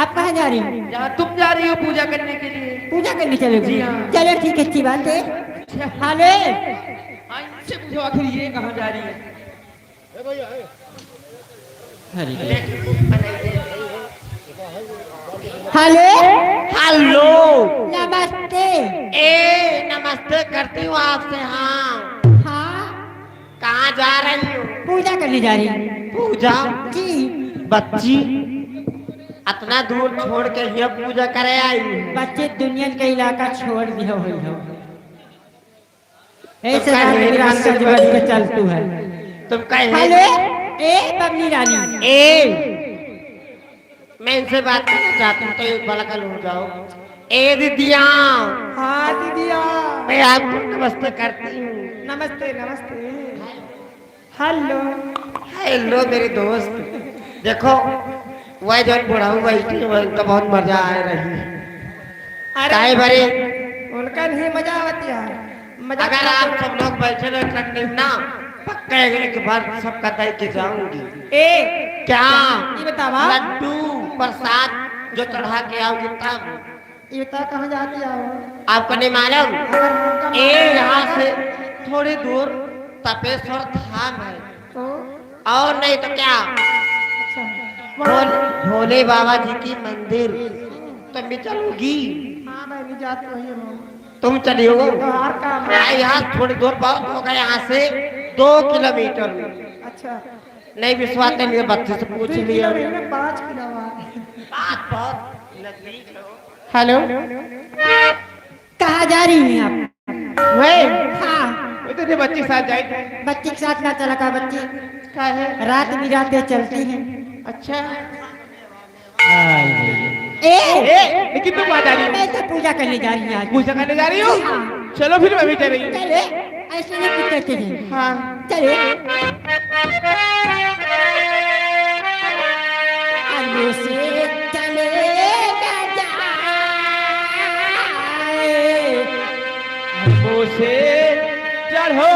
आप कहाँ जा रही हो? जहाँ तुम जा रही हो पूजा करने के लिए। पूजा करने चलोगी? जी हाँ। चलो ठीक है, अच्छी बात है। हाले हाँ, इनसे पूछो आखिर ये कहाँ जा रही है। हाले हेलो। नमस्ते। ए नमस्ते करती हूँ आपसे। हाँ हाँ, कहाँ जा रही हो? पूजा करने जा रही हूँ। पूजा? जी, बच्ची इतना दूर छोड़ के ये पूजा करे आई है। बच्चे दुनिया का इलाका छोड़ दिया हुई हो, तुम ऐसे कहे रात मेरी बिरात मंदिर सज पर- बज के चलतू है। तुम कहे हाले ए बबली रानी। ए मैं इनसे बात करना चाहती हूँ तो एक बार कल हो जाओ। ए दीदिया। हाँ दीदिया। मैं आपको नमस्ते करती हूँ। नमस्ते नमस्ते। हेलो। हेलो मेरे दोस्त। देखो वह जो बुढ़ाऊ बैठी है वह तो बहुत मजा आ रही है। काहे भरे उनका नहीं मजा आवती है। मजा अगर आप सब लोग बैठे रहे ना पक्का एक बार सबका दे के जाऊंगी। ए क्या? ये बतावा। लड्डू प्रसाद जो चढ़ा के आओगी तब। ये बता कहाँ जाती हो? आपको नहीं मालूम? ए यहाँ से थोड़ी दूर तपेश्वर धाम है। तो और नहीं तो क्या भोले बाबा जी की मंदिर। तुम भी चलोगी? हाँ मैं भी जाती हूँ। तुम चली हो? बाहर का यहाँ थोड़ी दूर बहुत होगा यहाँ से 2 किलोमीटर। अच्छा, नहीं विश्वास नहीं मेरे बच्चे से पूछ लिया। 5 किलो। बात बहुत नजदीक हो। हेलो, कहाँ जा रही हैं आप? हाँ, वो तो बच्चे साथ जाए। बच्चे के साथ ना चला का बच्चे क्या है? रात बिराते चलती हैं। अच्छा ए लेकिन तुम कहाँ जा रही हो? मैं तो पूजा करने जा रही हूँ आज। पूजा करने जा रही हो? हाँ। चलो फिर मैं भी जा रही हूँ। चले, ऐसे नहीं कुछ करते हैं। हाँ चले। आलू से चले मुझे चढ़ो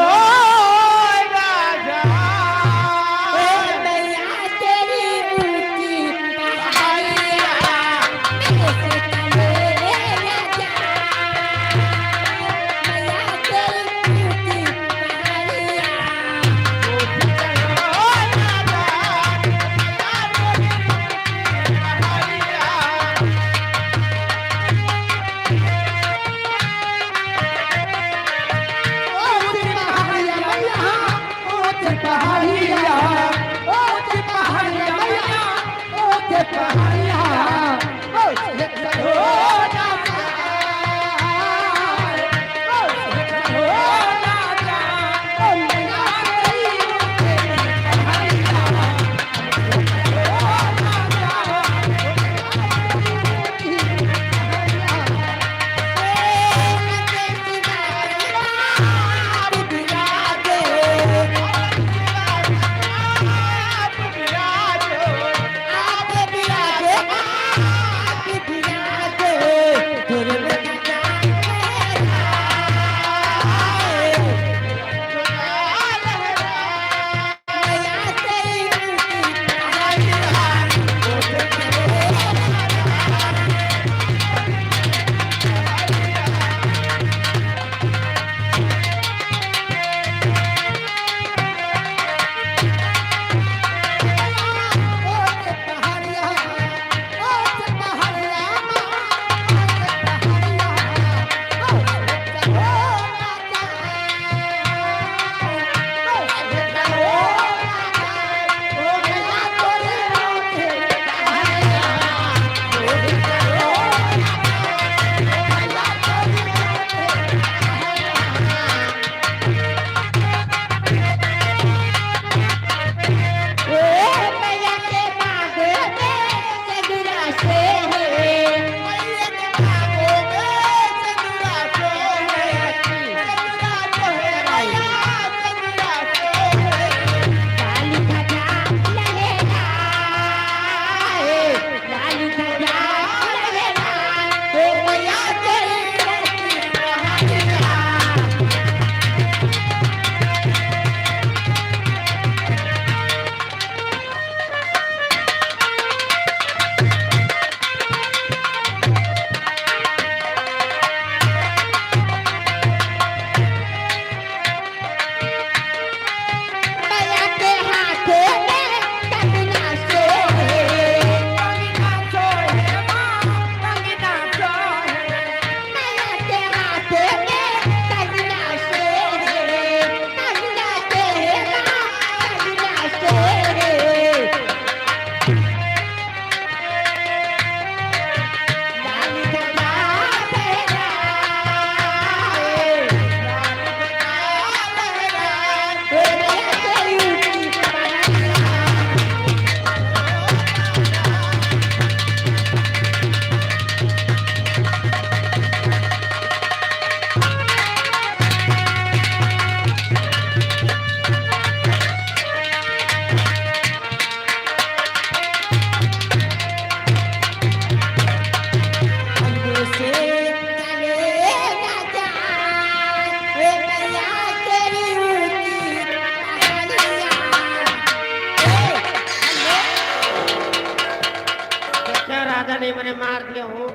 राजा ने मैंने मार दिया हूँ।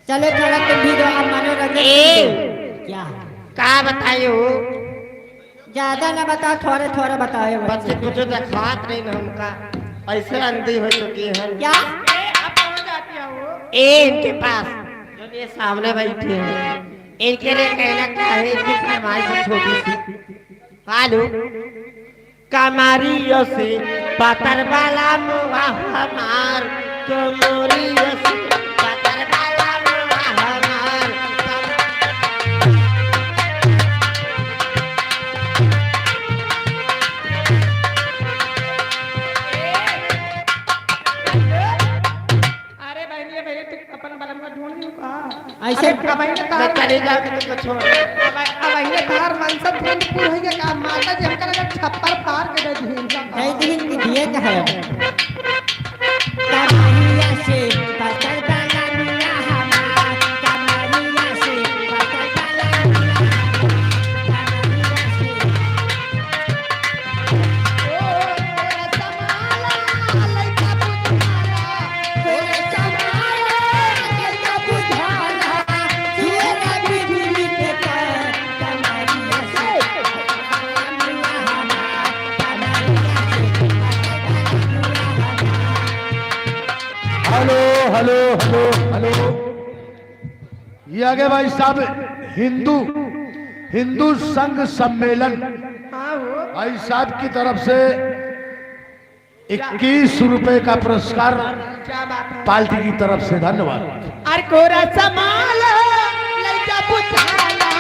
चलो थोड़ा तुम भी दो हम मनोरंजन ए! क्या क्या बताइयो ज्यादा ना बताओ थोड़े थोड़े बताओ बच्चे कुछ दिखात नहीं ना हमका ऐसे अंधी हो चुकी है क्या इनके पास जो ये सामने बैठी है इनके लिए कहना क्या है इनकी फरमाइश छोटी सी हालू कमारियों से पतर वाला मुआ हमार कमरियों से पतर वाला मुआ हमार अरे बहनी मेरे तो अपन बलम का ढूंढ लूं का ऐसे मैं चले जाऊँ कि तुमको छोड़ अब ये तार मनसब ढूंढ पूर होई का माता जी हमका लगा छप्पर पार के दे दी कई दिन की दिए का है कमरिया से पतर वाला मुआ हमार कमरिया से पतर वाला मुआ कमरिया से हेलो हेलो हेलो हेलो ये आगे भाई साहब हिंदू संघ सम्मेलन भाई साहब की तरफ से 21 रुपए का पुरस्कार क्या बात है पार्टी की तरफ से धन्यवाद। अरे कोरा समाल लइका पुछाला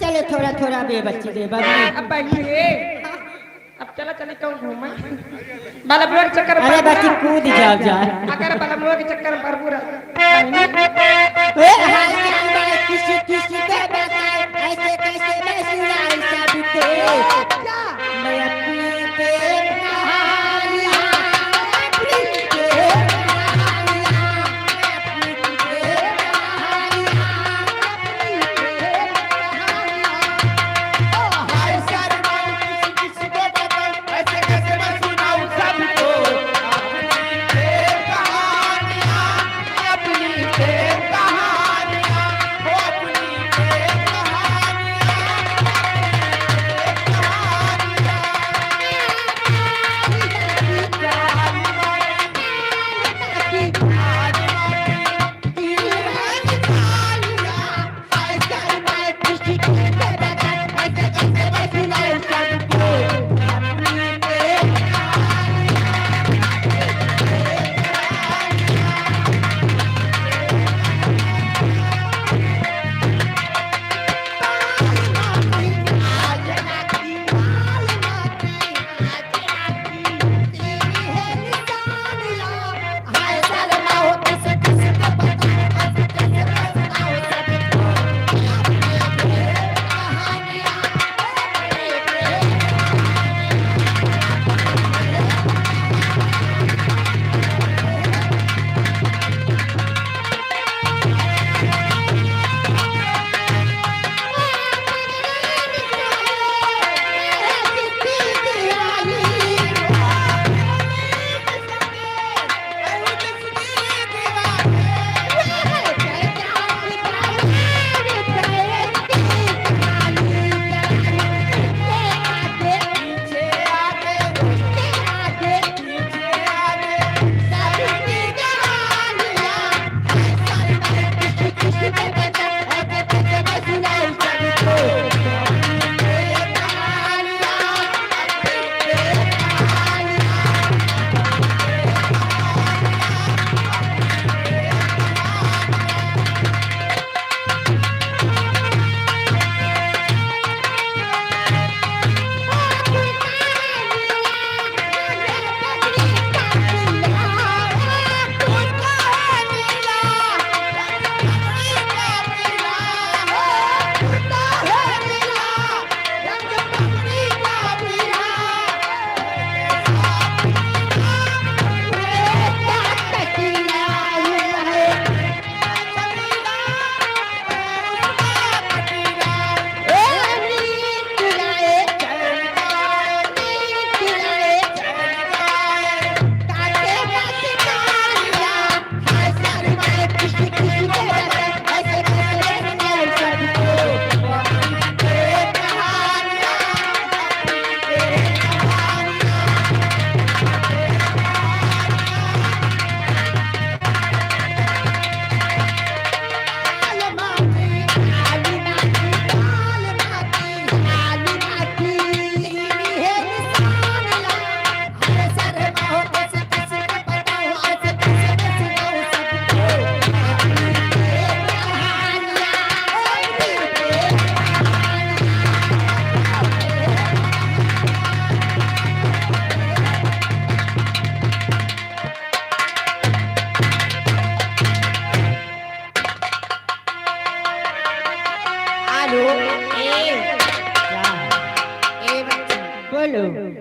चलो थोड़ा थोड़ा दे बच्ची दे बच्ची अब बैठिए अब चला चले क्यों घूमे बलबुआ के चक्कर अरे बच्ची कूद जाओ जा अगर बलबुआ के चक्कर में भरपूर ए हाल चाल बड़ा किसी किसी को बताए ऐसे कैसे मैं सुनाई सबको मैं अपनी प्रेम कहानियां अपनी प्रेम कहानियां अपनी प्रेम कहानियां ओ हाय शर्माऊं किसी किसी को बताऊं ऐसे कैसे मैं सुनाऊं सबको अपनी प्रेम कहानियां अपनी प्रेम कहानियां ओ अपनी प्रेम कहानियां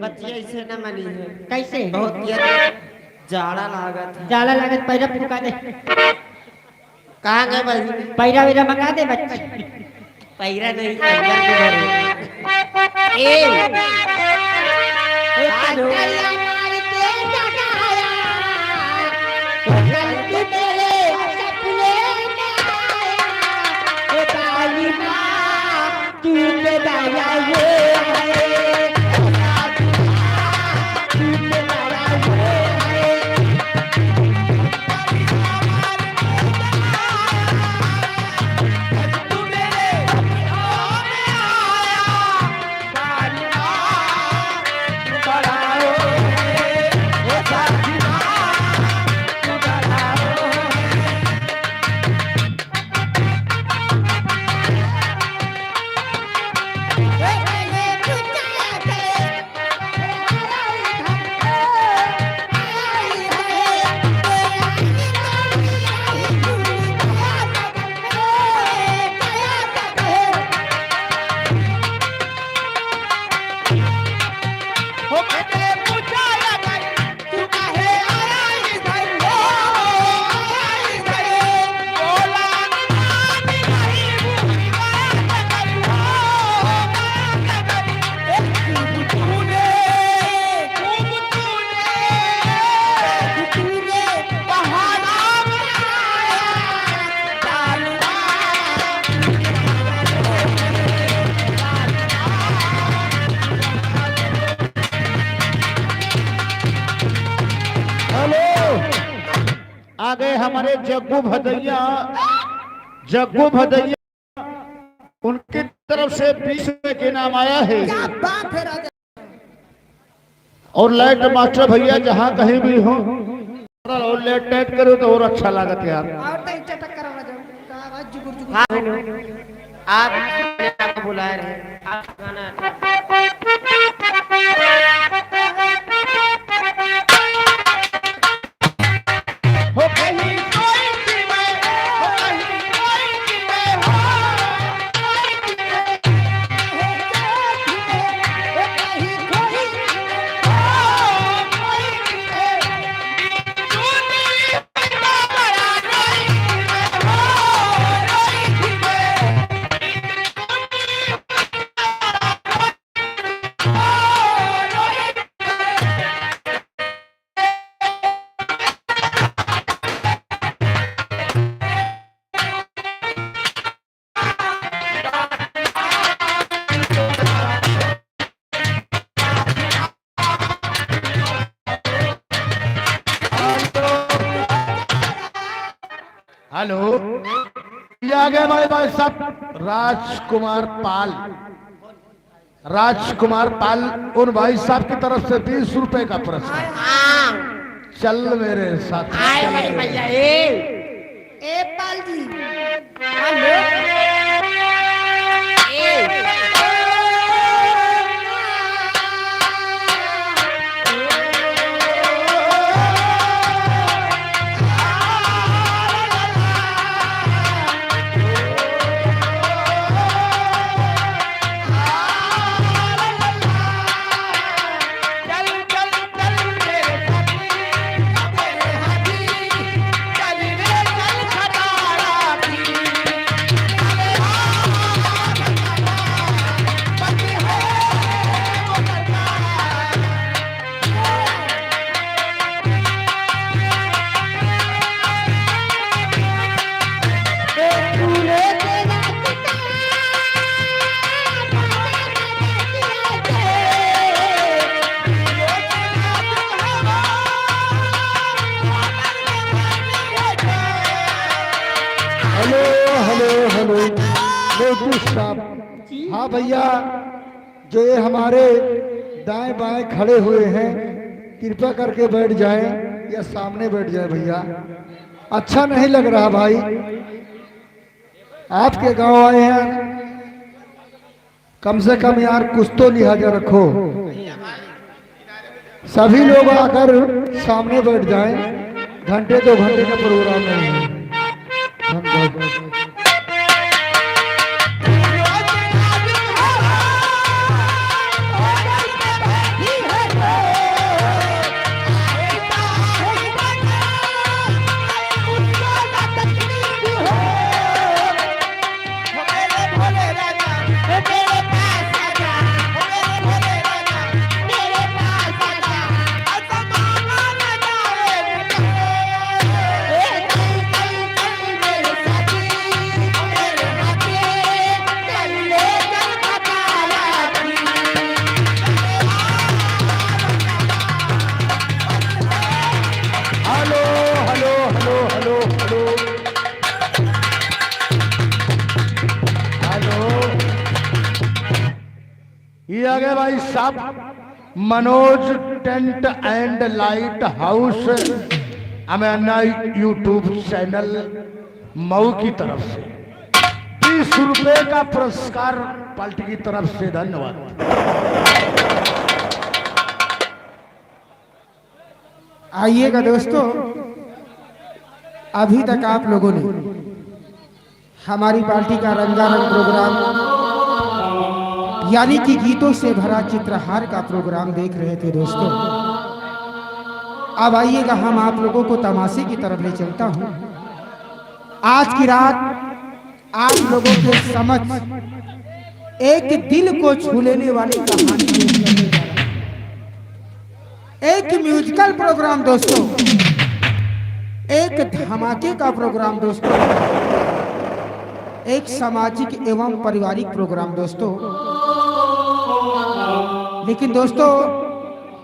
बच्ची ऐसे न मनी है। कैसे बहुत ये जाड़ा लागत है। जाला लागत पैरा फुका दे कहाँ गए भाई? पैरा वेरा मंगा दे बच्चे पैरा नहीं अंदर के घर है। ए हेलो आगे हमारे जग्गू भदैया उनकी तरफ से 20 रुपए के नाम आया है। क्या बात है राजा और लाइट मास्टर भैया जहाँ कहीं भी हो और लाइट टाइट करो तो और अच्छा लागत यार। और तो चटक करा राजा आवाज जुगुर जुगुर हाँ हेलो आप आपको बुला रहे हैं। आप गाना हो कहीं कोई की मैं, हो कहीं कोई की मैं, हो कोई की मैं, हो कहीं कोई की मैं, हो कोई की मैं, तूने बड़ा कोई की मैं, हो कोई की मैं, हेलो ये आ गए हमारे भाई साहब राजकुमार पाल उन भाई साहब की तरफ से 20 रुपए का पुरस्कार। चल मेरे साथ आए भाई भैया ए पाल जी हेलो चल चल चल मेरे साथी, मेरे हाथी, चल रे चल खटारा की, अरे पति है वो करता तूने तेरा पिता हेलो हेलो हेलो मोदी साहब। हाँ भैया जो ये हमारे दाएं बाएं खड़े हुए हैं कृपया करके बैठ जाएं या सामने बैठ जाए भैया। अच्छा नहीं लग रहा भाई, आपके गांव आए हैं, कम से कम यार कुछ तो लिहाजा रखो। सभी लोग आकर सामने बैठ जाएं, घंटे 2 घंटे का प्रोग्राम नहीं है। धन्यवाद। रोज आज हो, भाई साहब Manoj tent and light house अमेना यूट्यूब चैनल मऊ की तरफ से 20 रुपए का पुरस्कार पार्टी की तरफ से। धन्यवाद। आइएगा दोस्तों, अभी तक आप लोगों ने हमारी पार्टी का रंगारंग प्रोग्राम यानी कि गीतों से भरा चित्रहार का प्रोग्राम देख रहे थे दोस्तों। अब आइएगा, हम आप लोगों को तमाशे की तरफ ले चलता हूं। आज की रात आप लोगों के समक्ष एक दिल को छू लेने वाली कहानी पेश करने जा रहा हूं। एक म्यूजिकल प्रोग्राम दोस्तों, एक धमाके का प्रोग्राम दोस्तों, एक सामाजिक एवं पारिवारिक प्रोग्राम दोस्तों। लेकिन दोस्तों,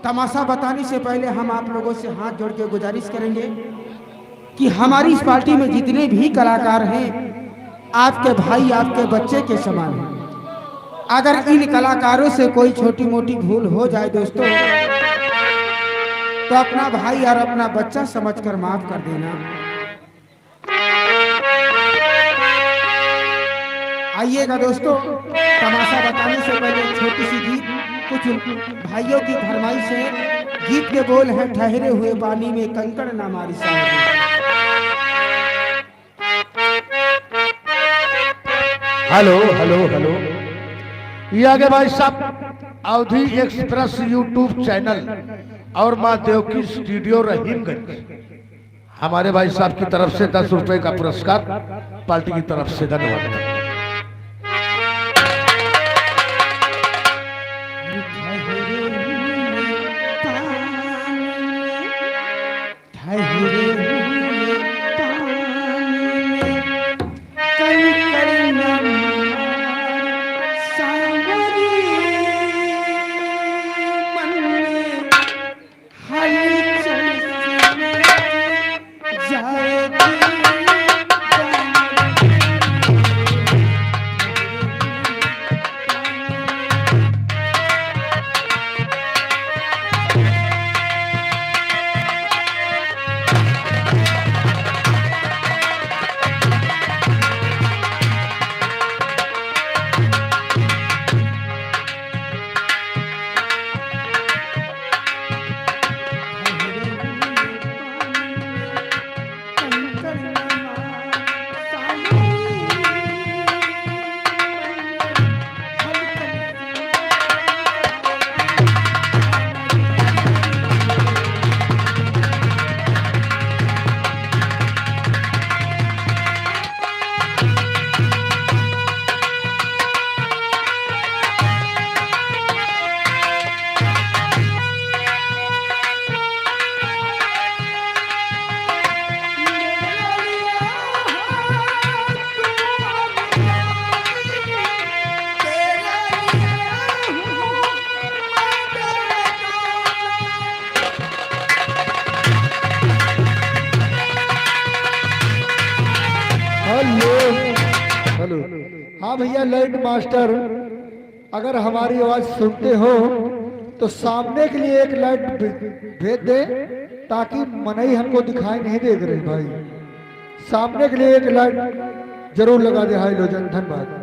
तमाशा बताने से पहले हम आप लोगों से हाथ जोड़ के गुजारिश करेंगे कि हमारी इस पार्टी में जितने भी कलाकार हैं आपके भाई आपके बच्चे के समान हैं। अगर इन कलाकारों से कोई छोटी मोटी भूल हो जाए दोस्तों तो अपना भाई और अपना बच्चा समझकर माफ कर देना। आइएगा दोस्तों, तमाशा बताने से पहले छोटी सी गीत, कुछ भाइयों की फरमाइश है। गीत के बोल हैं ठहरे हुए पानी में कंकड़ ना मारी साहब। हेलो हेलो हेलो, ये आगे भाई साहब अवधि एक्सप्रेस यूट्यूब चैनल और माँ देव की स्टूडियो रहीमगंज हमारे भाई साहब की तरफ से 10 रुपए का पुरस्कार पार्टी की तरफ से। धन्यवाद। हाँ भैया लाइट मास्टर, अगर हमारी आवाज सुनते हो तो सामने के लिए एक लाइट भेज दे ताकि मनई हमको दिखाई नहीं देख रही भाई। सामने के लिए एक लाइट जरूर लगा दे। हाई लोजन, धन्यवाद।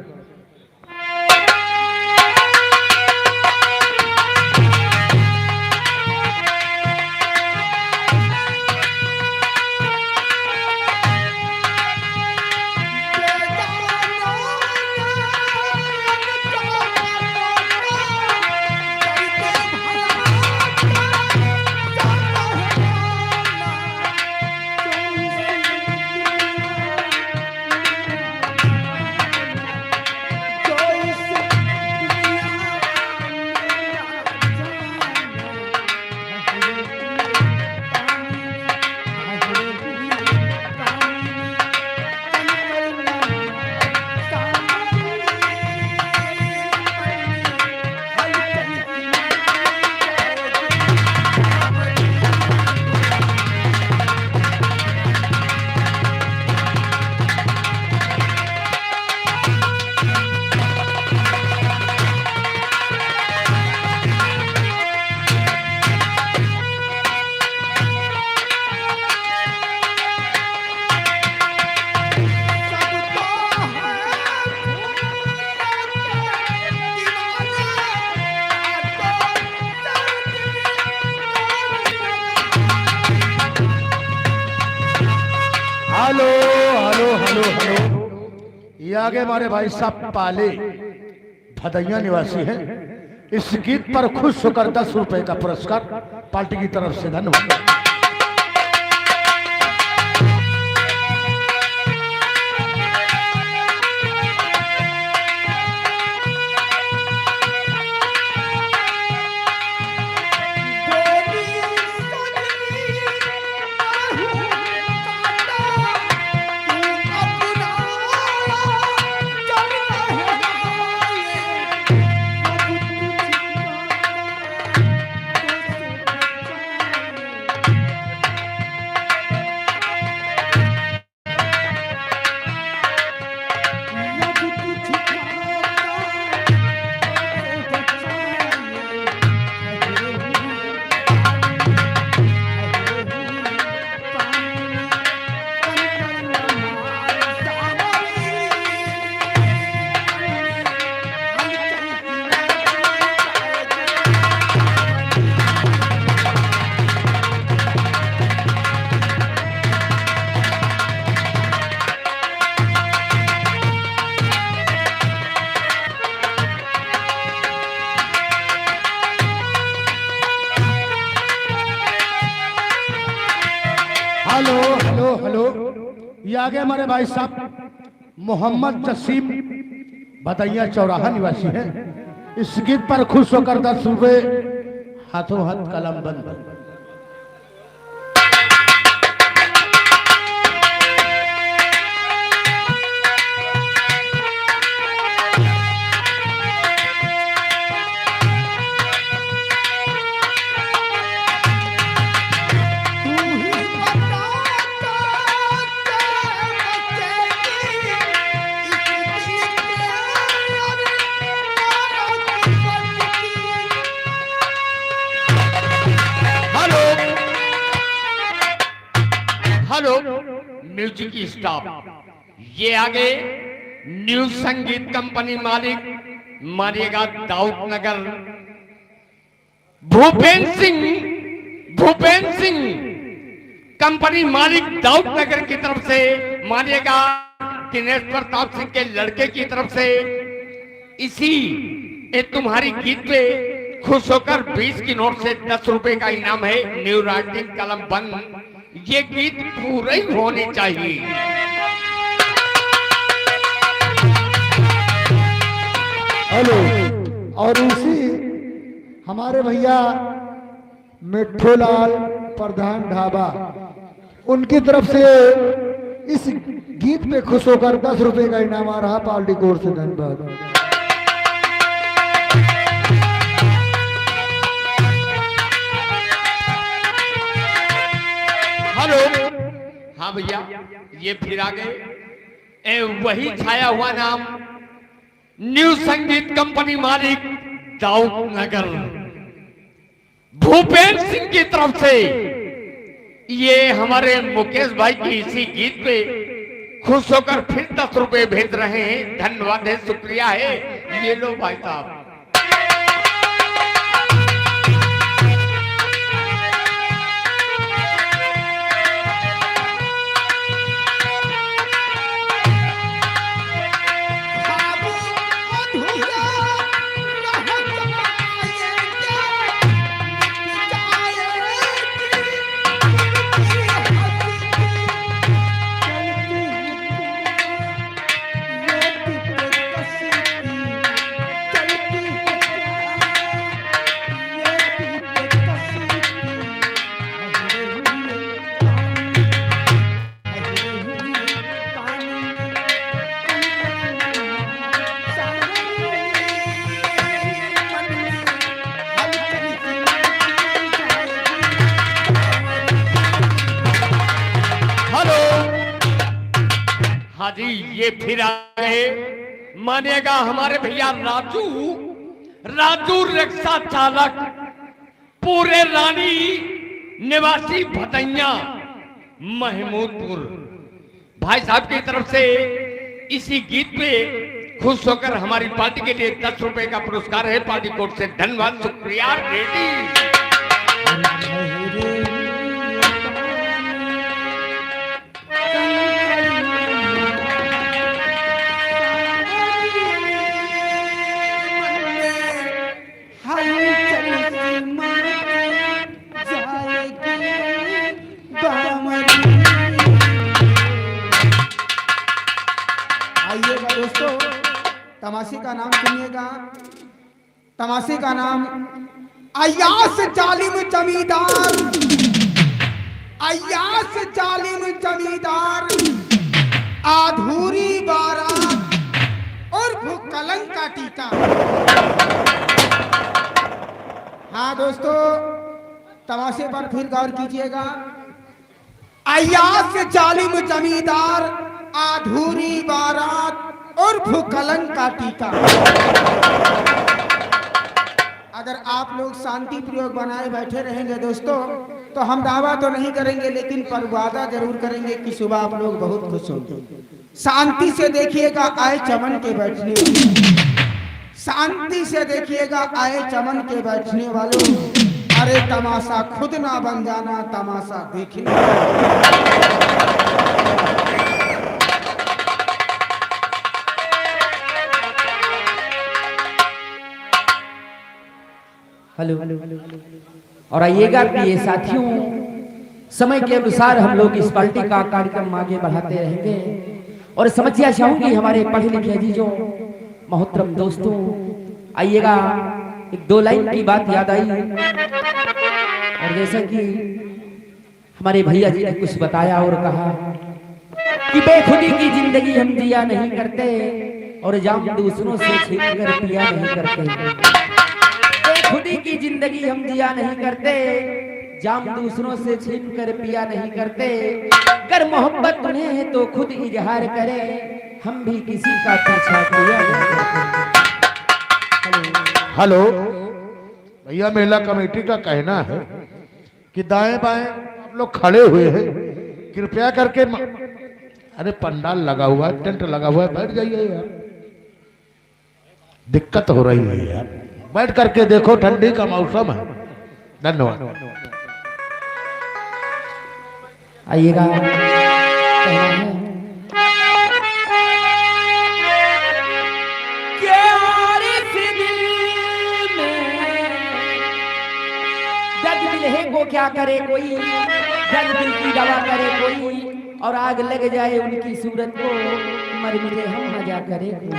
हेलो हेलो हेलो हेलो, ये आगे हमारे भाई साहब पाले भदैया निवासी हैं। इस गीत पर खुश होकर 10 रुपए का पुरस्कार पार्टी की तरफ से, धन्यवाद। हेलो हेलो हेलो, ये आगे हमारे भाई साहब मोहम्मद जसीम भदैया चौराहा निवासी हैं। इस गीत पर खुश होकर 10 रुपए, हाथों हाथ कलम बंद। हेलो म्यूजिक स्टाफ, ये आगे न्यू संगीत कंपनी मालिक मारिएगा दाऊद नगर भूपेन सिंह कंपनी मालिक दाऊद नगर की तरफ से मानिएगा दिनेश प्रताप सिंह के लड़के की तरफ से इसी तुम्हारी गीत पे खुश होकर 20 की नोट से 10 रुपए का इनाम है। न्यू राइटिंग कलम बंद। ये गीत पूरे ही होनी चाहिए। हेलो, और उसी हमारे भैया मिठूलाल प्रधान ढाबा, उनकी तरफ से इस गीत पे खुश होकर 10 रुपए का इनाम आ रहा पार्टी कोर से, धन्यवाद। हेलो, हाँ भैया, ये फिर आ गए वही छाया हुआ नाम न्यू संगीत कंपनी मालिक दाऊद नगर भूपेन सिंह की तरफ से ये हमारे मुकेश भाई की इसी गीत पे खुश होकर फिर 10 रुपए भेज रहे हैं। धन्यवाद है, शुक्रिया है। ये लो भाई साहब। हाँ जी, ये फिर आ गए मानिएगा हमारे भैया राजू रिक्शा चालक पूरे रानी निवासी भदैया महमूदपुर भाई साहब की तरफ से इसी गीत पे खुश होकर हमारी पार्टी के लिए 10 रुपए का पुरस्कार है। पार्टी कोर्ट से धन्यवाद, शुक्रिया। Ready Thank you. तमाशे का नाम सुनिएगा। तमाशे का नाम अय्यास जालिम जमींदार, अय्यास जालिम जमींदार, अधूरी बारात और भूकलंक का टीका। हाँ दोस्तों, तमाशे पर फिर गौर कीजिएगा। अय्यास जालिम जमींदार, अधूरी बारात और भूकलंक का टीका। अगर आप लोग शांति प्रयोग बनाए बैठे रहेंगे दोस्तों, तो हम दावा तो नहीं करेंगे, लेकिन पर वादा जरूर करेंगे कि सुबह आप लोग बहुत खुश होंगे। शांति से देखिएगा आए चमन के बैठने, शांति से देखिएगा आए चमन के बैठने वालों। अरे तमाशा खुद ना बन जाना, तमाशा देखने। हेलो। और आइएगा प्रिय साथियों, समय के अनुसार हम लोग इस पार्टी का कार्यक्रम आगे बढ़ाते रहेंगे। और समझिए चाहूंगी हमारे पढ़े लिखे अजीजों, मोहतरम दोस्तों, आइएगा, एक दो लाइन की बात याद आई। और जैसा कि हमारे भैया जी ने कुछ बताया और कहा कि बेखुदी की जिंदगी हम जिया नहीं करते और जाम दूसरों से छीन कर पिया नहीं करते। बेखुदी की जिंदगी हम जिया नहीं करते, जाम दूसरों से छीन कर पिया नहीं करते। अगर मोहब्बत उन्हें है तो खुद इजहार करे, हम भी किसी का पीछा किया नहीं करते। हेलो भैया, मेला कमेटी का कहना है कि दाएं बाएं आप लोग खड़े हुए हैं, कृपया करके अरे पंडाल लगा हुआ है, टेंट लगा हुआ है, बैठ जाइए यार, दिक्कत हो रही है यार, बैठ करके देखो, ठंडी का मौसम है। धन्यवाद। आइएगा। को क्या करे कोई, जग दिल की दवा करे कोई, और आग लग जाए उनकी सूरत को, मर मिले हम मजा करे कोई।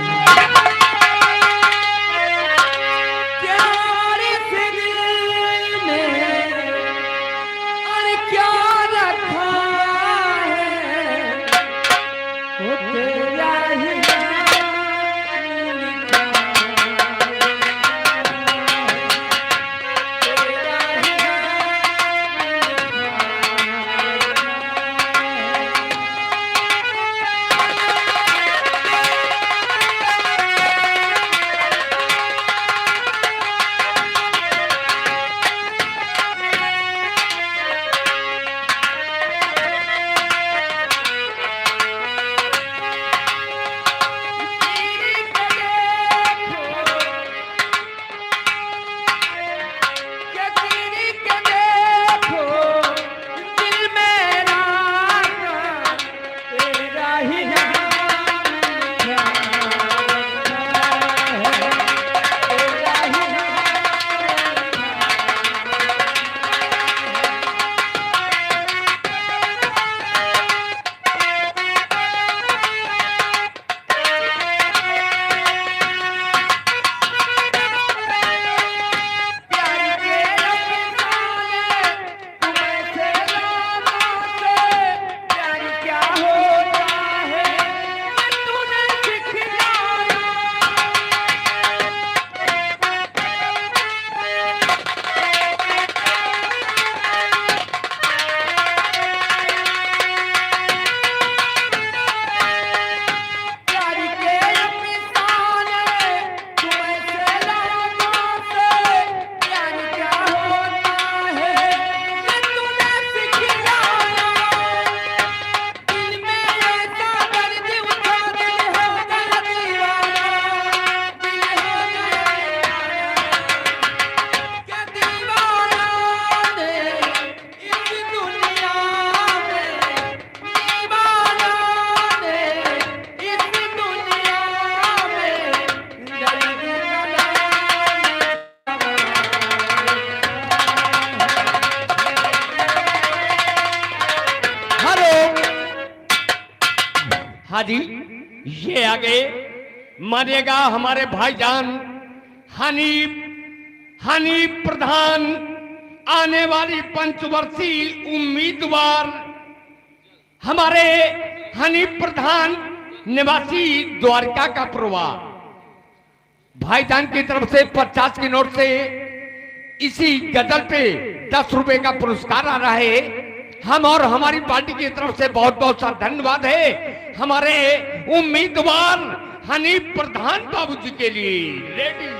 हाँ जी, ये आ गए मानिएगा हमारे भाईजान हनीफ हनीफ प्रधान आने वाली पंचवर्षीय उम्मीदवार हमारे हनीफ प्रधान निवासी द्वारका का पुरवा भाईजान की तरफ से 50 के नोट से इसी गजल पे 10 रुपए का पुरस्कार आ रहा है। हम और हमारी पार्टी की तरफ से बहुत बहुत सा धन्यवाद है हमारे उम्मीदवार हनीफ प्रधान बाबू जी के लिए। रेडी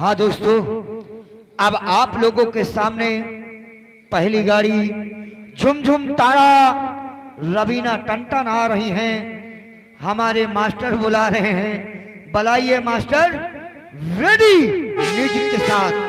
हाँ दोस्तों, अब आप लोगों के सामने पहली गाड़ी झुमझुम तारा रवीना टंटन आ रही हैं। हमारे मास्टर बुला रहे हैं, बुलाइए मास्टर, रेडी म्यूजिक के साथ।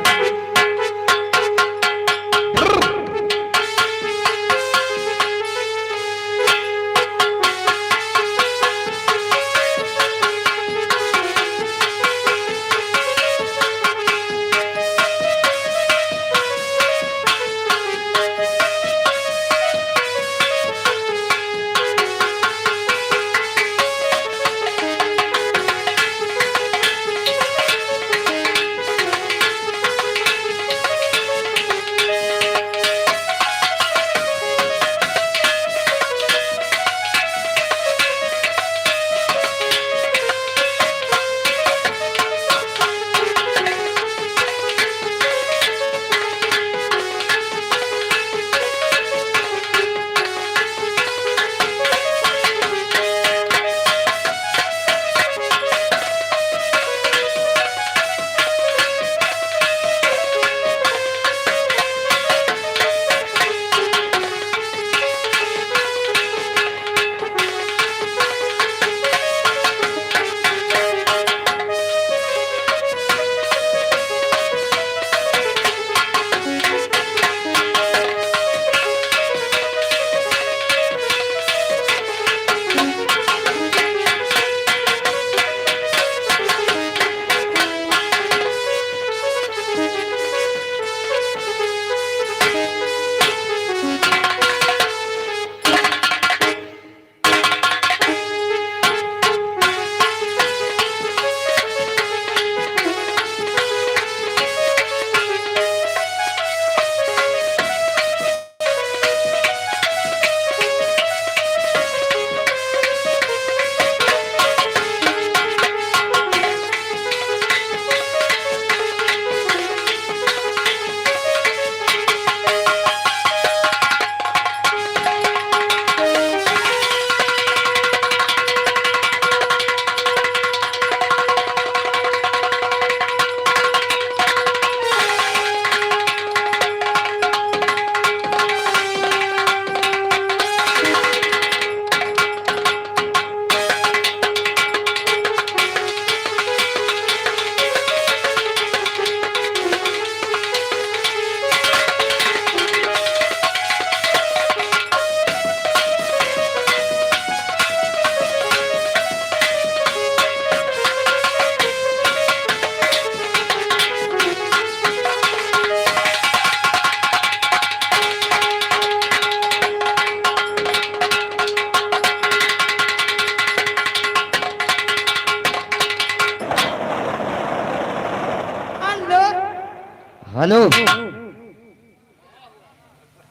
हेलो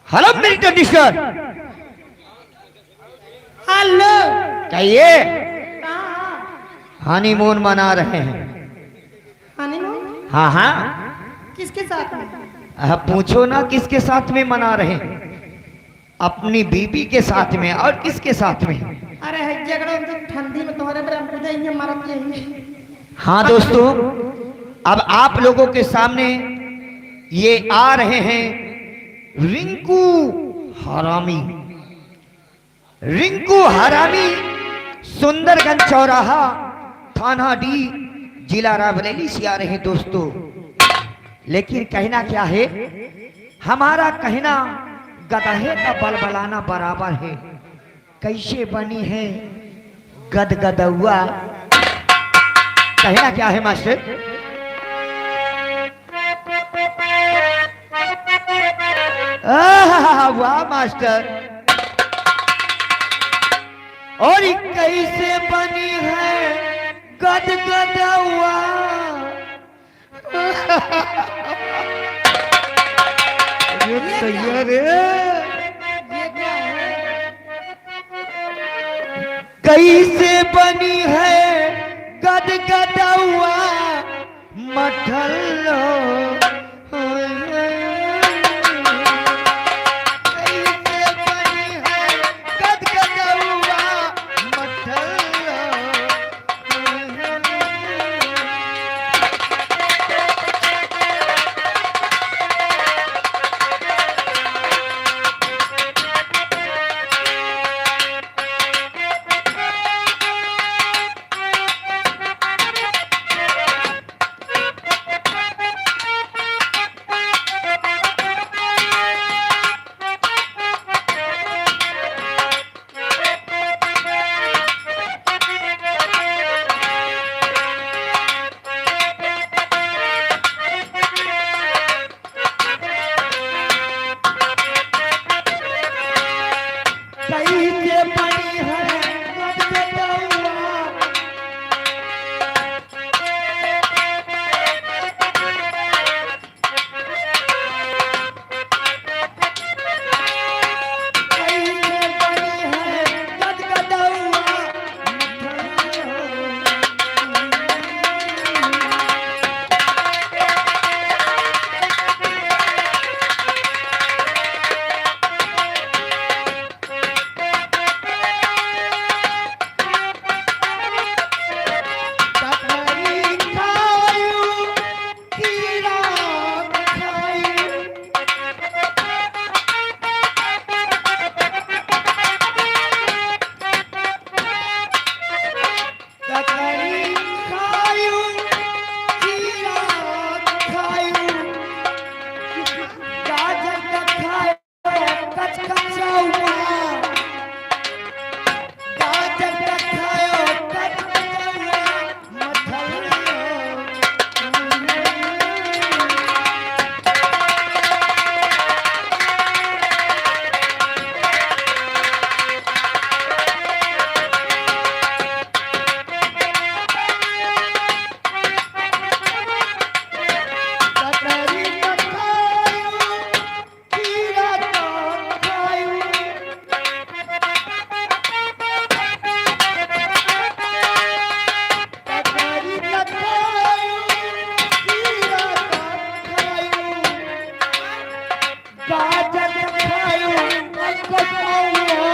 हेलो मेरी कंडीशनर, हेलो चाहिए हनीमून मना रहे हैं। हनीमून हाँ हाँ, किसके साथ में? पूछो ना किसके साथ में मना रहे हैं? अपनी बीबी के साथ में, और किसके साथ में? अरे है झगड़ा तो ठंडी में तुम्हारे पर हमको जाएंगे मारत यही। हाँ दोस्तों, अब आप लोगों के सामने ये आ रहे हैं रिंकू हरामी। रिंकू हरामी सुंदरगंज चौराहा, थाना डी, जिला रायबरेली से आ रहे हैं दोस्तों। लेकिन कहना क्या है, हमारा कहना गदहे का बलबलाना बराबर है। कैसे बनी है गदगदुआ, कहना क्या है मास्टर? वाह मास्टर, और कैसे बनी है गदगदुआ। ये तैयार है, कैसे बनी है गदगदुआ मठल्लो। गाजर खायो कचकचौआ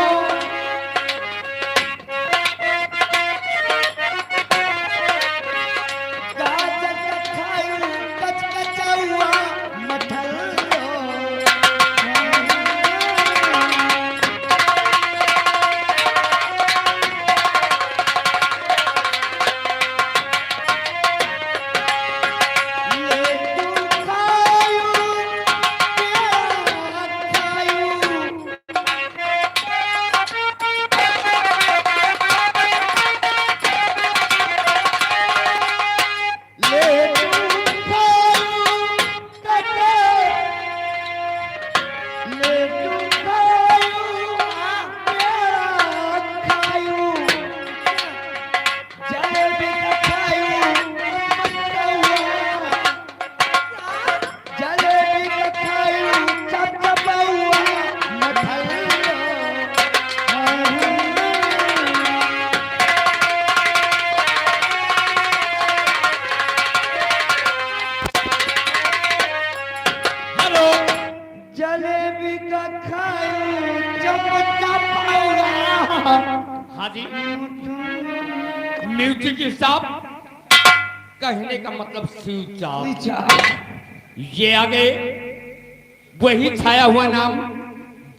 गाजर खायो कचकचौआ मठलो जलेबी का खायो चपचपौआ हाँ जी, म्यूजिक स्टॉप। कहने का मतलब स्विच ऑफ। ये आगे वही छाया हुआ नाम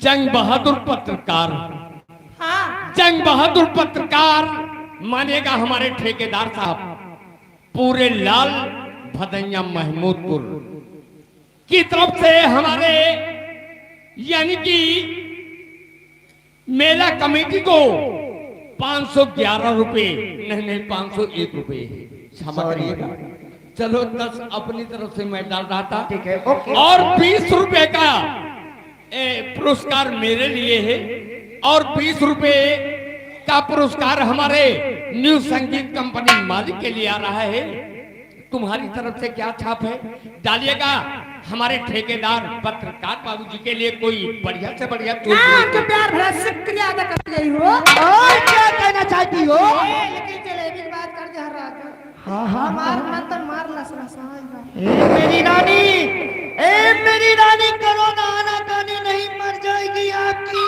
जंग बहादुर पत्रकार। जंग बहादुर पत्रकार मानेगा हमारे ठेकेदार साहब पूरे लाल भदैया महमूदपुर की तरफ से हमारे यानी कि मेला कमेटी को 511 रुपए नहीं 501 रुपए क्षमा करिएगा। चलो 10 अपनी तरफ से मैं डाल रहा था, ठीक है, ओके। और 20 रुपए का पुरस्कार मेरे लिए है और 20 रुपए का पुरस्कार हमारे न्यू संगीत कंपनी मालिक के लिए आ रहा है। तुम्हारी तरफ से क्या छाप है डालिएगा हमारे ठेकेदार पत्रकार बाबूजी के लिए कोई बढ़िया से बढ़िया आपका प्यार भरा शुक्रिया अदा कर रही हो। और क्या कहना चाहती हो? लेकिन जलेबी की बात कर दे रात। हाँ मार मत तो मार लसलसा। मेरी रानी कोरोना आना गानी नहीं मर जाएगी आपकी।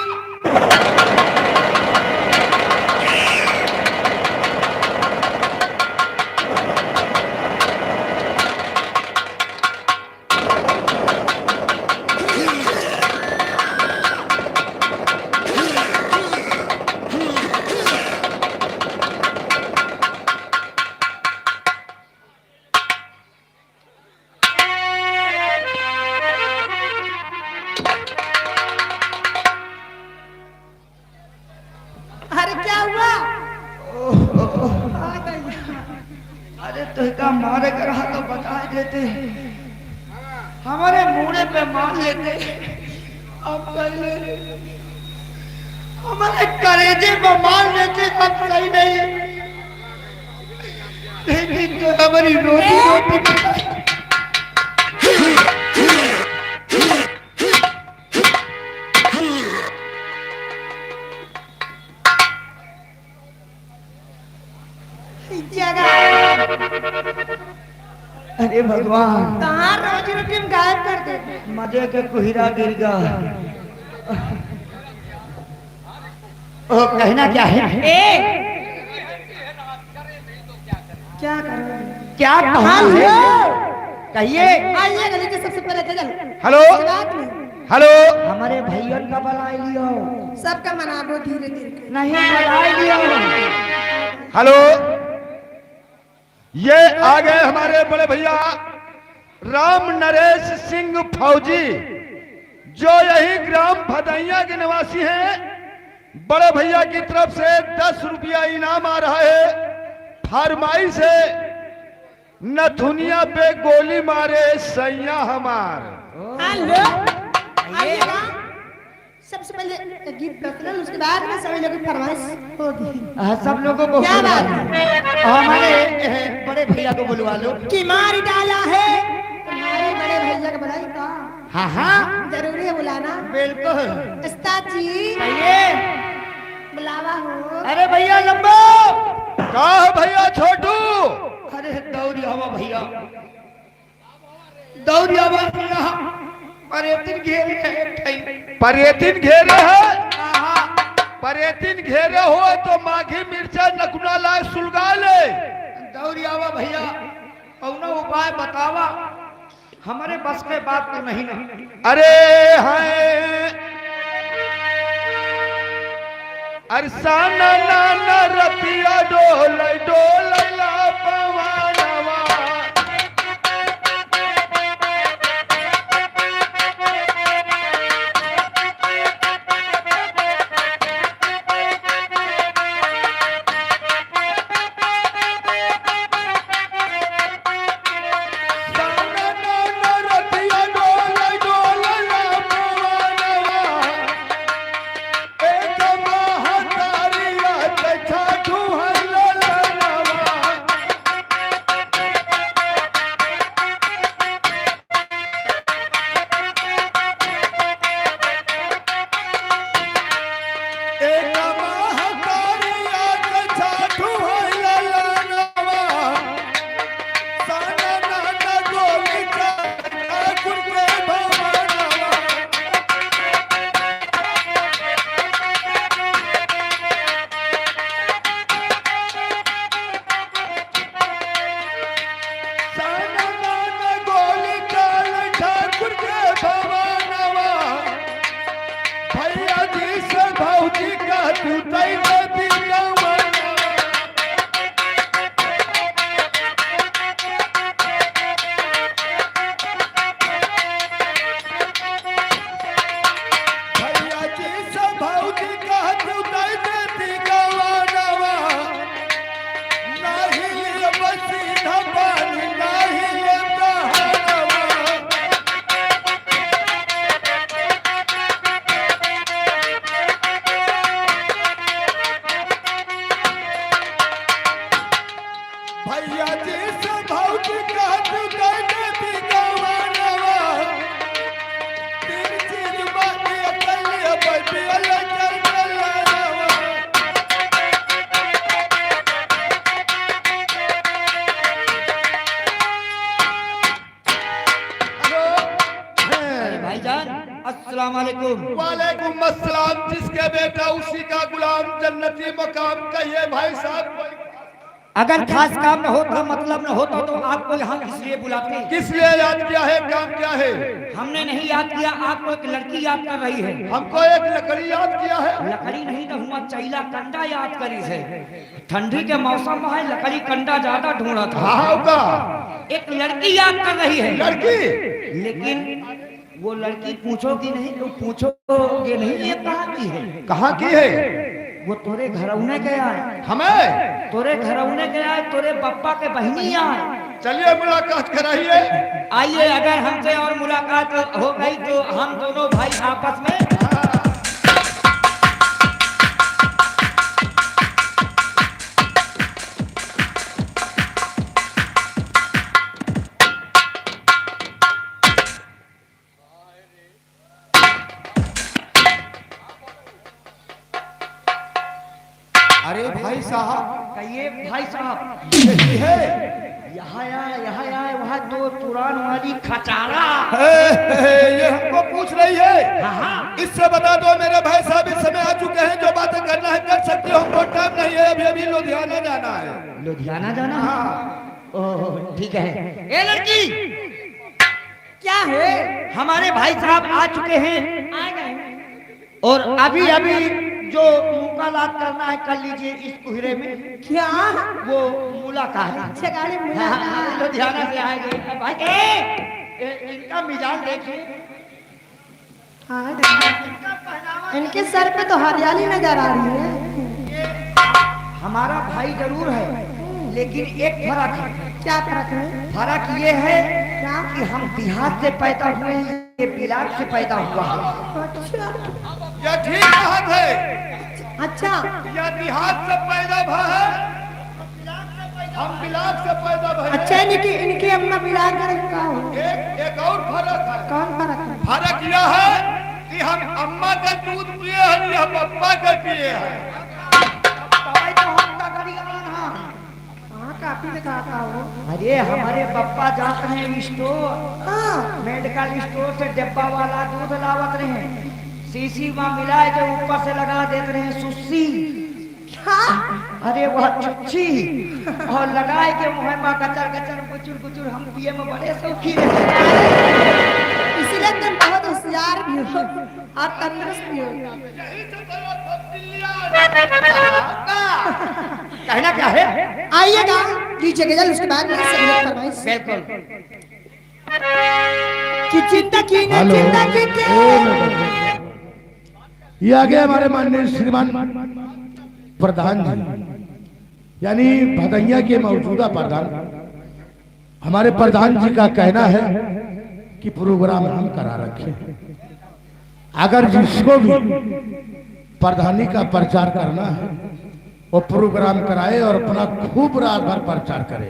अरे क्या हुआ? अरे तो का मारे कर तो बता देते, हमारे मुड़े पे मार लेते। अब पहले हमारे कलेजे पे मार लेते, अब सही नहीं। लेकिन तो हमारी रोटी रोटी अरे भगवान, कहाँ रोजी रोटी में गायब कर दे। मजे के कुहिरा गिर गया। ओ कहना क्या है? क्या करोगे? क्या कहा है? कहिए। आइए गली के सबसे पहले चल। हेलो बात नहीं, हेलो हमारे भैया का बुला लियो। सबका मना दो धीरे धीरे। नहीं बुला लियो। हेलो, ये आ गए हमारे बड़े भैया राम नरेश सिंह फौजी, जो यही ग्राम भदैया के निवासी हैं। बड़े भैया की तरफ से 10 रुपया इनाम आ रहा है। फरमाइश है नथुनिया पे गोली मारे सैया हमार। हेलो, आइएगा। सबसे पहले गीत गाते हैं, उसके बाद में सभी लोगों की फरमाइश होगी। सब लोगों को क्या बात है? हमारे बड़े भैया को बुलवा लो। कि मार डाला है तुम्हारे बड़े भैया का बुलाई का। हाँ हाँ जरूरी है बुलाना। बिल्कुल। उस्ताद जी कहिए। बुलावा हो। अरे भैया लंबो। का है भैया छोटू? अरे दौड़ी आवा भैया, दौड़ी आवा भैया। परेतिन घेरे है ठई। परेतिन घेरे है। आहा, परेतिन घेरे हो तो माघी मिर्चा नकुना लाए सुलगा ले। दौड़ी आवा भैया, कौनो उपाय बतावा, हमारे बस के बात तो नहीं नहीं। अरे हाय अरसाना नाना रतिया डोल डोलला पवनवा। अस्सलाम वालेकुम। वालेकुम अस्सलाम। जिसके बेटा उसी का गुलाम, जन्नती मकाम कहिए भाई साहब। अगर खास काम न होता, मतलब न होता तो आपको यहाँ किस लिए बुलाते? किस लिए याद किया है, काम क्या है? हमने नहीं याद किया, आपको एक लड़की याद कर रही है। हमको एक लकड़ी याद किया है। लकड़ी नहीं तो हुआ चैला कंडा याद करी है। ठंडी के मौसम में है, लकड़ी कंडा ज्यादा ढूंढा था। हाँ का एक लड़की याद कर रही है। लड़की? लेकिन वो लड़की पूछोगी नहीं, तो पूछोगे नहीं ये कहाँ की है? कहाँ की है? वो तोरे घरौने गया है। हमें? तोरे घरौने गया है, तोरे पप्पा के बहनी आए। चलिए मुलाकात कराइए। आइए, अगर हमसे और मुलाकात हो गई तो हम दोनों भाई आपस में अरे भाई साहब, कहिए भाई साहब। यही है? यहाँ आए वहाँ तो पुरान वाली खटारा। ये हमको पूछ रही है। हाँ। इससे बता दो मेरे भाई साहब इस समय आ चुके हैं, जो बातें करना है कर सकते हो, हमको टाइम नहीं है, अभी अभी लुधियाना जाना है। लुधियाना जाना? हाँ। ओह ठीक है। ए लड़की, क्या है? हमारे भाई साहब आ चुके हैं, आ गए, और अभी अभी जो मुलाकात करना है कर लीजिए इस कुहरे में। क्या? वो मुलाकात। अच्छा गाड़ी मुलाकात। लुधियाना से आएंगे भाई। इनका मिजाज देखिए। इनके सर पे तो हरियाली नजर आ रही है। हमारा भाई जरूर है, लेकिन एक फर्क है। क्या फर्क है? फर्क ये है कि हम बिहार से पैदा हुए हैं, ये बिलाट से पैदा हुआ है। अच्छा यह ठीक बात है। अच्छा, यह बिहार से पैदा हुआ है, हम बिलाट से पैदा हुए हैं। अच्छा इनकी अम्मा बिलाट का हो। एक और फर्क है। कौन फर्क है? फर्क यह है कि हम अम्मा का दूध पिए हैं या पप्पा का पिए हैं। तो हम तगड़ियान हैं। काफी दिखाता हो। अरे हमारे पप्पा जाते हैं स्टोर, हाँ मेडिकल स्टोर से डिब्बा वाला दूध लावत रहे, शीशी में मिलाए के ऊपर से लगा देते रहे सुस्सी, हाँ अरे वह छुच्छी, और लगाए के मुँह में कचर कचर गुचुर गुचुर हम पिए में बड़े शौकीन हैं। इसीलिए तुम बहुत होशियार भी हो और तंदुरुस्त भी हो। कहना क्या है? आइएगा डीजे के जल, उसके बाद में संगीत फरमाइश। बिल्कुल। कि जिंदगी ने हेलो। जिंदगी के ये आगे हमारे माननीय श्रीमान प्रधान जी, यानी भदैया के मौजूदा प्रधान, हमारे प्रधान जी का कहना है कि प्रोग्राम हम करा रखे, अगर जिसको भी प्रधानी का प्रचार करना है वो प्रोग्राम कराए और अपना खूब रात भर प्रचार करे।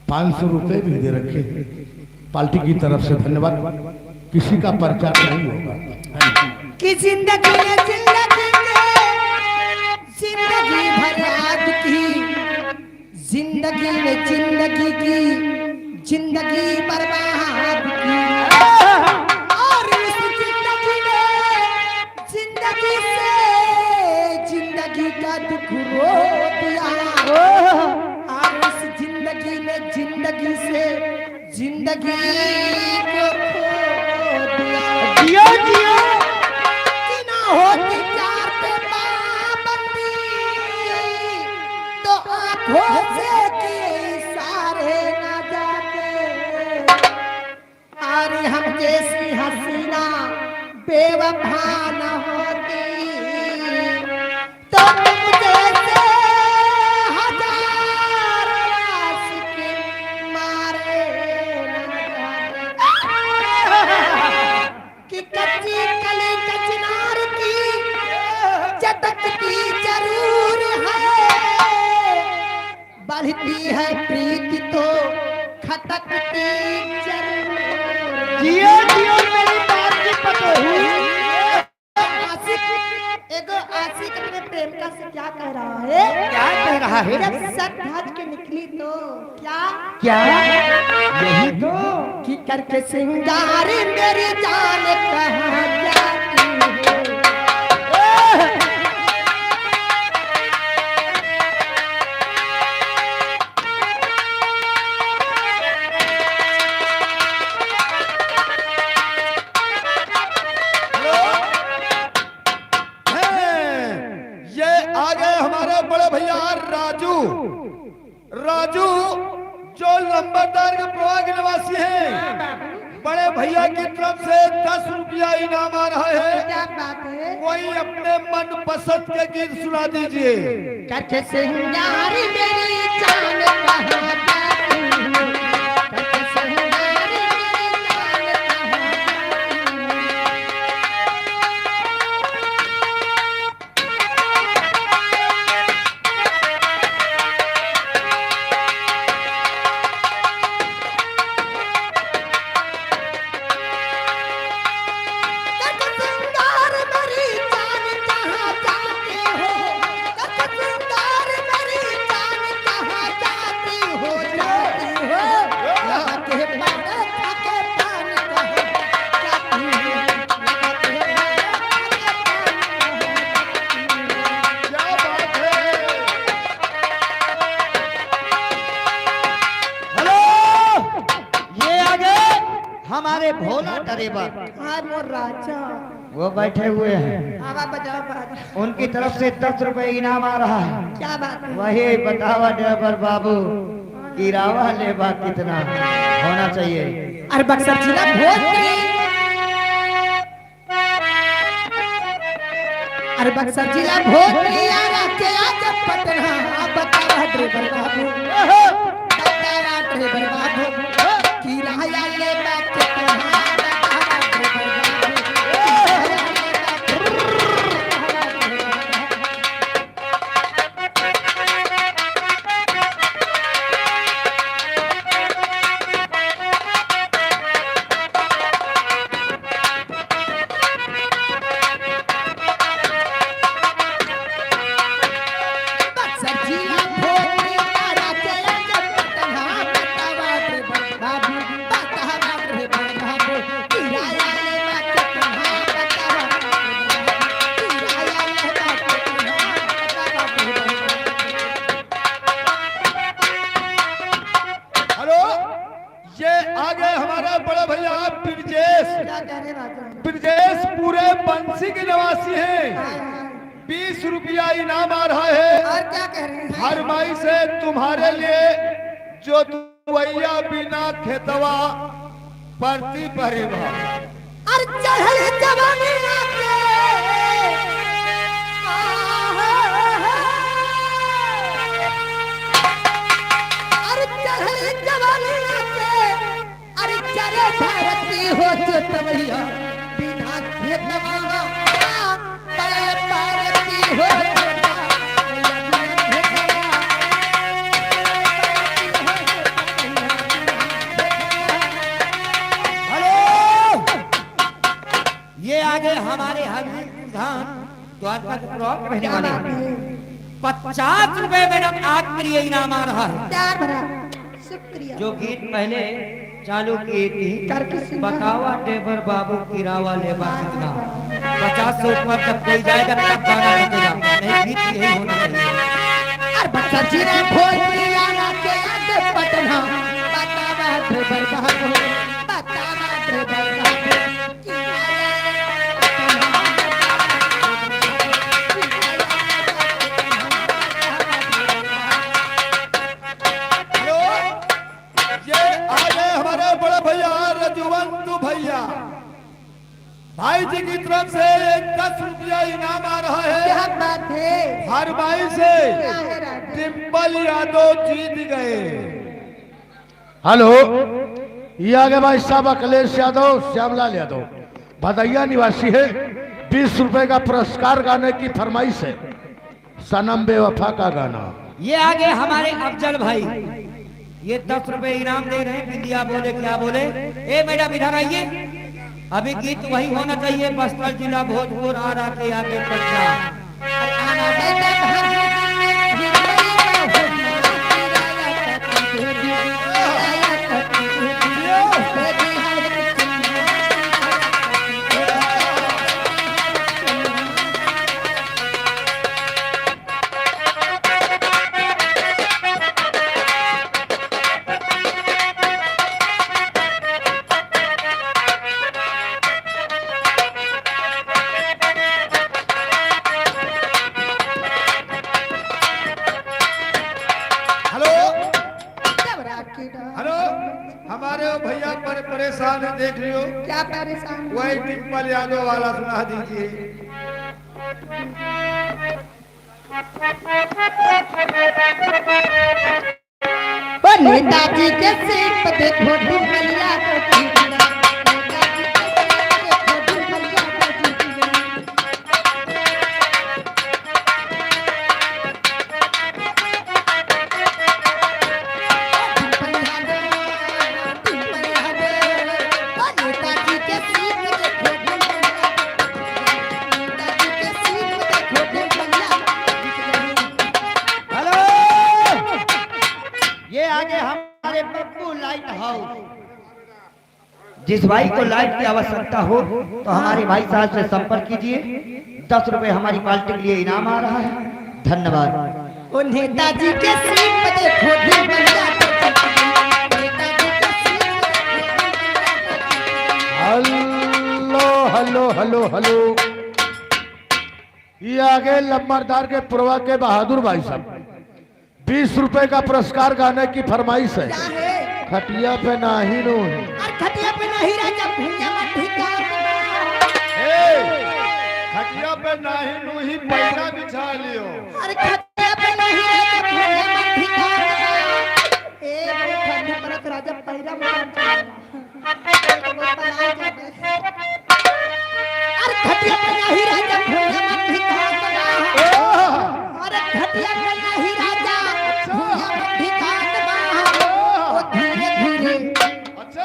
500 रुपए भी दे रखे पार्टी की तरफ से, धन्यवाद। किसी का प्रचार नहीं होगा। कि जिंदगी ने जिंदगी भर आज की, जिंदगी ने जिंदगी की, जिंदगी बर्बाद की, और इस जिंदगी ने जिंदगी से जिंदगी का दुख रो दिया, और इस जिंदगी ने जिंदगी से जिंदगी को खो दिया। जियो जियो। कि ना होती प्यार पे पाबंदी, तो आंखों से किए इशारे ना जाते, और हम जैसी हसीना बेवफा न होती, तो तुम जैसे हजार आशिक मारे ना जाते। कि कच्ची कली कचनार की चटकती जरूर है, बढ़ती है प्रीति तो खटकती जरूर। जियो जियो मेरी बात की पतो हुई। एगो आशिक अपने प्रेमिका से क्या कह रहा है? क्या कह रहा है? जब सच धज के निकली तो क्या क्या? यही तो। कि करके सिंगार मेरी जान कहाँ जाती है। ये आगे हमारे बड़े भैया राजू, राजू जो लंबरदार के प्रवाह के निवासी हैं, बड़े भैया की तरफ से 10 रुपया इनाम आ रहा है। क्या बात है? कोई अपने मन पसंद के गीत सुना दीजिए। करके सिंगार मेरी जान कहाँ जाती है। करके सिंगार मेरी जान कहाँ सिंगार मेरी जान कहाँ जाती हो। सिंगार मेरी जान कहाँ जाती हो, जाती हो। यहाँ के पानी के पानी कहाँ जाती हो। यहाँ के क्या बात है? हेलो, ये आगे हमारे भोला ड्राइवर, हाय मोर राजा। वो बैठे हुए हैं, हवा बजाओ बाजा। उनकी तरफ से 10 रुपए इनाम आ रहा है। क्या बात है? वही बतावा ड्राइवर बाबू, किरावा लेबा कितना होना चाहिए? अरे बक्सर जिला भोजपुरी, अरे बक्सर जिला भोजपुरी आरा के आज पटना। बतावा ड्राइवर बाबू, बतावा ड्राइवर बाबू, किराया लेबा कितना। बतावा ड्राइवर बाबू, किराया बक्सर जिला भोजपुरी आरा क्या कह रहे राजा? ब्रजेश पूरे बंसी के निवासी हैं। 20 रुपया इनाम आ रहा है। और क्या कह रहे हैं? हर माई से तुम्हारे लिए जो दुवैया बिना खेतवा परती परेगा। और चढ़ल जवानी आके और चढ़ल जवानी आके अरे चरे भारती हो चतवैया बिना खेतवा चरे भारती हो ये आगे हमारे हरदीप प्रधान द्वारका के प्रवक्ता रहने वाले हैं। 50 रुपए मैडम आपके लिए इनाम आ रहा है। प्यार भरा शुक्रिया। जो गीत पहले चालू किए कर थी, किसी बतावा टेबर बाबू किरावा लेबा कितना। 50 से ऊपर जब कोई जाएगा तब गाना बजेगा, नहीं गीत यही होना चाहिए। और बच्चा जीने भोजपुरी आना के आगे पटना बतावा ड्राइवर बाबू बतावा ड्राइवर बाबू ये आगे हमारे बड़े भैया रजुवंतु भैया भाई जी की तरफ से 10 रुपया इनाम आ रहा क्या है। बात है? हर भाई से क्या है राजा? डिम्पल यादव जीत गए। हेलो, ये आगे भाई साहब अखिलेश यादव, श्यामलाल यादव भदैया निवासी है। 20 रुपए का पुरस्कार गाने की फरमाइश है, सनम बेवफा का गाना। ये आगे हमारे अफजल भाई, ये 10 रुपए इनाम दे रहे हैं। बिंदिया बोले क्या बोले? ए मैडम इधर आइए। अभी गीत वही होना चाहिए, बस्तर जिला भोजपुर आ रहा के आगे पटना। आना बेटा हेलो, हमारे भैया पर परेशान है, देख लियो। क्या परेशान? वही डिम्पल यादव वाला सुना दीजिए। ओ नेताजी के सिर पे देखो डिम्पलिया को जीतना। नेताजी के सिर पे देखो डिम्पलिया को जीतना। नेताजी के सिर पे देखो डिम्पलिया। नेताजी के सिर पे देखो डिम्पलिया। हेलो, ये आगे हमारे पप्पू लाइट हाउस। जिस भाई को लाइट की आवश्यकता हो तो हमारे भाई साहब से संपर्क कीजिए। 10 रुपए हमारी पार्टी के लिए इनाम आ रहा है। धन्यवाद। ओ नेताजी के सिर पे देखो डिम्पलिया को जीतना। नेताजी के सिर पे देखो हेलो हेलो हेलो हेलो, ये आगे लम्बरदार के पुरवा के बहादुर भाई साहब 20 रुपए का पुरस्कार गाने की फरमाइश है। क्या है? खटिया पे नाही नो और खटिया पे नहीं रह जब भूया मत ठिका। खटिया पे नाही नो ही पैसा बिछा लियो। अरे खटिया पे नहीं रह जब भूया मत ठिका। ए वो ठंडी परत राजा पैरा मत अरे खटिया पे नहीं रह जब भूया मत ठिका। अरे खटिया पे नहीं रह जब भूया मत ठिका। ओ धीरे धीरे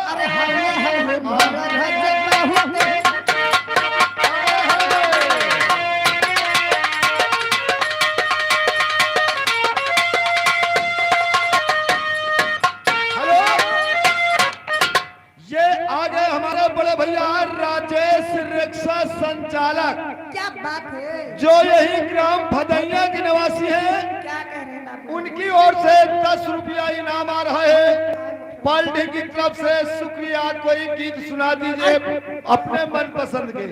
अरे हल्ले हल्ले मोरा राजा बहुत हेलो, ये आगे हमारे बड़े भैया राजेश रिक्शा संचालक, क्या बात है? जो यही ग्राम भदैया के निवासी हैं, क्या कह रहे हैं बाबू? उनकी ओर से 10 रुपया इनाम आ रहा है। पार्टी की तरफ से शुक्रिया। कोई गीत सुना दीजिए अपने मन पसंद के।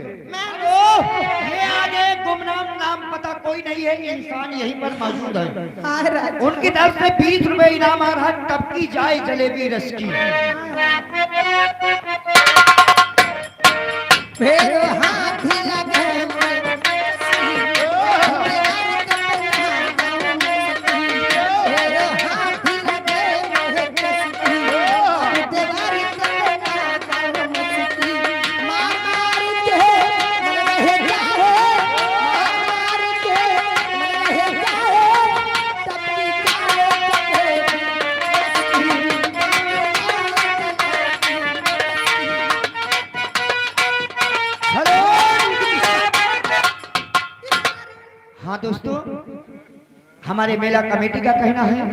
ये आगे गुमनाम नाम पता कोई नहीं है, इंसान यहीं पर मौजूद है। उनकी तरफ से 20 रुपए इनाम आ रहा है। तब की जाए जलेबी रस की। फिर हाथ लगे हाँ दोस्तों, हमारे मेला कमेटी का कहना है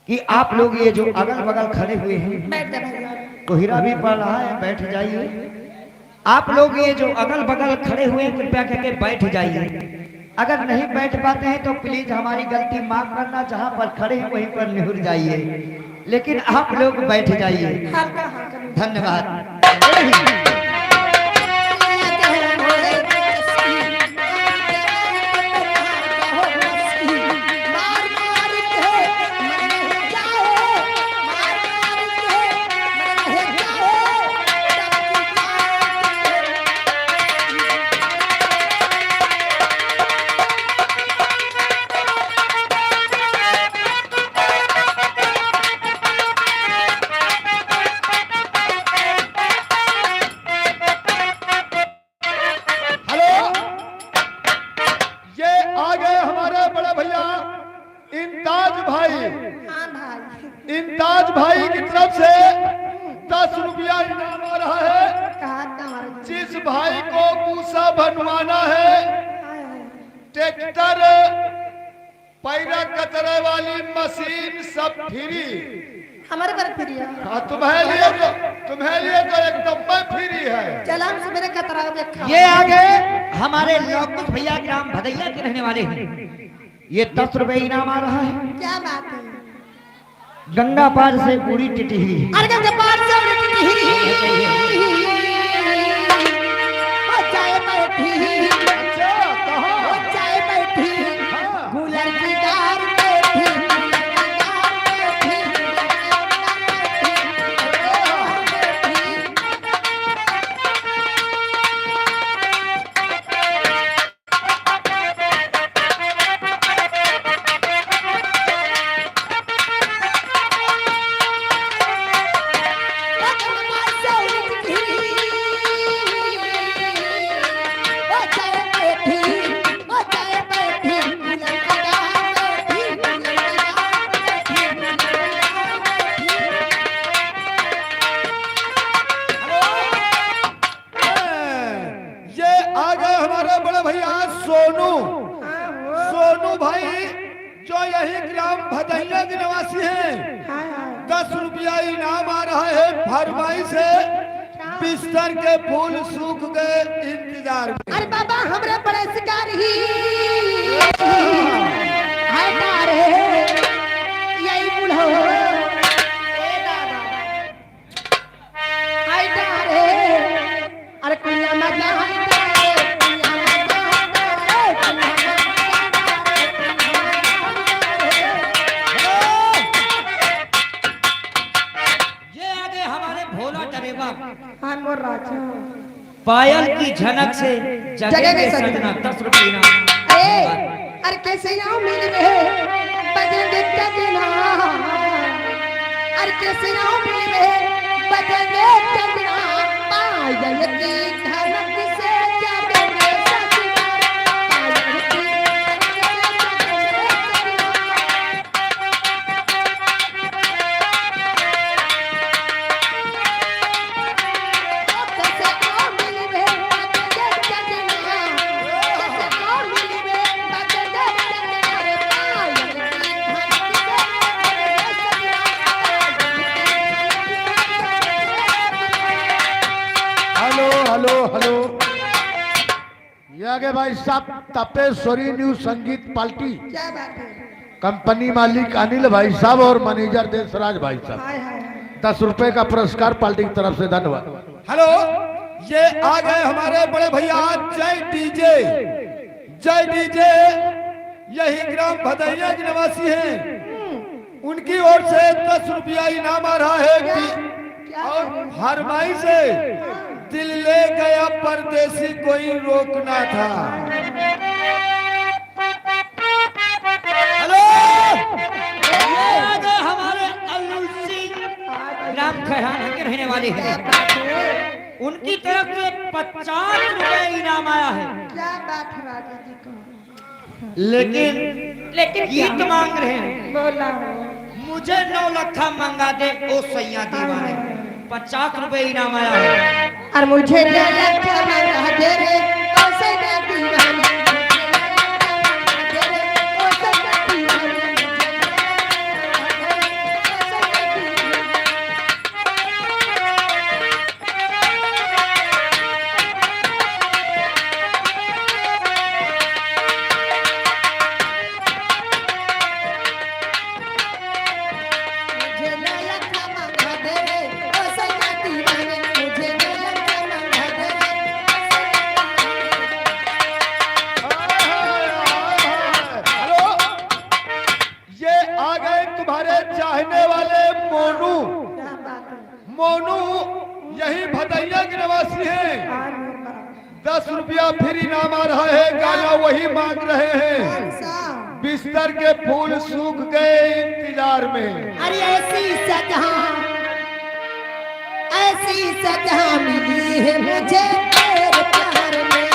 कि आप लोग ये जो अगल बगल खड़े हुए हैं, कोहिरा भी पड़ रहा है, बैठ जाइए। आप लोग ये जो अगल बगल खड़े हुए हैं, कृपया करके बैठ जाइए। अगर नहीं बैठ पाते हैं तो प्लीज हमारी गलती माफ करना, जहाँ पर खड़े हैं वहीं पर निहुर जाइए, लेकिन आप लोग बैठ जाइए। धन्यवाद। इम्ताज भाई की तरफ से 10 रुपया इनाम आ रहा है। जिस भाई को भूसा बनवाना है, ट्रैक्टर, पैरा कतरे वाली मशीन सब फ्री। हमारे पर फ्री है। हाँ, तुम्हें लिए तो एकदम फ्री है। चला हमसे मेरे कतरा देखा। ये आगे हमारे लौकुश भैया ग्राम भदैया के रहने वाले हैं। ये 10 रुपए इनाम आ रहा है। क्या बात है? गंगा पार से पूरी टिटही। अरे गंगा पार से पूरी टिटही। ओ चाय बैठी। अच्छा, कहाँ? ओ चाय बैठी। गुलर की डार बैठी। सोनू भाई जो यही ग्राम भदैया के निवासी हैं, 10 रुपया इनाम आ रहा है। फरमाई से बिस्तर के फूल सूख गए इंतजार में। अरे बाबा हमरे बड़े शिकारी हटा रे यही बुढ़ो हटा रे। अरे कुइया मजा हटा पायल की झनक से जगह के सजना 10 रुपये इनाम। अरे कैसे आओ मिल रहे बदले चंदना। अरे कैसे आओ मिल रहे बदले चंदना। पायल की झनक से जगह के सजना। पायल की हेलो, ये आगे भाई साहब तपेश्वरी न्यू संगीत पार्टी। क्या बात है? कंपनी मालिक अनिल भाई साहब और मैनेजर देशराज भाई साहब, हाय हाय 10 रुपए का पुरस्कार पार्टी की तरफ से, धन्यवाद। हेलो, ये आ गए हमारे बड़े भैया जय डीजे। जय डीजे यही ग्राम भदैया के निवासी हैं। उनकी ओर से 10 रुपया इनाम आ रहा है और हरमाई से दिल ले गया परदेसी कोई रोकना था। हेलो, ये आ गए हमारे अल्लू सिंह, ग्राम खैराना के रहने वाले हैं। उनकी तरफ से 50 रुपए इनाम आया है। क्या बात है राजा जी को? लेकिन गीत मांग रहे हैं। बोला मुझे 9 लखा मंगा दे ओ सैया दीवाने। 50 रुपए इनाम आया है। और मुझे लगा मंगा दे रे ओ सैया दीवाने, मोनू यही भदैया के निवासी हैं। 10 रुपया फिर इनाम आ रहा है। गाना वही मांग रहे हैं। बिस्तर के फूल सूख गए इंतजार में। अरे ऐसी सजा मिली है मुझे तेरे प्यार में।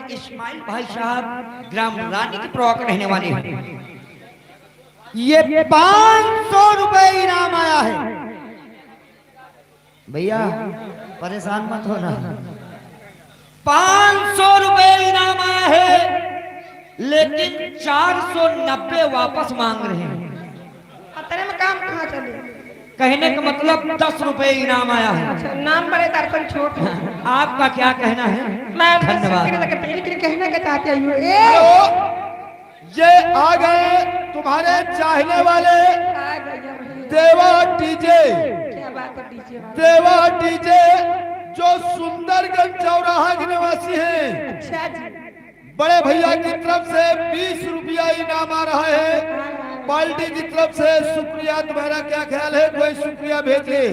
इस्माइल भाई साहब ग्राम रानी के प्रवाह रहने वाले हैं। ये 500 रुपए इनाम आया है। भैया परेशान मत होना। 500 रुपए इनाम आया है, लेकिन 490 वापस मांग रहे हैं। तेरे में काम कहाँ चले? कहने का मतलब 10 रुपए इनाम आया है। अच्छा, नाम बड़े दर्पण छोट। आपका क्या कहना है? मैं धन्यवाद। कहना का चाहते हूँ ये आ गए तुम्हारे चाहने वाले देवा डीजे। क्या बात है डीजे? देवा डीजे जो सुंदरगंज चौराहा के निवासी हैं। अच्छा जी। बड़े भैया की तरफ से 20 रुपया इनाम आ रहा है। पार्टी की तरफ से शुक्रिया। तुम्हारा क्या ख्याल है? कोई शुक्रिया भेजे।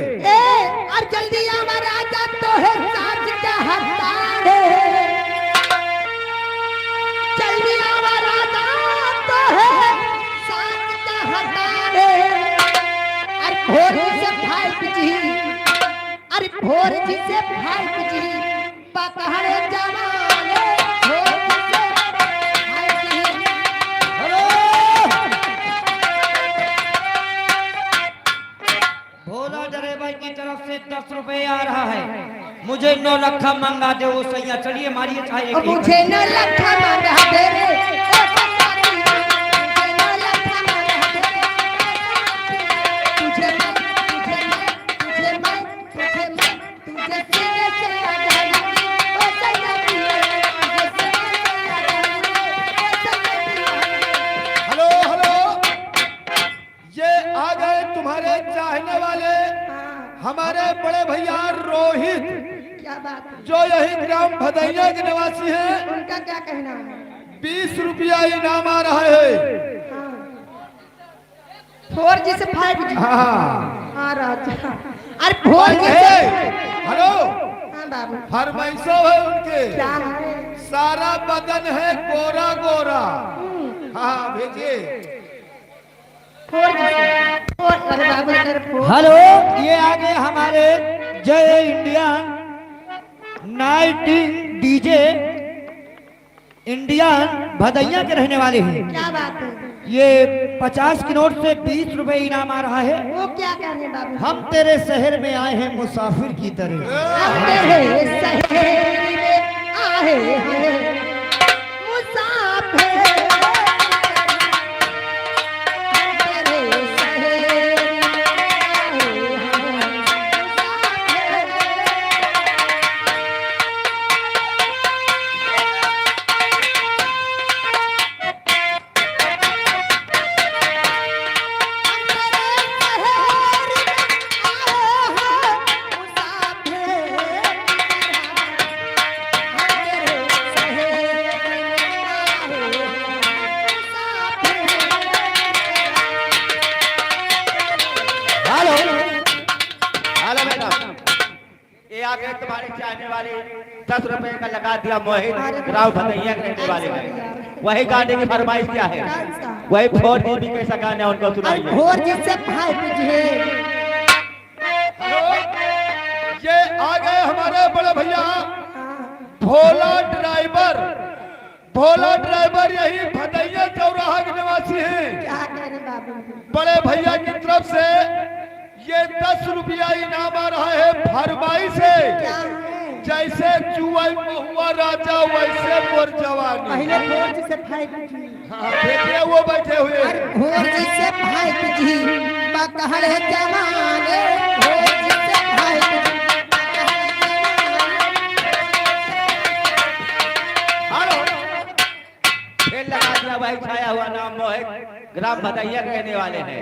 और जल्दी हमारा आजा तो है साथ का हकदार है। जल्दी हमारा आजा तो है साथ का हकदार है। अरे भोर से भाई पिची, अरे भोर से भाई पिची, पकड़े जवाने भोर से भाई पिची। भोला डरेबाई की तरफ से 10 रुपए आ रहा है। मुझे 9 लखा मंगा दे वो सैया। चलिए मारिए चाहे। मुझे 9 लखा मंगा दे रे ओ सैया मुझे 9 लखा मंगा दे रे। तुझे सीने से लगा लूंगी ओ सैया तुझे सीने से लगा लूंगी ओ सैया। हेलो हेलो, ये आ गए तुम्हारे चाहने वाले हमारे बड़े भैया रोहित, क्या बात है? जो यही ग्राम भदैया के निवासी हैं। उनका क्या कहना है? 20 रुपया इनाम आ रहा है। 4G से 5G। हाँ हाँ राजा। अरे 4G से। हेलो, हाँ बाबू। फरमाइशों है उनके। क्या है? सारा बदन है गोरा गोरा। हाँ भेजिए। 4G से। पर बाबू तरफ हेलो, ये आगे हमारे जय इंडिया नाइट डीजे इंडिया भदैया के रहने वाले हैं। क्या बात है? ये 50 की नोट से 20 रुपए इनाम आ रहा है। वो क्या करने बाबू? हम तेरे शहर में आए हैं मुसाफिर की तरह। हम तेरे शहर में आए हैं मुसाफिर। हम तेरे शहर में आए हैं मुसाफिर। हेलो हेलो मैडम, ये आगे तुम्हारे चाहने वाले 10 रुपए का लगा दिया मोहित राव भदैया के रहने वाले हैं। वही गाने की फरमाइश क्या है? वही 4GB कैसा गाना है उनको सुनाइए। और जिससे भाई तुझे ये आ गए हमारे बड़े भैया भोला ड्राइवर। भोला ड्राइवर यही भदैया चौराहा के निवासी हैं। क्या करे बाबू? बड़े भैया की तरफ से ये 10 रुपया इनाम आ रहा है फरमाइश है। क्या है? जैसे चुआई महुआ राजा वैसे मोर जवानी। पहले भोर जिससे भाई तुझे हाँ, देखिए वो बैठे हुए हैं। भोर जिससे भाई तुझी बकहल जमाने। भोर जिससे भाई तुझी हेलो, फिर लगा दिया भाई छाया हुआ नाम मोहित ग्राम भदैया के रहने वाले हैं।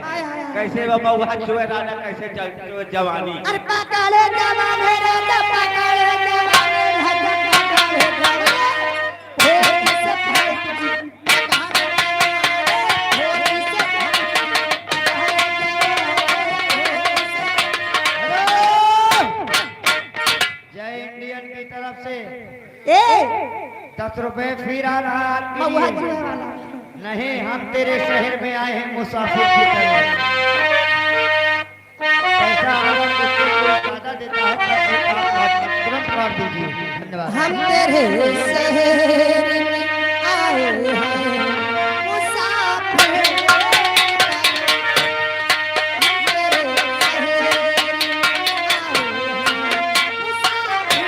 कैसे वो महुआ चुए राजा कैसे चुए जवानी। अरे पकाले जमाने राजा पकाले जमाने राजा पकाले जमाने। भोर जिससे भाई तुझी बकहल जमाने। भोर जिससे जय इंडियन की तरफ से ए 10 रुपए फिर आ रहा आपके महुआ लिए। जुए वाला नहीं, हम तेरे शहर में आए हैं मुसाफिर की तरह। पैसा अगर उसको कोई ज्यादा देता है तो आप तुरंत काट दीजिए। धन्यवाद। हम तेरे शहर में आए हैं मुसाफिर। हम तेरे शहर में आए हैं मुसाफिर।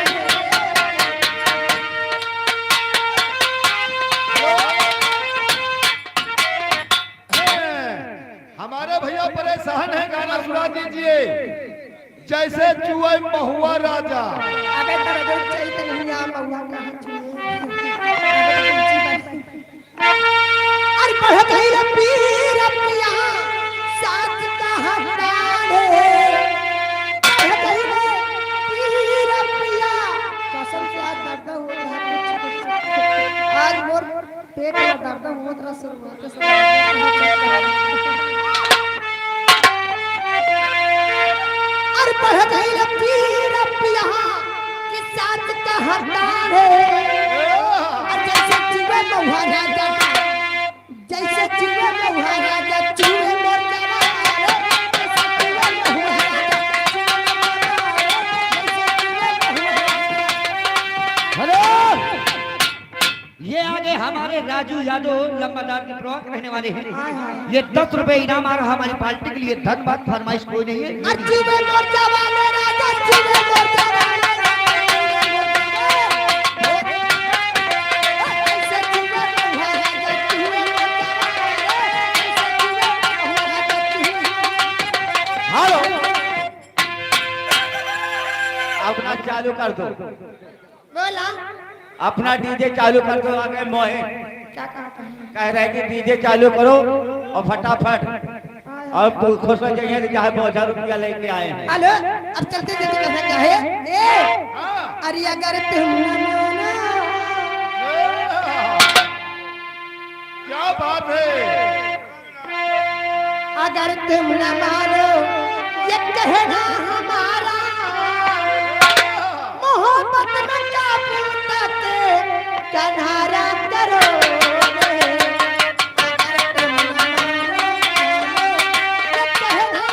हमारे भैया परेशान है, गाना सुना दीजिए। जैसे चुआई महुआ राजा। अबे तेरा जो चलते नहीं आ महुआ कहाँ छुए। अरे बढ़त है रे पीर पिया साथ कहाँ डाले। बढ़त है रे पीर पिया कसम से आज दर्द हो रहा है। आज मोर पेट में दर्द हो रहा है शुरुआत से। अरे बढ़त है रे पीर पिया के साथ कहाँ डाले। जैसे चूहे महुआ राजा जैसे चूहे महुआ राजा चूहे मोर जवान। जैसे चूहे महुआ राजा चूहे मोर जवान। जैसे चूहे महुआ हेलो, ये आगे हमारे राजू यादव लंबादार के प्रवक्ता रहने वाले हैं। ये 10 रुपए इनाम आ रहा हमारी पार्टी के लिए। धन्यवाद। फरमाइश कोई नहीं है। चूहे मोर जवान राजा चूहे मोर जवान। जैसे चूहे महुआ राजा चूहे मोर जवान। जैसे चूहे महुआ राजा चूहे। हेलो, अपना चालू कर दो। बोला अपना डीजे चालू कर दो। आगे मोहित क्या कहता है? कह रहे हैं कि डीजे चालू करो और फटाफट और खुश हो जाइए कि जहाँ 2000 रुपया लेके आए हैं। हेलो, अब चलते चलते कहना क्या है? ए अरे अगर तुम न मानो क्या बात है? अगर तुम न मानो ये कहना हमारा मोहब्बत में क्या पूछता के कन्हारा करो। अगर तुम न मानो ये कहना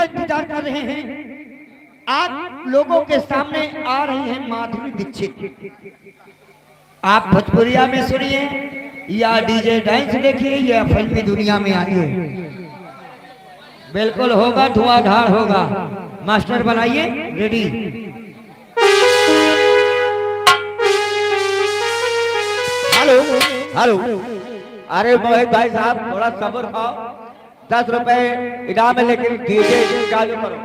इंतजार कर रहे हैं। आप लोगों के सामने आ रही हैं माधुरी दीक्षित। आप भोजपुरिया में सुनिए या डीजे डांस देखिए या फिल्मी दुनिया में आइए, बिल्कुल होगा धुआंधार होगा। मास्टर बनाइए रेडी। हेलो हेलो, अरे मोहित भाई साहब थोड़ा सब्र खाओ, 10 रुपए इनाम है लेकिन डीजे चालू करो।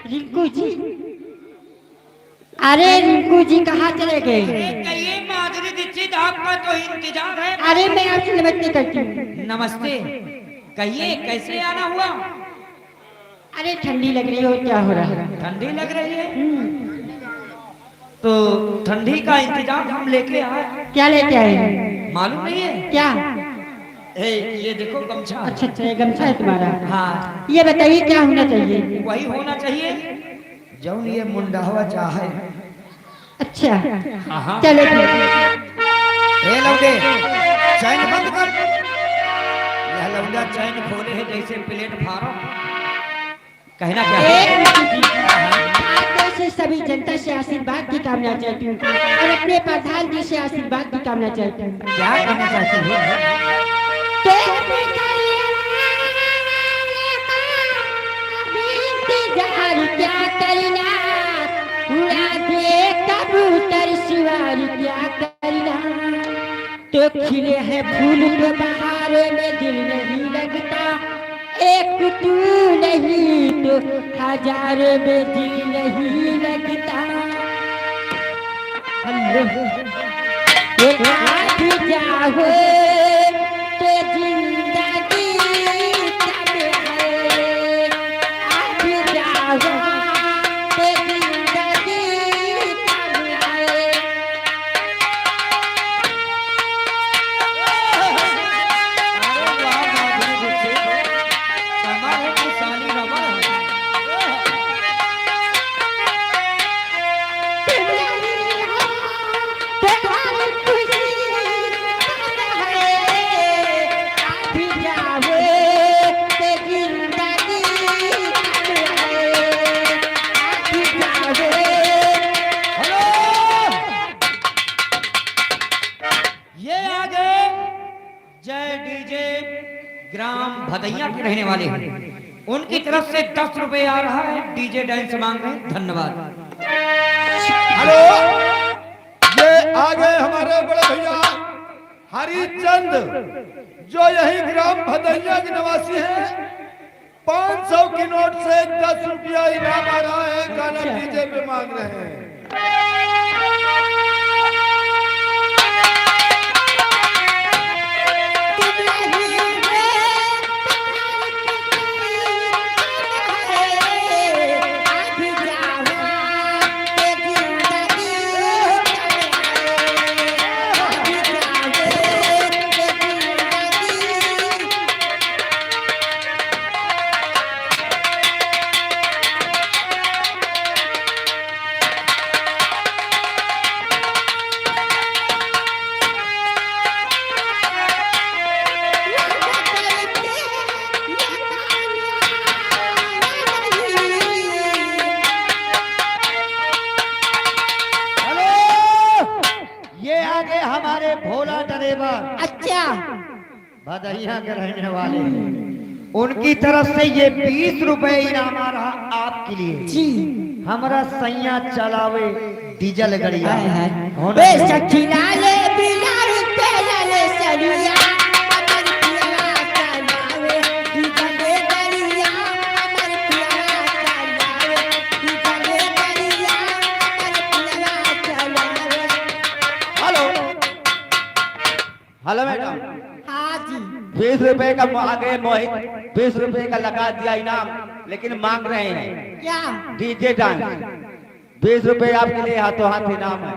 रिंकू जी, अरे रिंकू जी कहाँ चले गए? कहिए माधुरी दीक्षित, आपका तो इंतजार है। अरे मैं आपसे नमस्ते करती हूँ। नमस्ते, कहिए कैसे आना हुआ? अरे ठंडी लग रही हो, क्या हो रहा है? ठंडी लग रही है तो ठंडी का इंतजाम हम लेके आए। क्या लेके आए? मालूम नहीं है क्या? ये देखो गमछा। अच्छा अच्छा, ये गमछा है तुम्हारा? हाँ, ये बताइए क्या होना चाहिए? वही होना चाहिए जो ये मुंडा हुआ चाहे। अच्छा हाँ। चलो ठीक है। ए लौंडे, चैन बंद कर। यह लौंडा चैन खोले है जैसे प्लेट फाड़ो। कहना क्या है? आप जैसे सभी जनता से आशीर्वाद की कामना चाहती हूँ और अपने प्रधान जी से आशीर्वाद की कामना चाहती हूँ। क्या कहना चाहती हो? क्या करना, उड़ा दे कबूतर सवार क्या करना। तो खिले हैं फूल के बहार में दिल नहीं लगता, एक तू नहीं तो 1000 में दिल नहीं लगता। आज जाओ तो जिंदगी कब है, आज जाओ तो जिंदगी कब है। ग्राम भदैया के रहने वाले हैं, उनकी तरफ से 10 रुपए आ रहा है। डीजे डांस मांग रहे हैं। धन्यवाद। हेलो, ये आ गए हमारे बड़े भैया हरिचंद, जो यही ग्राम भदैया के निवासी हैं। 500 की नोट से 10 रुपया इनाम आ रहा है। गाना डीजे पे मांग रहे हैं। हमारे भोला ड्राइवर अच्छा भदैया के रहने वाले हैं, उनकी तरफ से ये 20 रुपए इनाम आ रहा आपके लिए। जी हमारा सैया चलावे डीजल गड़िया बे सखीला ले बिलार तेला ले सरिया अमर प्यारा चलावे डीजल गड़िया अमर प्यारा हेलो मैडम, हाँ जी 20 रुपए का आगे मोहित 20 रुपए का लगा दिया इनाम, लेकिन मांग रहे हैं क्या डीजे डांस। 20 रुपए आपके लिए हाथों हाथ इनाम है।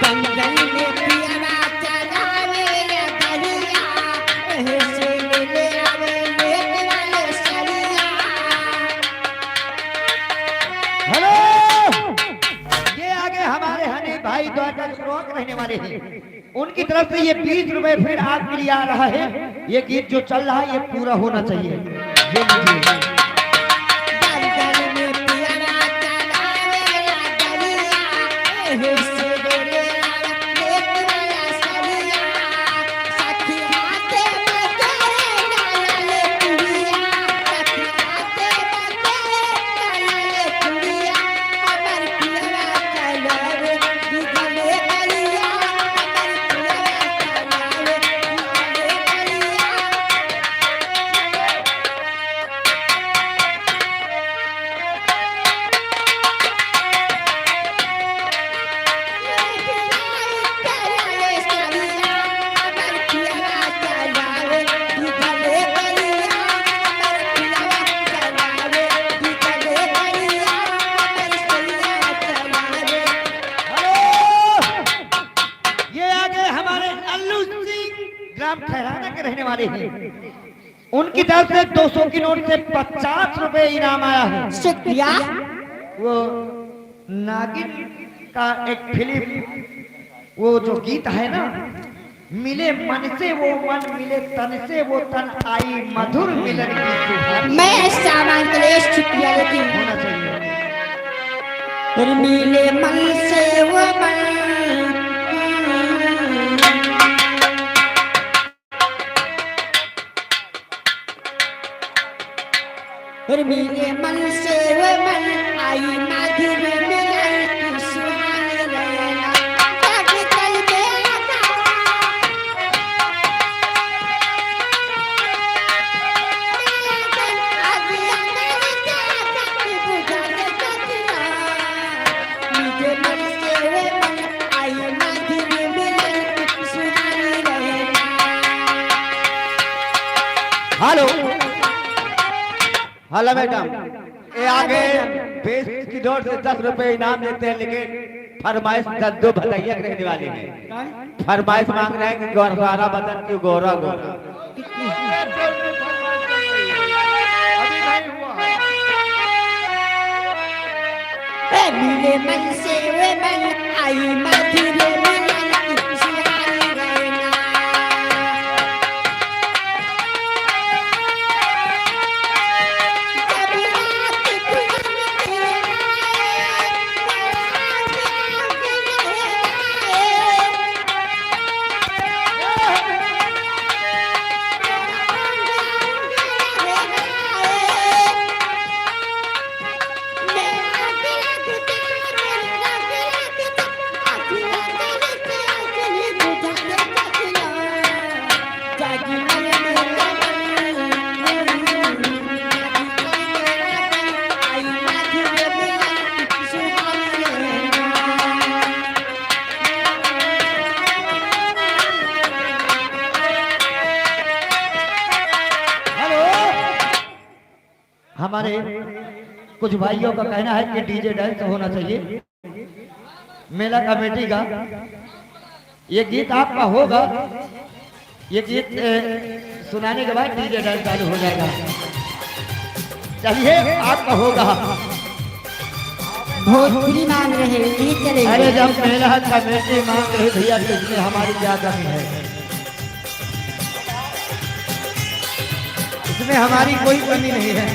गंगन में पियरा चढ़ावे रे दरिया, ऐसे ले आवे लेट वाले सरिया। हेलो, ये आगे हमारे हनी भाई द्वारा रोक रहने वाले हैं, उनकी तरफ से ये 20 रुपए फिर आपके लिए आ रहा है। ये गीत जो चल रहा है ये पूरा होना चाहिए। ये लीजिए। गंगन में पियरा चढ़ावे रे दरिया, ऐसे ले आवे लेट वाला सरिया। सखी हाथे बतेरे डाले कुड़िया, सखी हाथे बतेरे डाले कुड़िया। अमर पियरा चढ़ावे दिखले गलिया, अमर पियरा चढ़ावे दिखले गलिया। ये आगे हमारे अल्लू सिंह ग्राम खैराना के रहने वाले हैं, उनकी तरफ से 200 की नोट से 50 रुपए इनाम आया है। शुक्रिया। वो नागिन का एक फिल्म, वो जो गीत है ना, मिले मन से वो मन, मिले तन से वो तन, आई मधुर मिलन की सुहानी मैं सामान के लिए शुक्रिया लेती हूँ। होना चाहिए। फिर मिले मन से वो मन, फिर मिले मन से वो मन, आई मधुर मिलन की सुहानी रैना। जागे कल बेला मुझे मन से वो मन, आई मधुर मिलन की सुहानी रैना। हेलो हेलो मैडम, ये आगे 20 की नोट से 10 रुपए इनाम देते हैं, लेकिन फरमाइश दद्दू भदैया के रहने वाले हैं। फरमाइश मांग रहे हैं कि गोरवारा बदन क्यों गोरा गोरा। अभी नहीं हुआ है। मिले मन से वे मन, आई मधुर मिलन की सुहानी रैना। जब रात गुजरती हमारे कुछ भाइयों का कहना है कि डीजे डांस होना चाहिए। मेला कमेटी का ये गीत आपका होगा, ये गीत सुनाने के बाद डीजे डांस चालू हो जाएगा। चलिए आपका होगा। भोजपुरी मांग रहे ये चलेंगे। अरे जब मेला कमेटी मांग रही भैया तो इसमें हमारी क्या कमी है, इसमें हमारी कोई कमी नहीं है।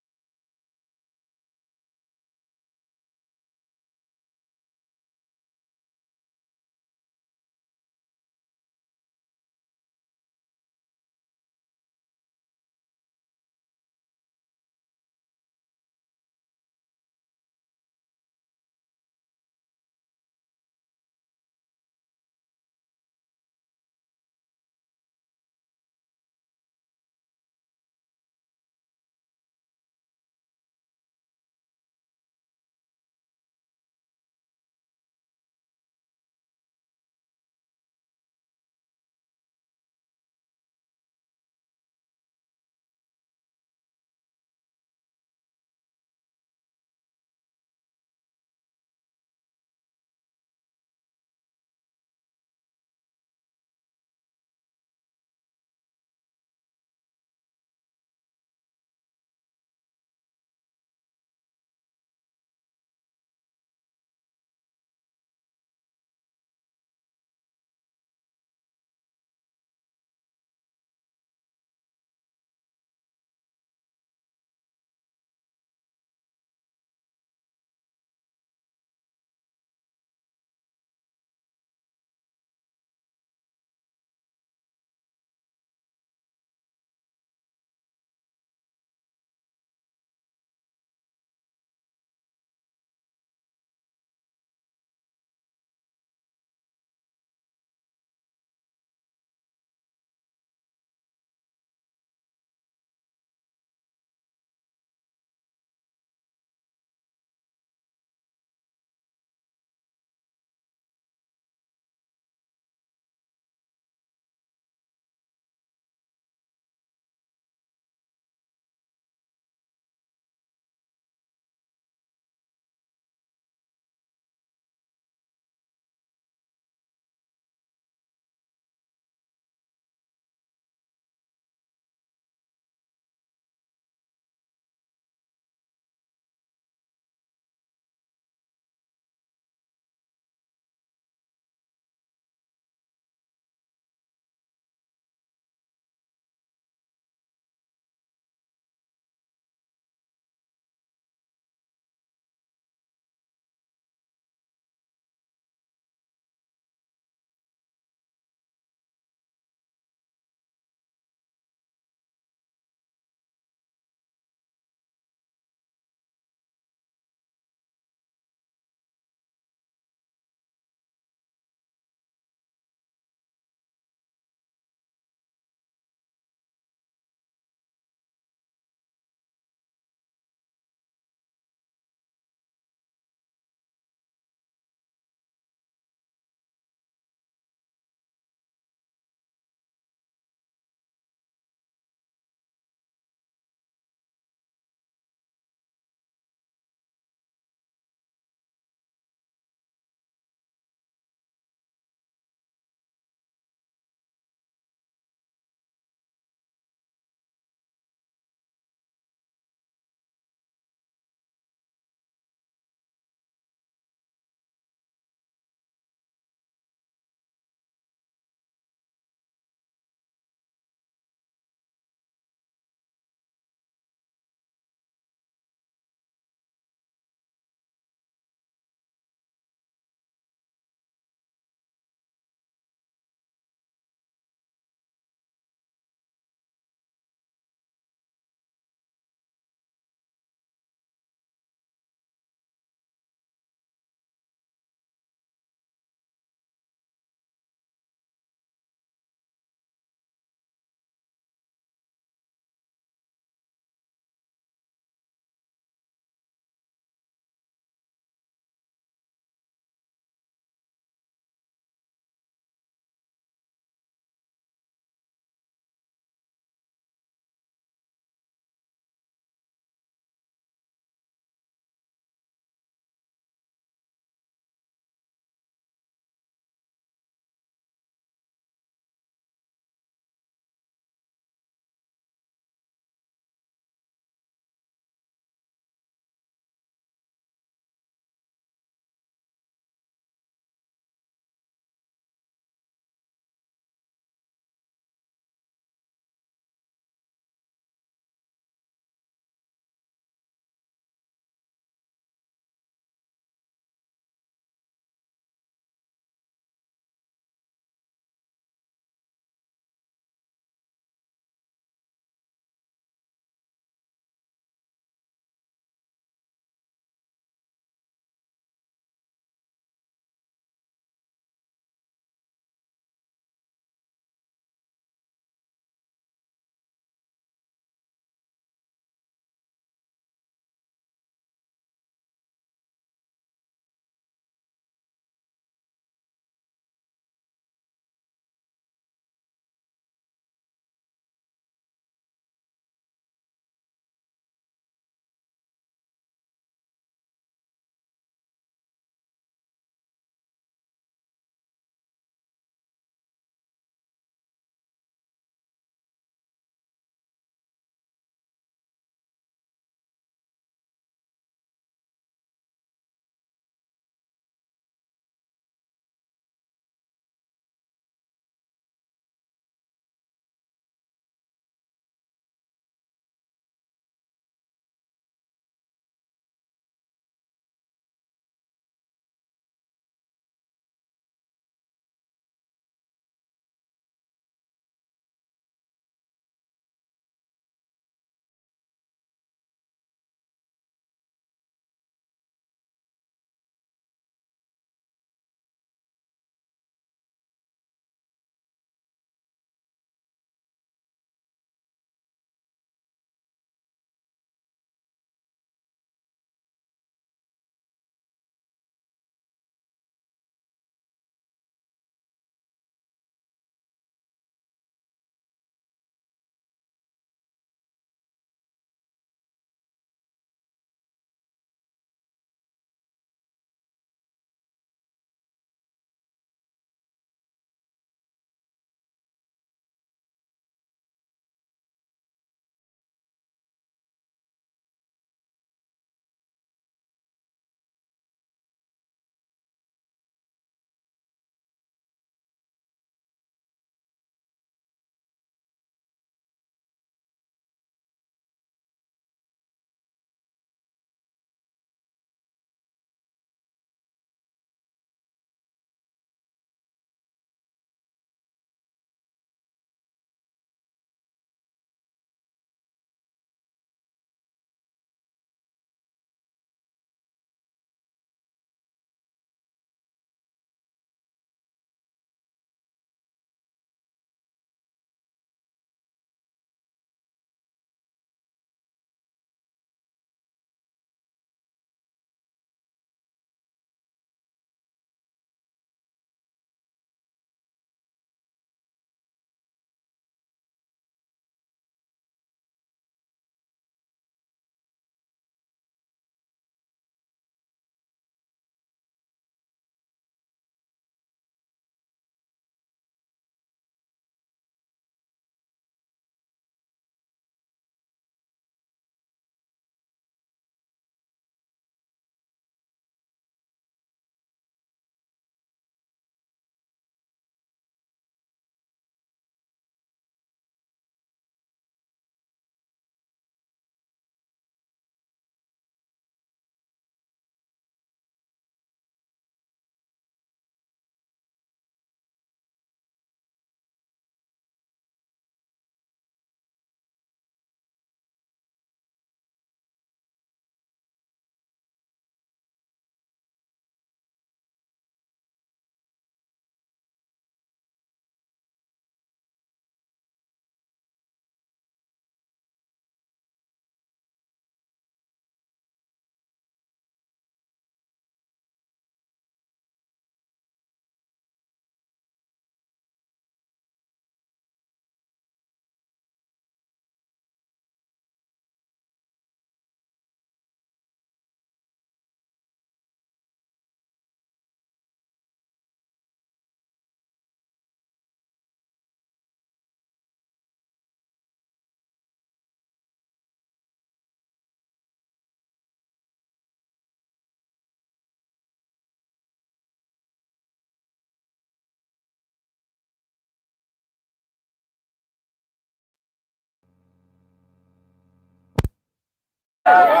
कैसे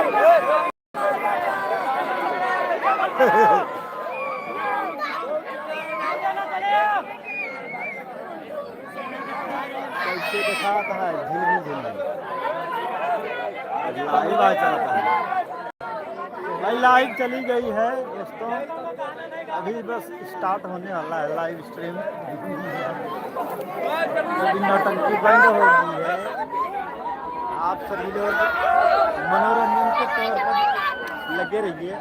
दिखाता है झिलमिल झिलमिल लाइव आ जाता है भाई। लाइव चली गई है दोस्तों, अभी बस स्टार्ट होने वाला है लाइव स्ट्रीम। अभी नौटंकी बंद हो गई है। आप सभी लोग मनोरंजन के तौर पर लगे रहिए।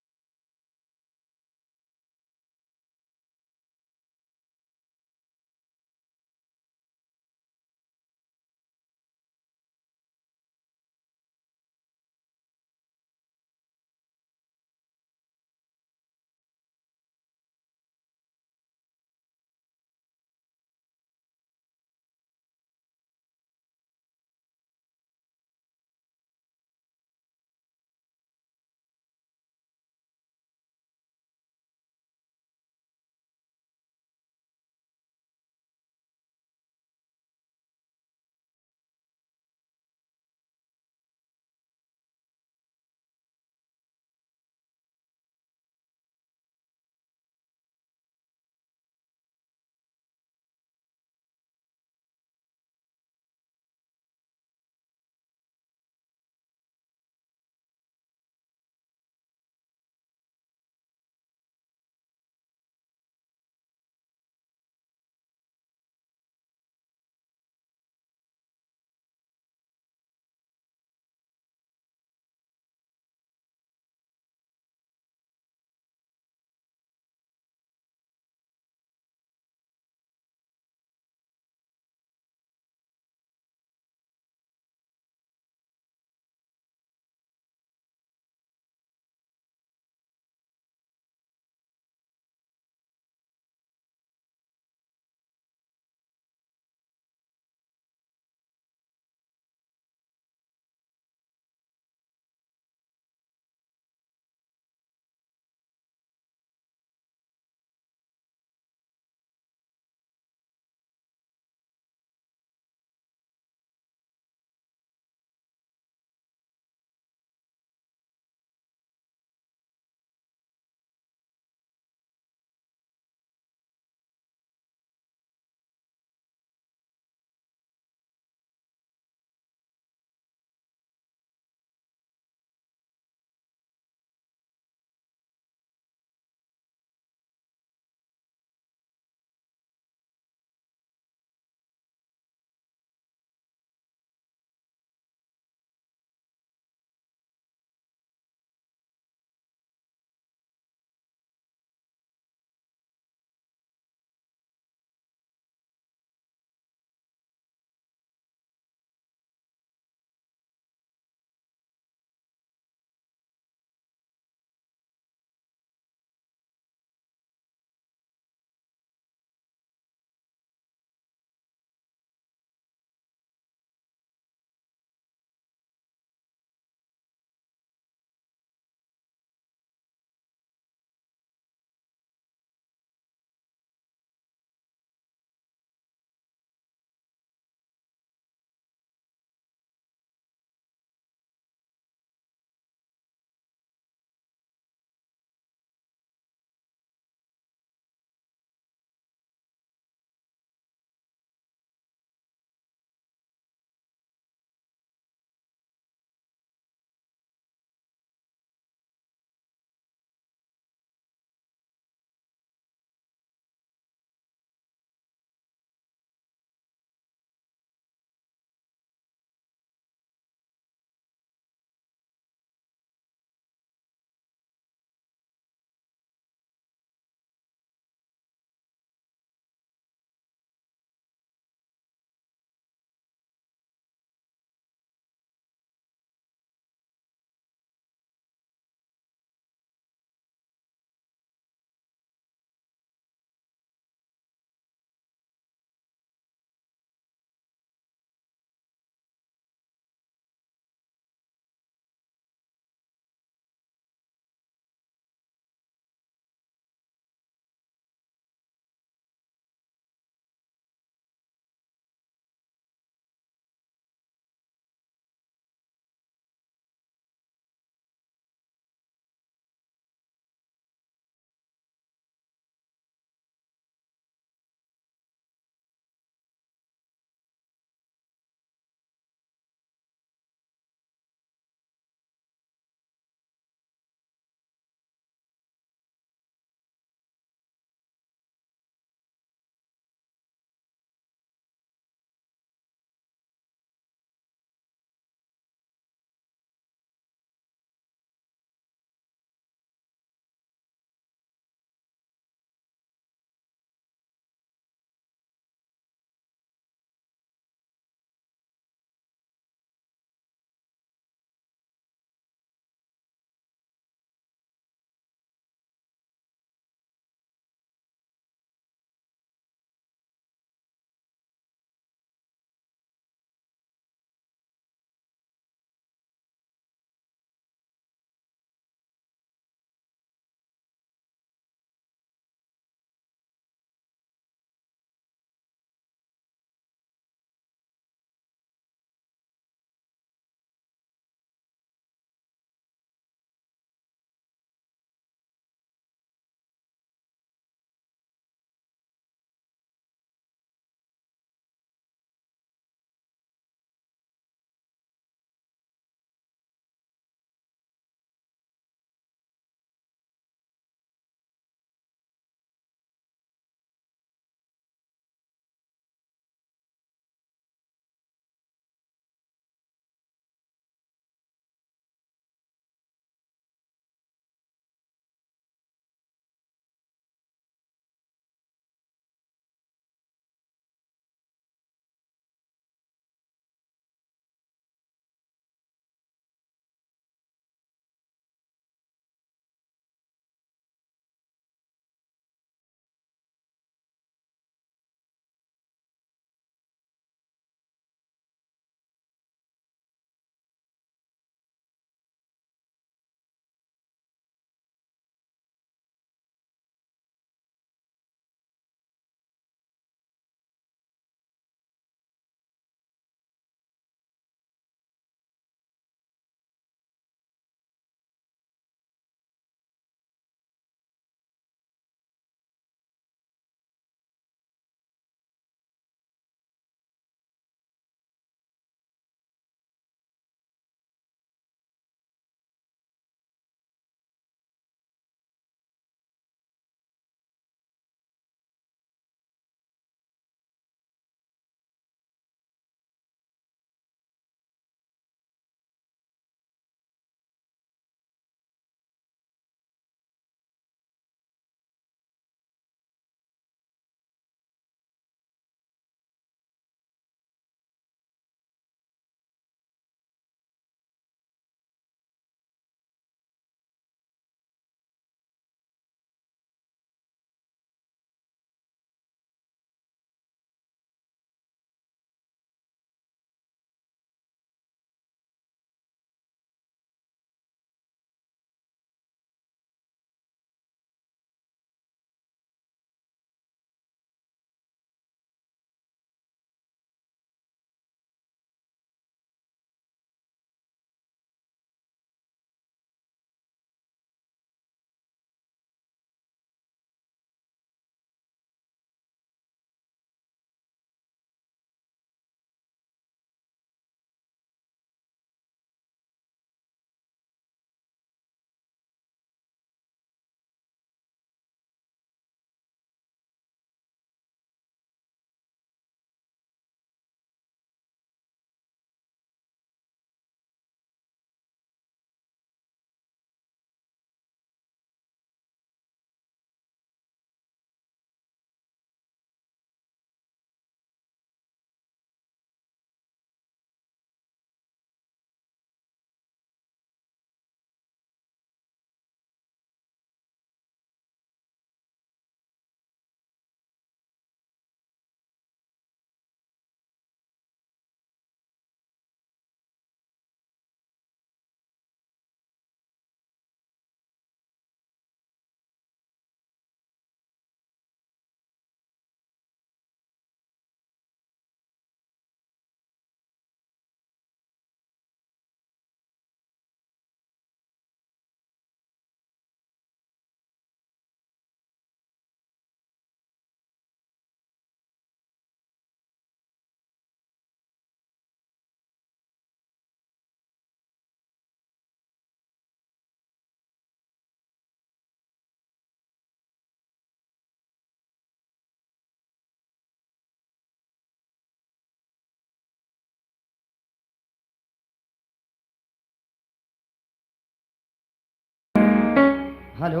हेलो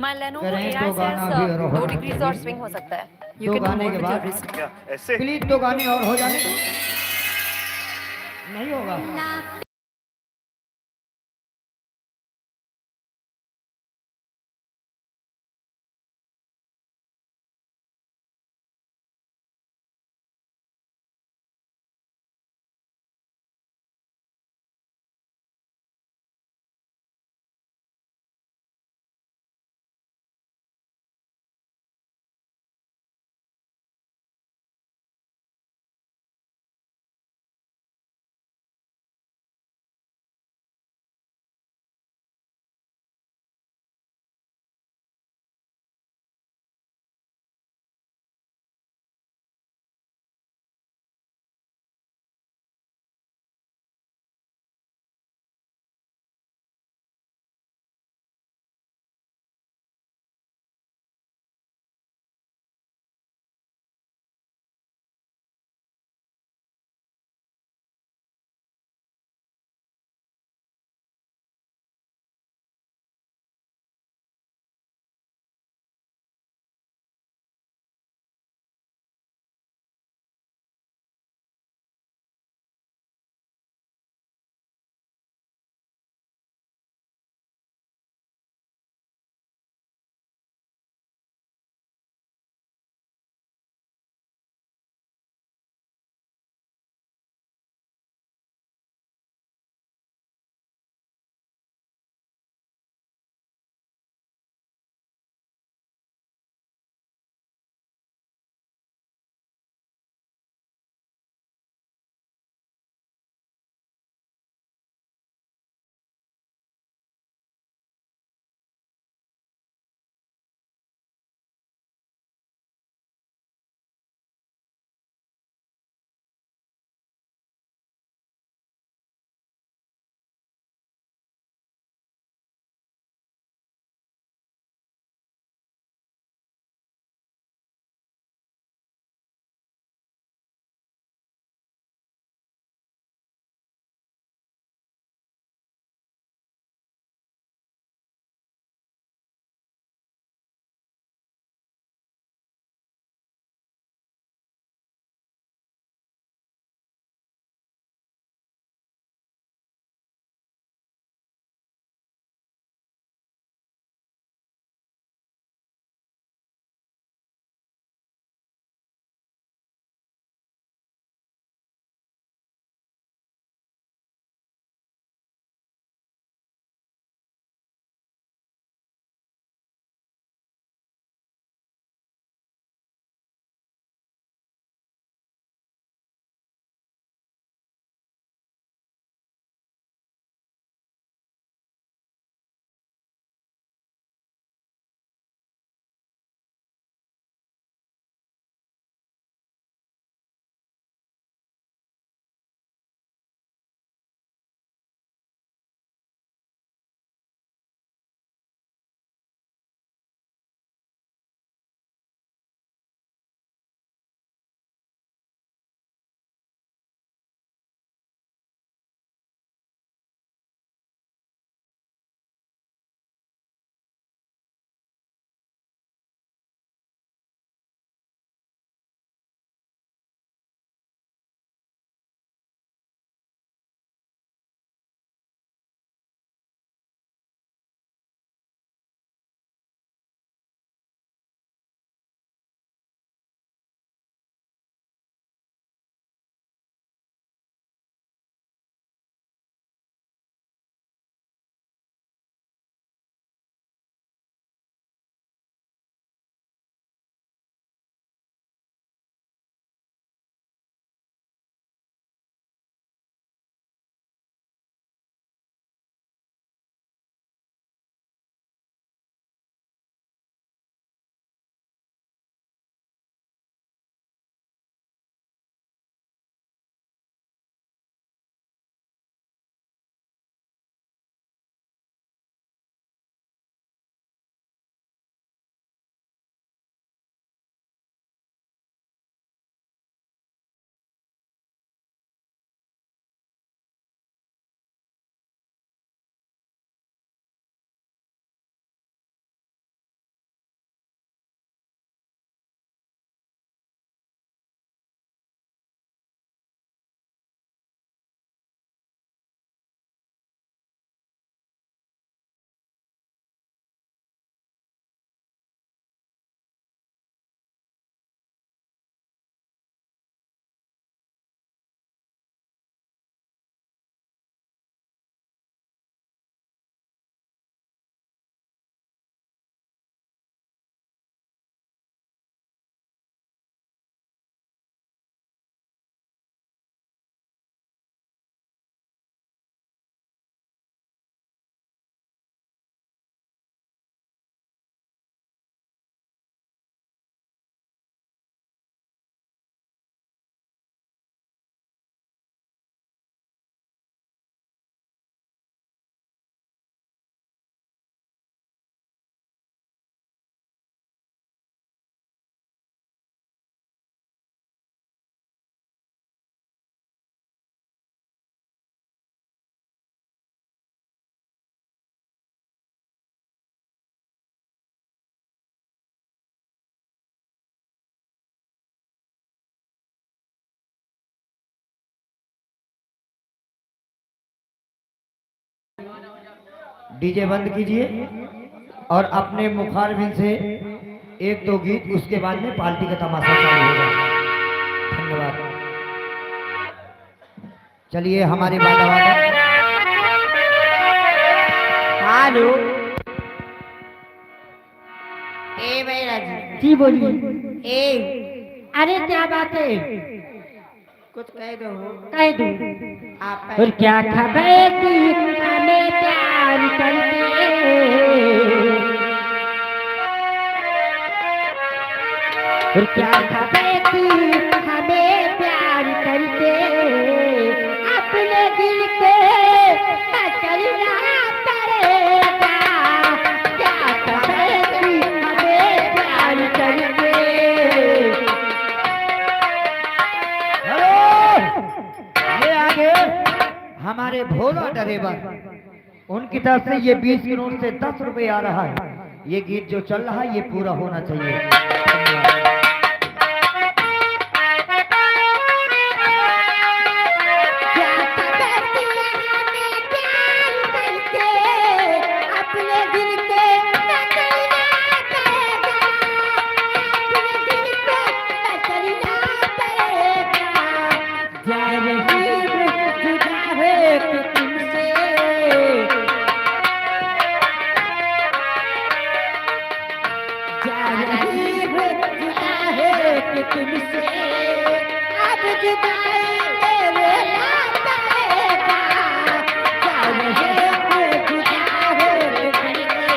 My Lenovo करें AI तो गाना भी और says हो 2 degrees और swing हो सकता है. You दो can do गाने more के with your बाद wrist. प्लीज 2 गाने और हो जाने दो। नहीं होगा डीजे बंद कीजिए और अपने मुखारबिन से एक दो गीत, उसके बाद में पार्टी का तमाशा चालू होगा। धन्यवाद। चलिए हमारे बाजा वाला हेलो ए भैया जी, जी बोलिए। ए अरे क्या बात है, कुछ कह दो। कह दो। आप और क्या खबर थी हमें प्यार करके, और क्या खबर थी हमें प्यार करके, अपने दिल को बदलना पड़ेगा। क्या खबर थी हमें प्यार करके। ये आगे हमारे भोला ड्राइवर, उनकी तरफ से ये 20 के नोट से 10 रुपए आ रहा है। ये गीत जो चल रहा है ये पूरा होना चाहिए। धन्यवाद। क्या खबर थी हमें प्यार करके, अपने दिल को बदलना पड़ेगा। अपने दिल को बदलना पड़ेगा। जा रही हूँ जुदा है कि तुमसे, जा रही हूँ जुदा है कि तुमसे, अब जुदाई मेरे हाथ पड़ेगा। जा रही हूँ जुदा है कि तुमसे।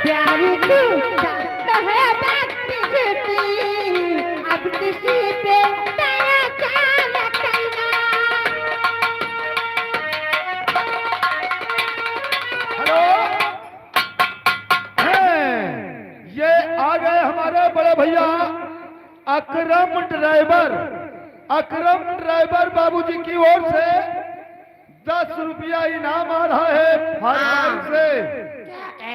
प्यार तू जानता है बात झूठी, अब किसी पे तेरा ख्याल करना। हेलो, ये आ गए हमारे बड़े भैया अकरम ड्राइवर। अकरम ड्राइवर बाबूजी की ओर से 10 रुपया इनाम आ रहा है फरमाइश से।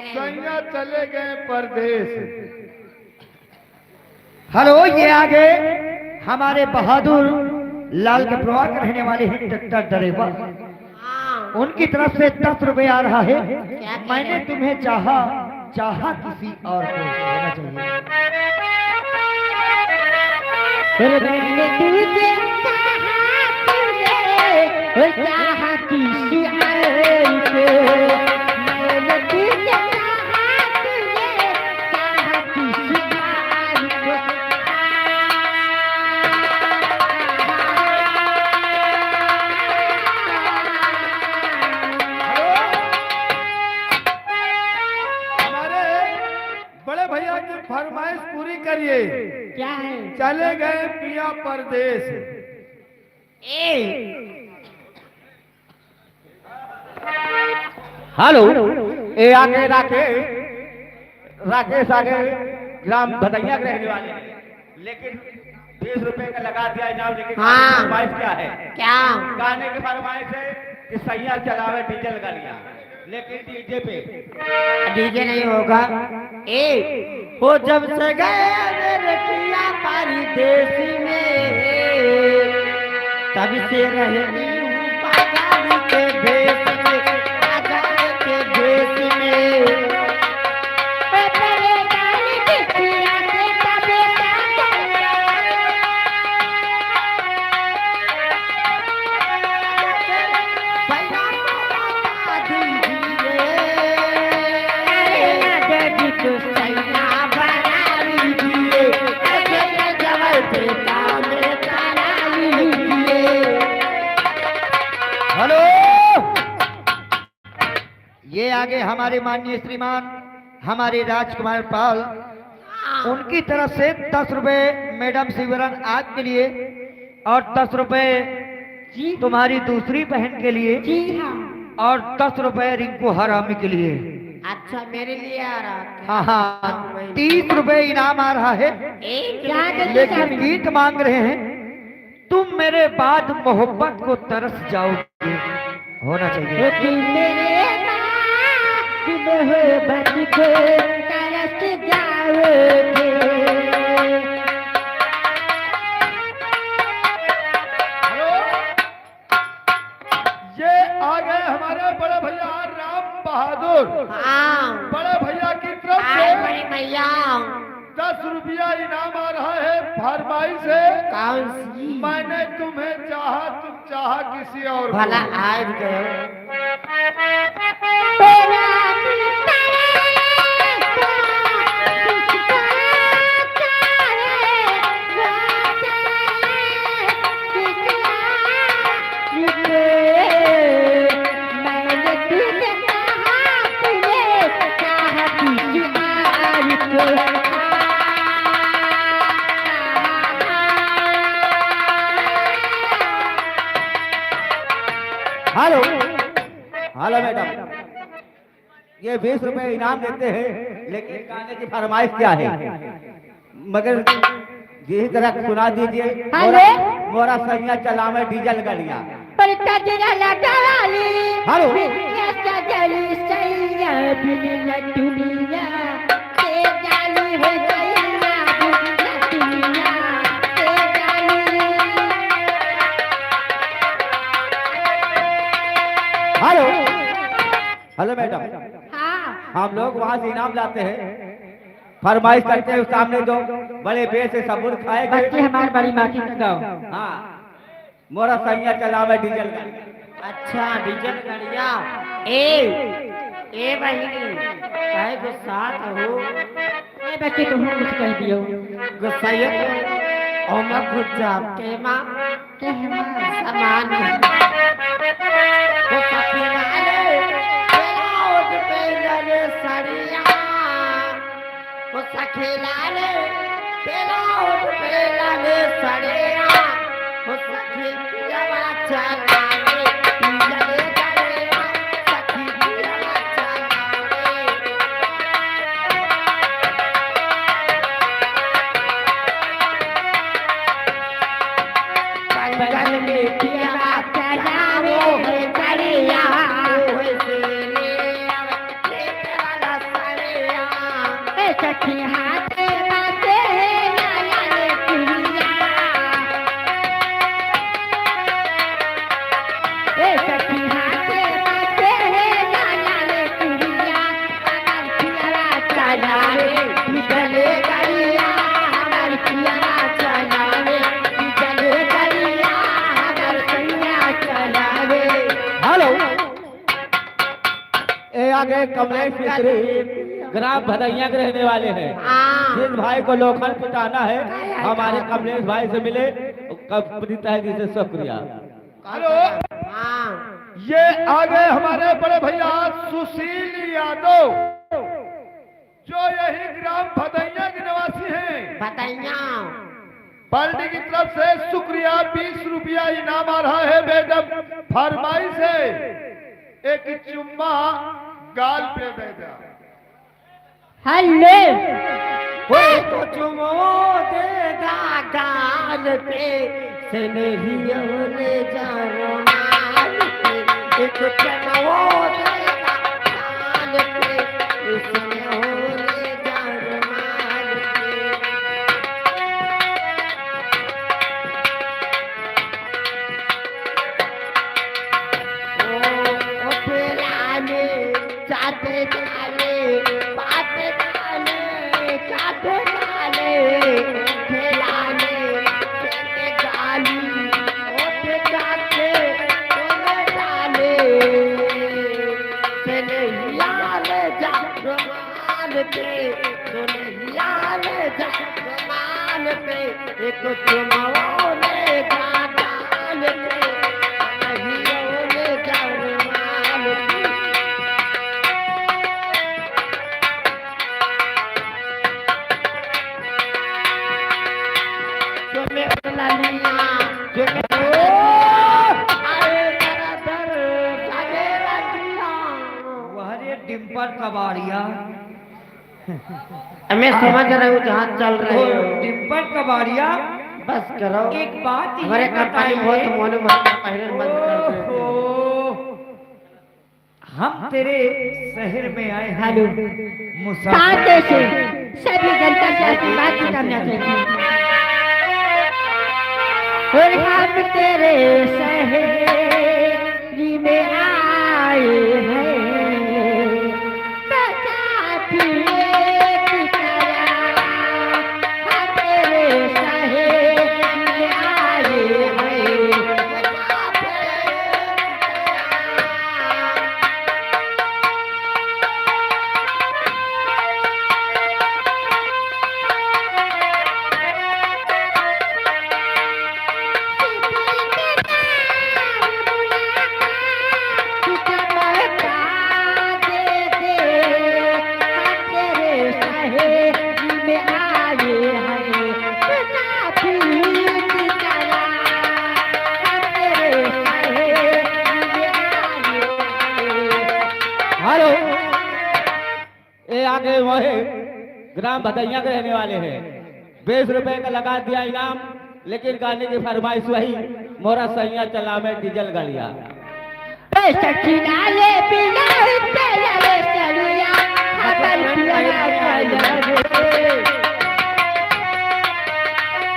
सैया चले गए परदेश। हेलो, ये आगे हमारे बहादुर लाल के प्रवाह के रहने वाले हैं ट्रैक्टर ड्राइवर, उनकी तरफ से 10 रुपए आ रहा है। मैंने तुम्हें चाहा, चाहा किसी और को, होना चाहिए। फिर मैंने तुझे चाहा, तुझे चाहा किसी और को। मैंने तुझे चाहा, तुझे चाहा किसी और को। हमारे बड़े भैया की फरमाइश पूरी करिए। क्या है? चले गए पिया परदेश। हेलो, ए आगे राकेश आगे ग्राम भदैया के रहने वाले हैं, लेकिन 20 रुपए का लगा दिया इनाम। लेकिन फरमाइश क्या है? क्या? गाने की फरमाइश है कि सैया चलावे डीजे लगा लिया, लेकिन डीजे पे डीजे नहीं होगा। वो जब से गए मेरे पिया परदेश में, तब से रहती हूँ पागल के भेष में, पागल के भेष में। हेलो, ये आगे हमारे माननीय श्रीमान हमारे राजकुमार पाल, उनकी तरफ से 10 रुपए मैडम शिवरन आपके लिए, और 10 रुपए तुम्हारी दूसरी बहन के लिए, जी हाँ। और 10 रुपए रिंकू हरामी के लिए। अच्छा, मेरे लिए आ रहा है। हाँ हाँ, 30 रुपए इनाम आ रहा है। लेकिन गीत मांग रहे हैं, तुम मेरे बाद मोहब्बत को तरस जाओगे, होना चाहिए। तुम मेरे दिल हो बच के तरस जाओगे। ये आ गए हमारे बड़े भैया राम बहादुर। हाँ बड़े भैया की तरफ आए से बड़े भैया। 10 रुपया इनाम आ रहा है फरमाई से। कौन सी? मैंने तुम्हें चाहा, तुम चाहा किसी और को। भला आज गए हेलो हेलो मैडम, ये 20 रुपए इनाम देते हैं, लेकिन गाने की फरमाइश क्या है? मगर यही तरह सुना दीजिए। हेलो? मोरा सैया चला में डीजल गलियां। पर कजरा लगाली हेलो? ये सजली सैया दुनिया दुनिया ते जाली हो सैया दुनिया दुनिया ते जाली। हेलो हेलो मैडम, हाँ हम लोग वहाँ से इनाम लाते हैं, फरमाइश करते हैं, सामने दो बड़े बेर से सबूत खाएंगे। बच्चे हमारी बड़ी माँ की गाँव। हाँ, मोरा सैया चला में डीजल गलियां। अच्छा डीजल गाड़िया। ए बहिनी काहे गुस्सा हो? ए बच्चे तुम कुछ कह दियो। गुस्साइए ओ मां गुस्सा के मां समान वो सपनाले बेलाउट पे लले सड़िया वो सखेलाले बेलाउट पे लले सड़िया वो सखी पियावा चलावे पियाले गड़िया सखी पियावा चलावे। पंगल में पियावा चलावे गड़िया ओहे से ले वाला सड़िया ए सखी हाथ बाते लाला ले पिया ए सखी हाथ बाते लाला ले पिया अगर पियावा चलावे पिगले गड़िया अगर पियावा चलावे पिगले गड़िया अगर पिया चलावे। हेलो, ये आगे कमलेश मिस्त्री ग्राम भदैया के रहने वाले हैं। जिस भाई को लोखंड पिटाना है हमारे कमलेश भाई से मिले, कंपनी तय से शुक्रिया। हेलो, ये आ गए हमारे बड़े भैया सुशील यादव, जो यही ग्राम भदैया के निवासी हैं। बताइया पार्टी की तरफ से शुक्रिया। 20 रुपया इनाम आ रहा है मैडम फरमाइश है। एक चुम्मा गाल पे दे दे। हेलो वो तो चुमो दे गाल पे स्नेहियों ले जा रुमाल पे एक चुमो दे गाल पे स्नेहियों ले जा रुमाल पे ओ फुलाने चाहते जाने बात जाने चाहते जाने फुलाने चले गाली ओटे जाते चले जाने चले याले जा रुमाल पे चले याले जा रुमाल पे एक चुमाओ ले जा गाल पे स्नेहियों ले जा रुमाल पे। जो मैं उतला लिया जो मैं अरे मेरा दर आगे रखिया वह डिम्पल कबाड़िया। मैं समझ रहा हूँ जहाँ चल रहे हो। डिम्पल कबाड़िया, बस करो। एक बात ये हमारे कंपनी बहुत मोने मत पहले मत कर ओहो, हम तेरे शहर में आए हैं मुसाफिर। ताते से सभी जनता से आशीर्वाद करना चाहिए। और हम तेरे शहरी में आए हैं तथापि एक तरह हम तेरे शहरी में आए हैं। हेलो, ये आगे वही ग्राम भदैया के रहने वाले हैं। 20 रुपए का लगा दिया इनाम, लेकिन गाने की फरमाइश वही मोरा सैया चला में डीजल गाड़िया। सखीनाले बिना तेरे चलिया खबर पिया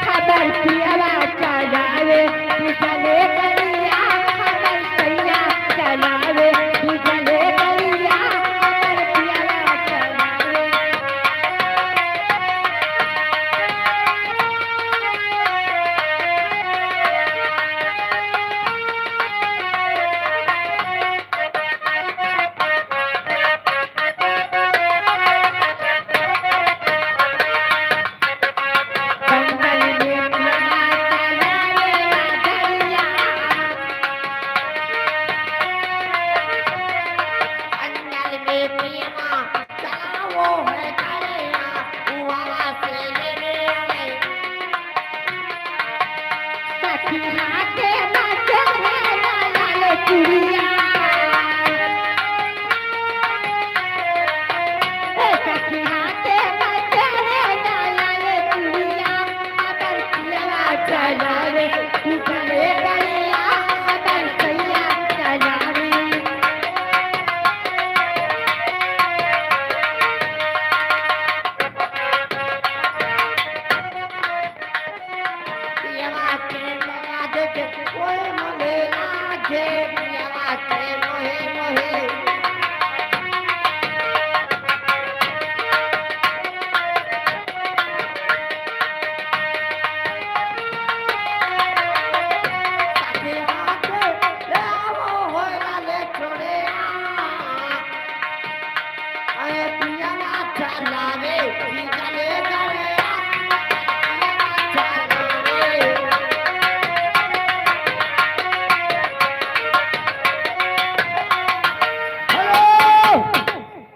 खबर पिया चलावे चले गलिया खबर सैया चलावे चले गलिया खबर पिया चलावे।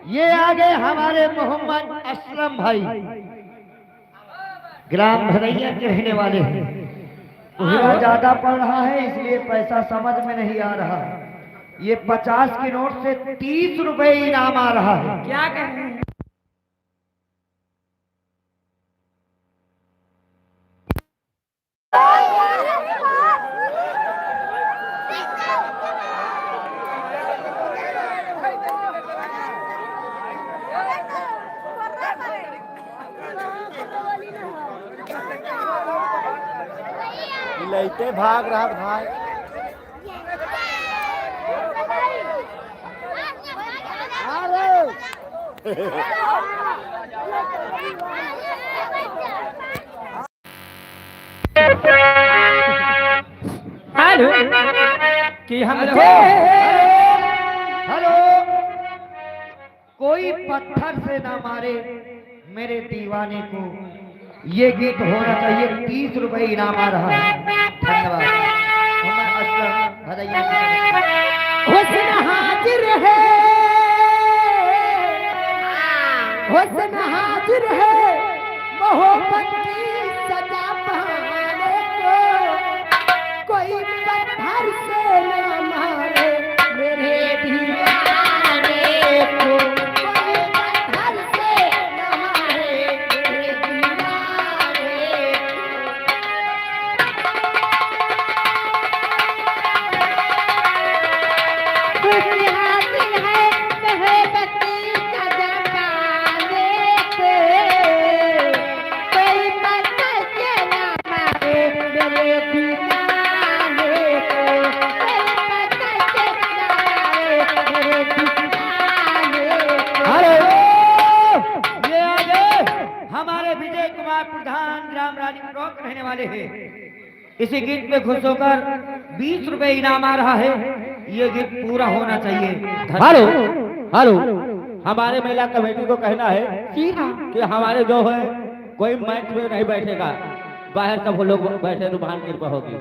ये आगे हमारे मोहम्मद असलम भाई ग्राम भदैया के रहने वाले हैं। कोहरा ज्यादा पड़ रहा है इसलिए पैसा समझ में नहीं आ रहा। ये 50 के नोट से 30 रुपए इनाम आ रहा है। क्या कहें? लइते भाग रहा भाई। हेलो, कि हम हेलो, कोई पत्थर से ना मारे मेरे दीवाने को। ये गीत होना चाहिए। 30 रुपए इनाम आ रहा है। धन्यवाद। मोहम्मद असलम भदैया की हुस्न हाजिर है, हुस्न हाजिर है, मोहब्बत की सजा पाने को कोई पत्थर से न मारे मेरे दीवाने को, कोई पत्थर से न मारे मेरे दीवाने को। हुस्न हाजिर है, रहने वाले हैं। इसी गीत में खुश होकर 20 रुपए इनाम आ रहा है। ये गीत पूरा होना चाहिए। हेलो हेलो, हमारे महिला कमेटी को कहना है कि हमारे जो है कोई मैच में नहीं बैठेगा, बाहर सब लोग बैठे तो महान कृपा होगी।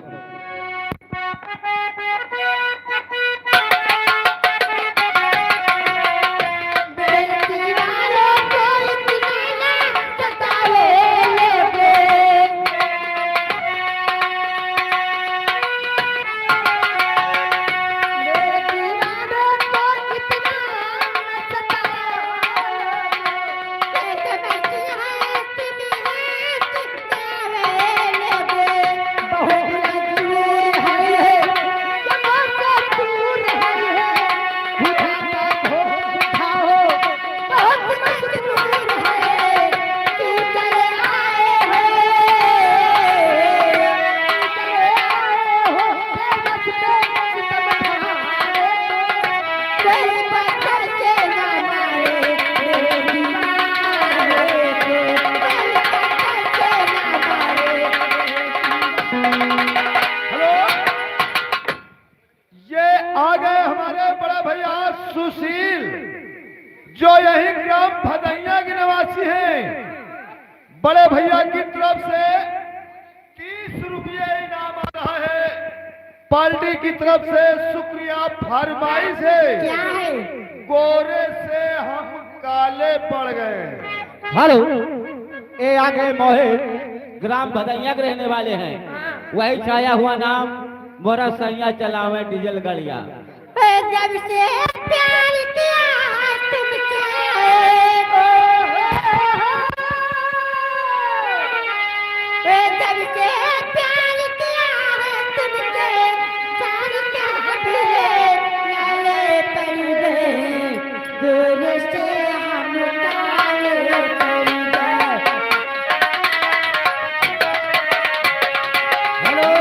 सुशील जो यही ग्राम भदैया के निवासी हैं। बड़े भैया की तरफ से 30 रुपये इनाम आ रहा है। पार्टी की तरफ से शुक्रिया फरमाइश है। क्या है? गोरे से हम काले पड़ गए। हेलो, ये आ गए मोहे ग्राम भदैया के रहने वाले हैं। वही छाया हुआ नाम मोरा सैया चलावे डीजल गाड़िया। जब से प्यार किया तुमसे, जब से प्यार किया तुमसे, सारी क्या भूले पड़ गए, दूर से हम काले पड़ गए। हेलो,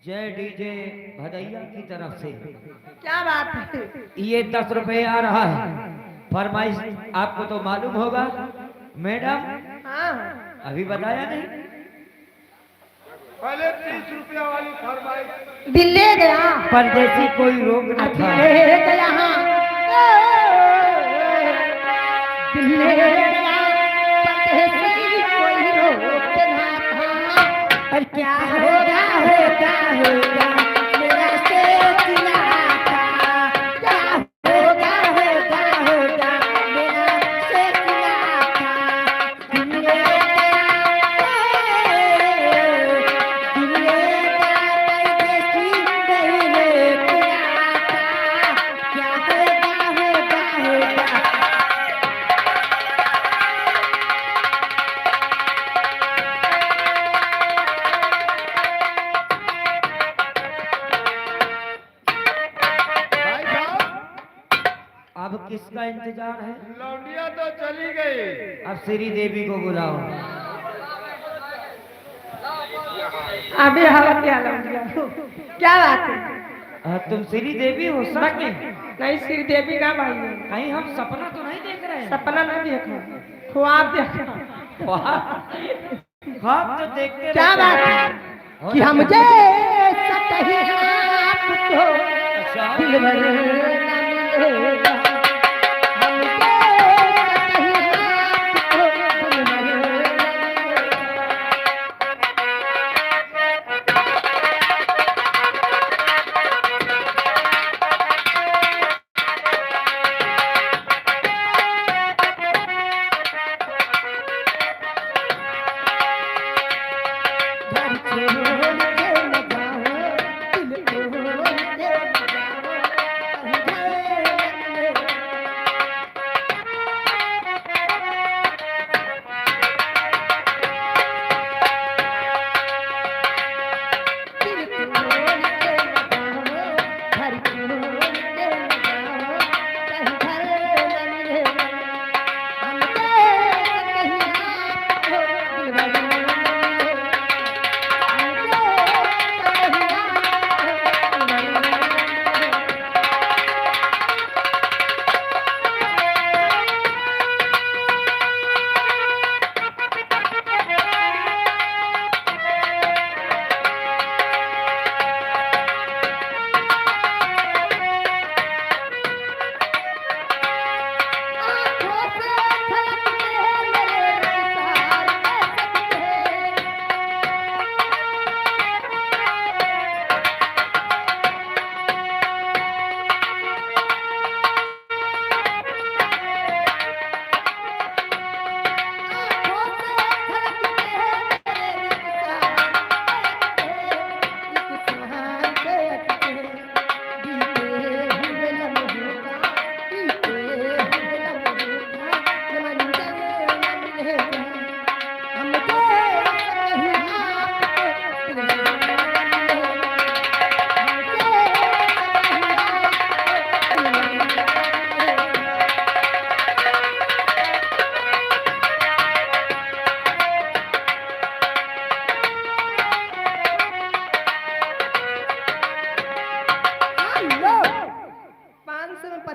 जय डीजे भदैया की तरफ से क्या बात है? ये 10 रुपए आ रहा है। फरमाइश आपको तो मालूम होगा मैडम, हाँ, अभी बताया नहीं। पहले 30 रुपया वाली फरमाइश। दिल ले गया, परदेसी कोई रोग न था। दिल ले गया, दिल ले गया, परदेसी कोई रोग न था। और क्या होगा होगा होगा, मेरा सोचना था। क्या होगा होगा होगा, मेरा सोचना था। दिल ले गया, दिल ले गया, परदेसी कोई रोग न था। क्या होगा होगा होगा। भाई साहब, अब किसका इंतजार है? लौंडिया तो चली गई। अब श्री देवी को बुलाओ। अभी हवा क्या लग गया? क्या बात है? तुम श्री देवी हो सच में? नहीं, श्री देवी का भाई है। कहीं हम सपना तो नहीं देख रहे हैं? सपना नहीं देखा, ख्वाब देखा। ख्वाब तो देखते क्या रहते बात हैं। है कि हम जैसा कहीं आपको अच्छा। दिल भर न मिलेगा। हम जैसा कहीं आपको दिल भर न मिलेगा। घर छोड़ के न जाओ, दिल तोड़ के न जाओ, कहीं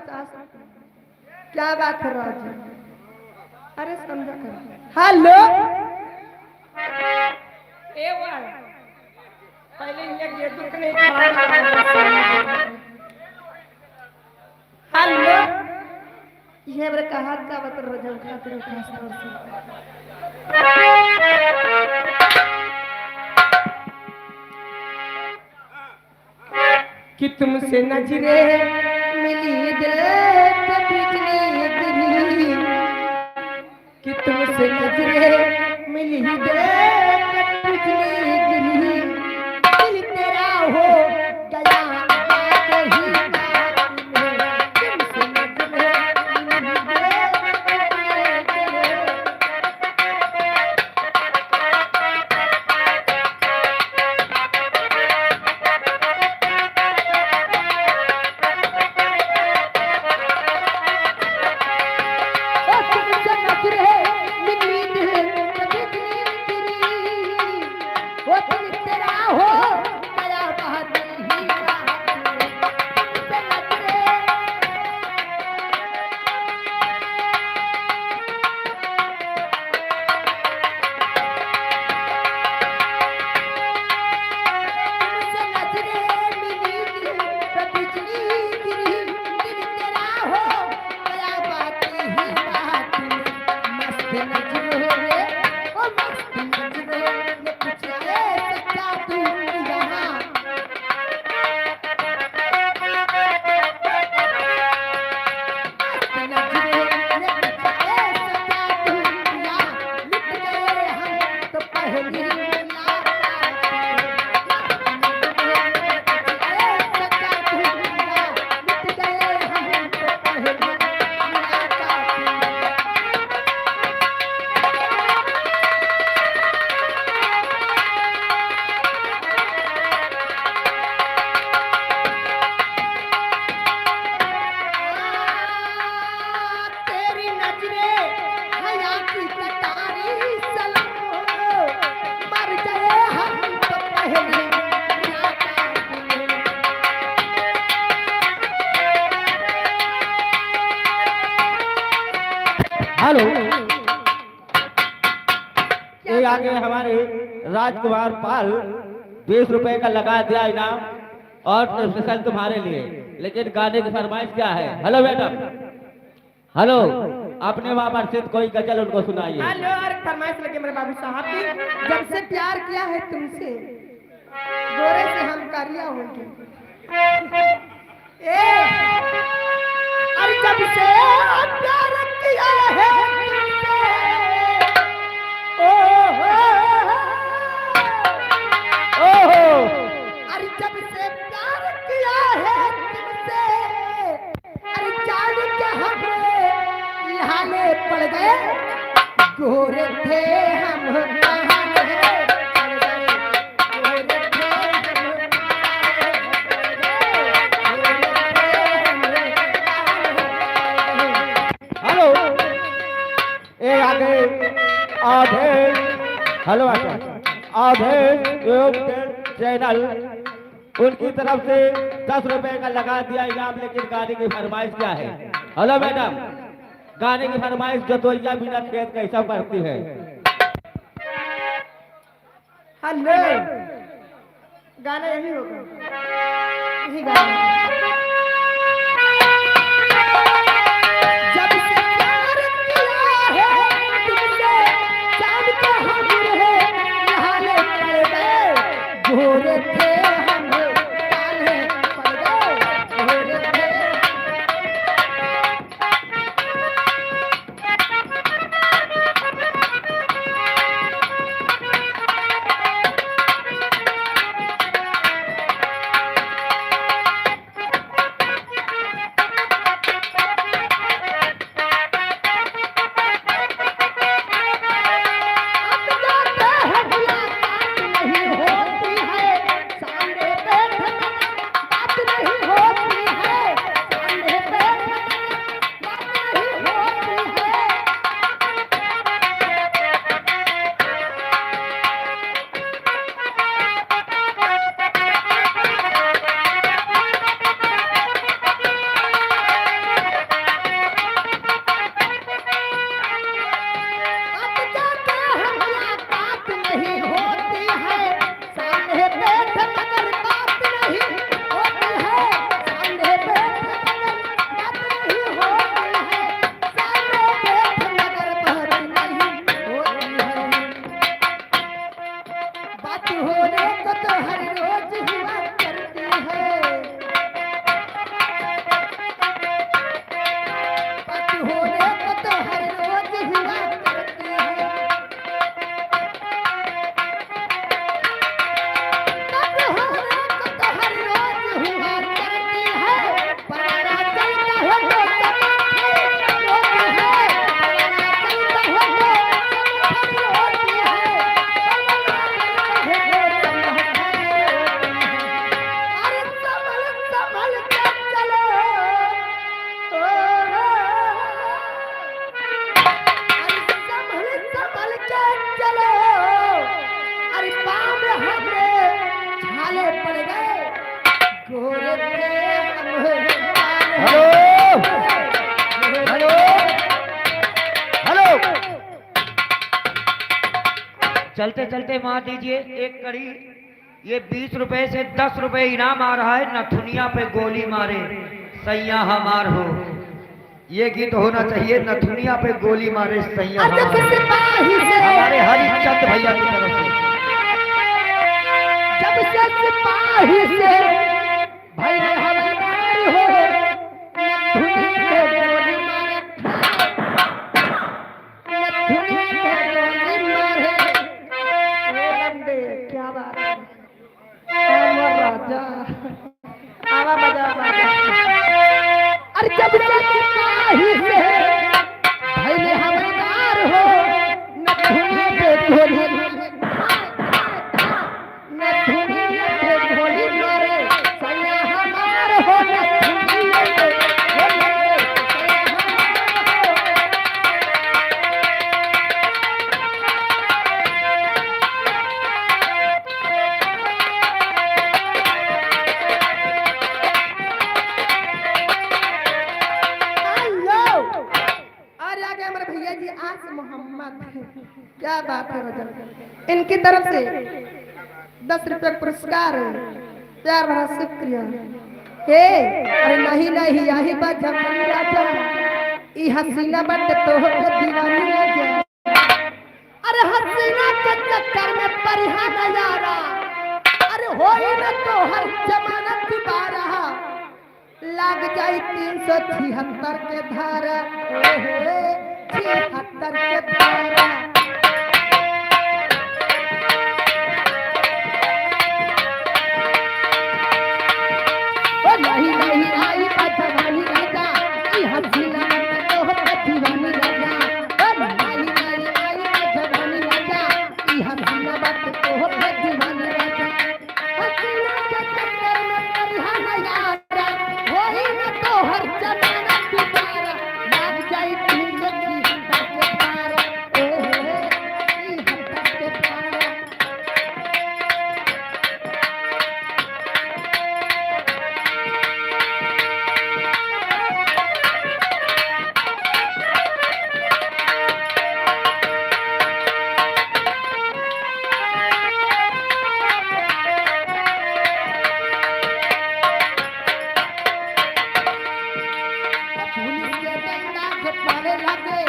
50। क्या बात है राजू? अरे समझा कर। हेलो ए वाह, पहले ये दुख नहीं खड़ा। हेलो ये मेरे का हाथ का बतर रजल खातिर खास तौर से कि तुमसे नजरे मिली दिल पे बिजली गिरी, कि तुमसे नजरे मिली दिल पे बिजली गिरी, दिल तेरा हो गया बात ही बात में, तुमसे नजरे मिली दिल पे बिजली गिरी। हेलो, ये आगे हमारे राजकुमार पाल 20 रुपए का लगा दिया इनाम और स्पेशल तुम्हारे लिए, लेकिन गाने की फरमाइश क्या है? हेलो मैडम, हेलो, अपने वहाँ पर सिर्फ कोई गजल उनको सुनाइए। हेलो, और फरमाइश लगे मेरे बाबू साहब की, जब से प्यार किया है तुमसे गोरे से हम करिया होंगे, और जब से प्यार किया है तुमसे, अरे जब से प्यार किया है तुमसे, अरे जान के हम लहाने पड़ गए, गोरे थे हम कहाने पड़ गए, गोरे थे हम हेलो, ये आगे आधे, हेलो आधे चैनल उनकी तरफ से 10 रुपए का लगा दिया इनाम, लेकिन गाने की फरमाइश क्या है? हेलो मैडम, गाने की फरमाइश जतोइया बिना खेत कैसा करती है? हेलो, गाना यही होगा, यही गाना। जब से प्यार किया है तुमसे, चांद के हम रहे नहाने पड़ गए, गोरे थे हम काले पड़ गए, गोरे थे। चलते चलते वहां दीजिए एक कड़ी। ये 20 रुपए से 10 रुपए इनाम आ रहा है। नथुनिया पे गोली मारे सैया हमार हो, ये गीत होना चाहिए। नथुनिया पे गोली मारे सैया हमार हो। हमारे हरिचंद भैया की तरफ से। जब से सिपाही से भाई हवलदार हो, नथुनी पे गोली मारे, नथुनी पे गोली मारे। ओ लंबे क्या बात है, अमर राजा आवा बजा बाजा। अरे जब से सिपाही से भाई हवलदार हो, नथुनी पे गोली मारे, नथुनी पे गोली मारे सैया हमार हो, नथुनी पे गोली मारे सैया हमार हो। हेलो, और आगे हमारे भैया जी आस मोहम्मद, क्या बात है रजब। इनकी तरफ से 10 रुपये पुरस्कार है। प्यार भरा शुक्रिया। हे अरे नहीं नहीं यही बात जमानी राजा, ई हसीना बट तो हो के दीवानी राजा। अरे हसीना के चक्कर में परिहा नजारा, अरे होई न तो हर जमानत दोबारा, लाग जाई 376 के धारा, 76 के धारा। नहीं नहीं आई जवानी राजा, ई हसीना में तो हो दीवानी राजा। नहीं नहीं आई जवानी राजा, ई हसीना में तो हो दीवानी राजा। हसीना के चक्कर में परिहा नजारा, होई न तो हर जमाना दोबारा, लाग जाई 376 के धारा, ई हसीना के धारा। पुलिस के डंडा के पावे लागे,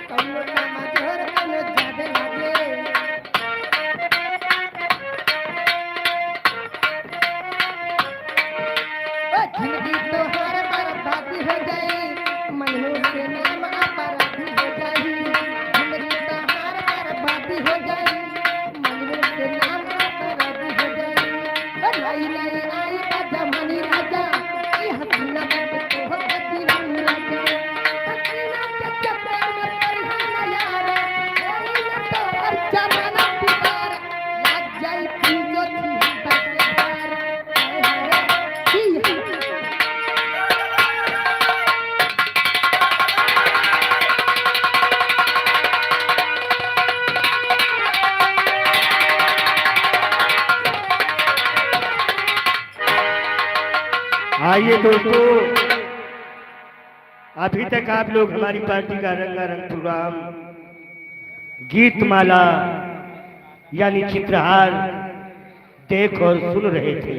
कौनो नामा जोर कौनो जादे लागे। जिंदगी तो हर बर्बादी हो गई, मजनू से नाम अपराधी हो गई। जिंदगी तो हर बर्बादी हो गई, मजनू से नाम अपराधी हो गई। नहीं नहीं आई बा जमानी राजा, ई हसीना बट तो हो के दीवानी राजा। हसीना के चक्कर में परिहा नजारा, होई न तो हर जमाना दोबारा, लाग जाई 376 के धारा। आइए दोस्तों, अभी तक आप लोग हमारी पार्टी का रंगारंग प्रोग्राम गीत माला यानी चित्रहार देख और सुन रहे थे।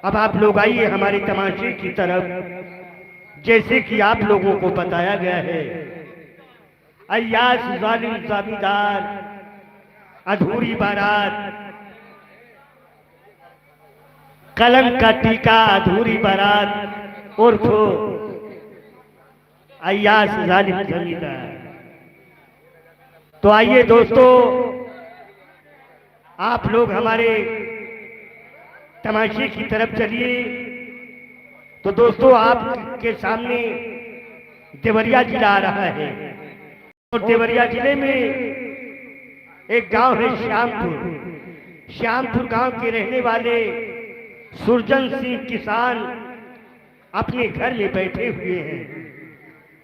अब आप लोग आइए हमारे तमाशे की तरफ। जैसे कि आप लोगों को बताया गया है, अय्याश जालिम जमींदार, अधूरी बारात, कलंक का टीका, अधूरी बारात उर्फो अय्याश जालिम जमींदार। तो आइए दोस्तों, आप लोग हमारे तमाशे की तरफ चलिए। तो दोस्तों, आपके सामने देवरिया जिला आ रहा है और देवरिया जिले में एक गांव है श्यामपुर। श्यामपुर गांव के रहने वाले सुरजन सिंह किसान अपने घर में बैठे हुए हैं।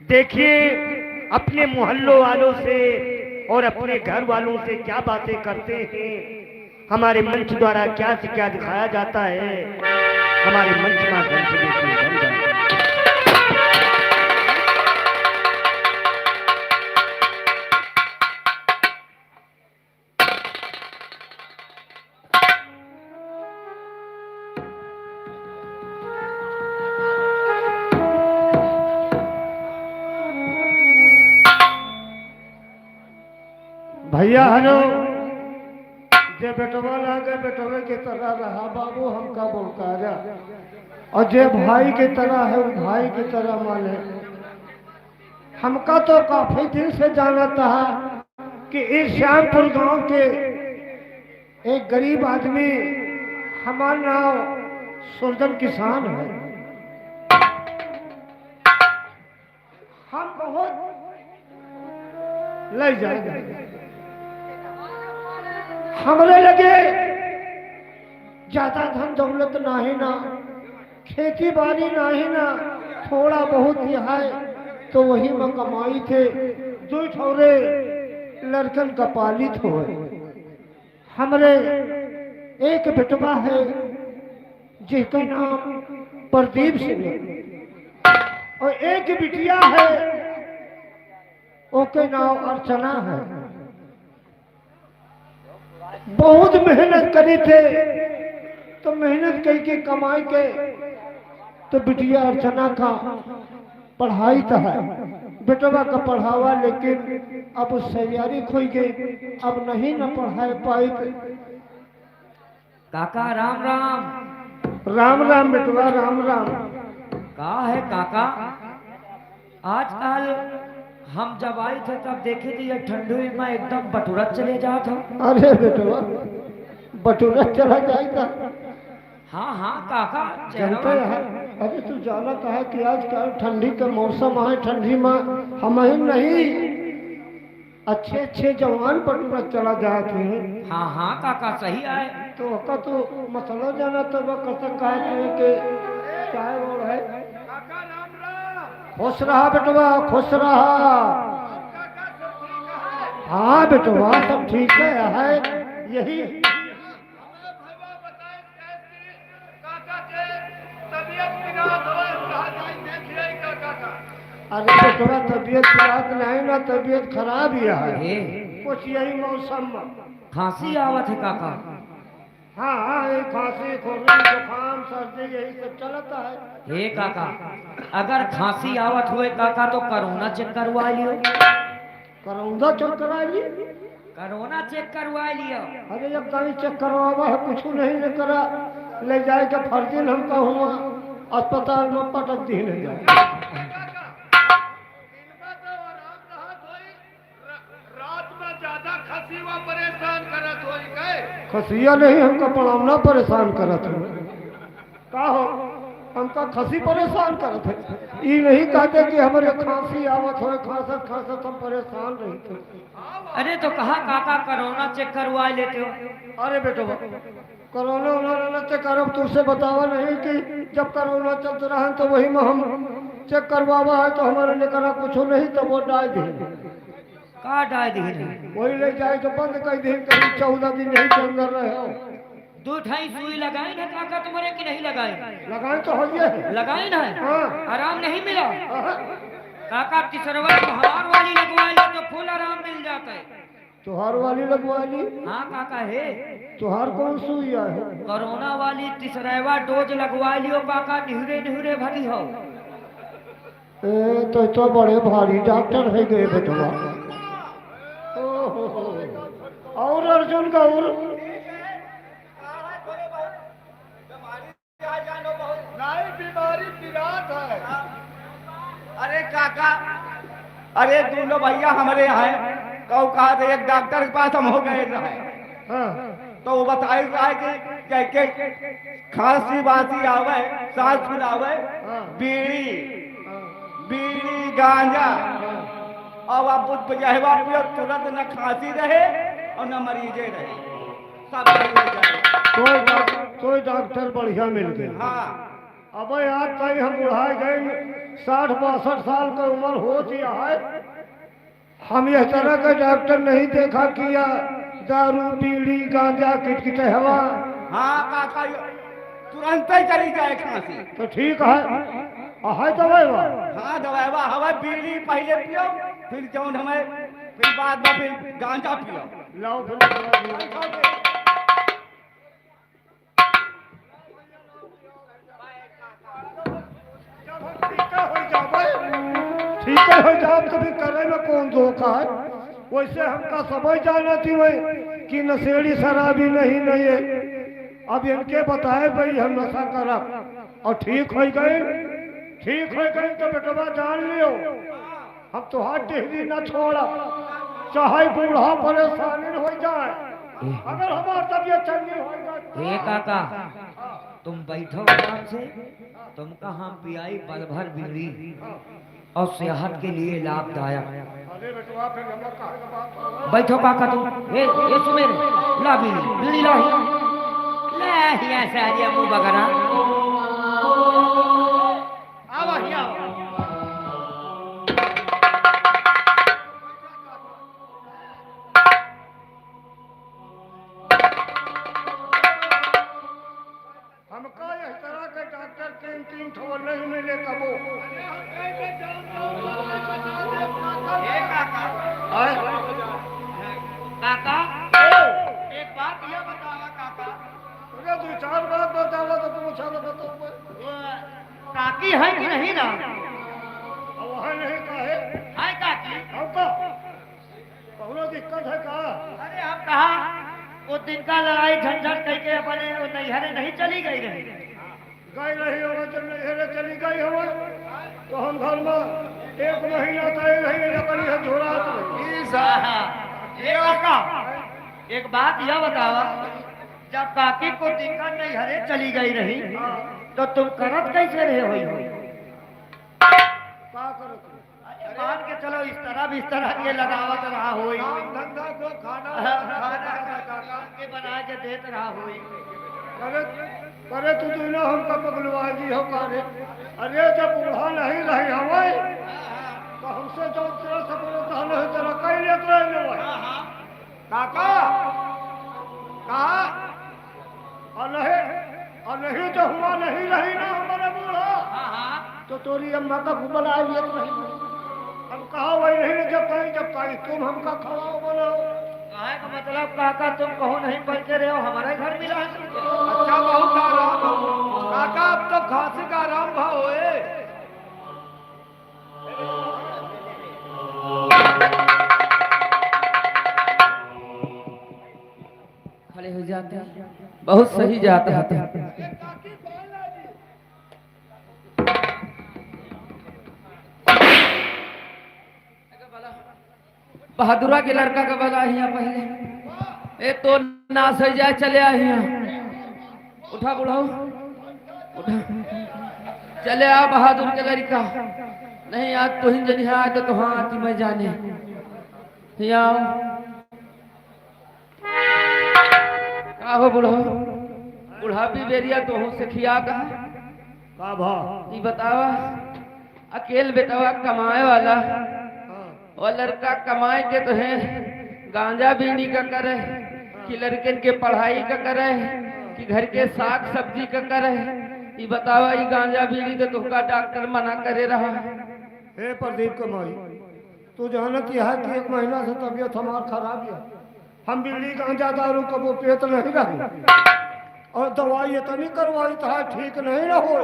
देखिए अपने मोहल्लों वालों से और अपने घर वालों से क्या बातें करते हैं, हमारे मंच द्वारा क्या से क्या दिखाया जाता है। हमारे मंच माध्यम से देखिए। भैया हेलो, जे बेटवा लागे बेटवे के तरह रहा बाबू, हमका बोलता जा, और जे भाई के तरह है वो भाई की तरह माने। हमका तो काफी दिन से जाना था कि इस श्यामपुर गांव के एक गरीब आदमी, हमारा नाम सुरजन किसान है। हम बहुत ले जाएंगे, हमरे लगे ज्यादा धन दौलत नाही ना, खेती बाड़ी नाही ना, थोड़ा बहुत ही है तो वही में कमाई थे। दो ठौरे लड़कन का पालित हो। हमरे एक बेटवा है जिसका नाम प्रदीप सिंह और एक बिटिया है ओके नाम अर्चना है। बहुत मेहनत करी थे तो मेहनत करके कमाई के तो बिटिया अर्चना का पढ़ाई तो है, बेटवा का पढ़ावा, लेकिन अब सैयारी खोई गई, अब नहीं न पढ़ाई पाई। काका राम राम। राम राम बेटवा, राम राम। कहा है काका, आजकल हम जब आए थे तब देखे थे ये ठंडू में एकदम बटुरा चले जा था। अरे बेटवा बटुरा चला जाएगा। हाँ हाँ काका जानते हैं, अरे तू जानता है कि आजकल ठंडी का मौसम है, ठंडी में हम ही नहीं अच्छे अच्छे जवान बटुरा चला जाते हैं। हाँ हाँ काका सही है। तो का तो मसला जाना तो वह कसम कहा के चाय और है। खुश रहा बेटवा, खुश रहा। हाँ बेटवा सब ठीक है यही। अरे बेटवा तबीयत खराब नहीं ना, तबीयत खराब ही है कुछ यही मौसम में खांसी आवत है काका। हाँ हाँ ये खांसी खोखी जुकाम सर्दी यही सब चलता है। हे काका अगर खांसी आवत हुए काका तो कोरोना चेक करवा लियो। करौंदा चेक करा ली? कोरोना चेक करवा लियो। अरे जब कहीं चेक करवावा है कुछ नहीं न करा, ले जाए के फर्जिन हमका हुआ अस्पताल में पटक दी ले जाए। खसिया नहीं हमका पड़ावना परेशान करत है। का हो हमका खसी परेशान करत है। ये नहीं कहते कि हमारे खांसी आवत हो, खांसत खांसत हम परेशान नहीं थे। अरे तो कहा काका कोरोना चेक करवा लेते हो। अरे बेटो कोरोना उन्होंने चेक करो, तुझसे बतावा नहीं कि जब कोरोना चलते रहा तो वही में हम चेक करवावा है तो हमारे निकला कुछ नहीं तो वो डाल दी। का डाल दी? वही ले जाए तो बंद कर दी, कहीं 14 दिन नहीं के अंदर रहे हो। 2 ढाई सुई लगाई ना काका तुम्हारे की नहीं लगाई? लगाए तो हो लगाई ना। हाँ। आराम नहीं मिला काका। तीसरवा तुहार वाली लगवा लो तो फुल आराम मिल जाता है। तुहार वाली लगवा ली? हाँ काका है। तुहार कौन सुई है? कोरोना वाली तीसरवा डोज लगवा लियो काका, निहुरे निहुरे भरी हो। तो बड़े भारी डॉक्टर है गए बेटवा। और अर्जुन का और बीमारी पिरात है। अरे काका, अरे दोनों भैया हमारे यहाँ कहो कहा थे एक डॉक्टर के पास हम हो गए रहे। तो वो बताई रहा है कि खांसी बासी आवे, सांस फुलावे, बीड़ी बीड़ी गांजा और आप बुझवा पियो तुरंत न खांसी रहे और न मरीजे रहे, सब सही हो जाए। कोई डॉक्टर बढ़िया मिल गए। हाँ अब आज तक हम बुढ़ाए गए 60-62 साल का उम्र हो दिया है, हम इस तरह का डॉक्टर नहीं देखा किया। दारू बीड़ी गांजा किटकिट हवा। हाँ काका तुरंत ही चली जाए खांसी। तो ठीक है दवाई। हाँ दवाई हवा बीड़ी पहले पियो, फिर जौन हमें फिर बाद में फिर गांजा पियो। लाओ फिर ठीक है हो जाओ तो फिर करे में कौन धोखा है। वैसे हमका समझ जाना थी वही कि नशेड़ी शराबी नहीं है। अब इनके बताए भाई हम नशा करब और ठीक हो गए तो बेटवा जान लियो हम तो हाथ टिहरी न छोड़ा, चाहे बूढ़ा परेशानी हो जाए, अगर हमारा तबियत चंगी हो जाए। ए काका तुम बैठो आराम से, तुमका हम पियाई पल भर बीड़ी और सेहत के लिए लाभदायक। अरे बेटवा फिर हम लोग कहाँ का बात बैठो काका तुम। ए सुमेर ला बीड़ी ला हिया से आजिए मुंह बगरा आवा हिया हमका इस तरह के डॉक्टर तीन ठोर नहीं मिले कबो। काका एक बात ये बतावा काका। अरे दो चार बात बतावा तो तुम अच्छा बताओ। काकी है कि नहीं ना? वहाँ नहीं काहे है काकी? हमका कौनो दिक्कत है का? अरे हम कहा वो दिन का लड़ाई झंझट कह के अपने नैहरे नहीं चली गई रही। गई रही होगा जब नैहरे चली गई होगा तो हम घर में 1 महीना तय रही लकड़ी है झोरा। काका एक बात यह बतावा, जब काकी को दिक्कत नैहरे चली गई रही तो तुम करत कैसे रहे हुई? क्या करो तुम? मान के चलो इस तरह के लगावत रहा हुई, धंधा को खाना के बना के देत रहा हुई। करे तू दोनों हमका पगलवाजी हो करे। अरे जब बूढ़ा नहीं रही हवे तो हमसे जो तेरा सपना था नहीं तेरा कई लेत रहे काका कहा और नहीं तो हुआ नहीं रही ना हमारे बूढ़ा तो तोरी अम्मा का घुमला लेत रही। हम कहा वही नहीं जब पाई तुम हमका खवाओ बनाओ। कहे का मतलब काका तुम कहो नहीं पढ़ के रहे हो, हमारे घर मिला है तुमको। अच्छा बहुत आराम काका, अब तो खांसी का आराम भाव होए। खड़े हो जाते हैं, बहुत सही जाता है। बहादुरा के लड़का का बला हिया पहले ए तो नाश हो जाए चले आ हिया। उठा बुढ़ाओ उठा चले आ बहादुर के लड़का। नहीं आज तो हिंद नहीं आया तो हाँ आती मैं जाने हिया का हो बुढ़ाओ बुढ़ापी बेरिया तो हूँ से खिया का भा ये बतावा अकेल बेटवा कमाए वाला और लड़का कमाए के तो है गांजा बीड़ी का करे कि लड़कन के पढ़ाई का करे कि घर के साग सब्जी का करे। ये बतावा ये गांजा बीड़ी तो तुमका डॉक्टर मना करे रहा। हे प्रदीप कुमारी तू जानत है कि 1 महीना से तबीयत हमार खराब है। हम बीड़ी गांजा दारू कबो पेट नहीं रही और दवाई इतनी करवाई था ठीक नहीं ना हो।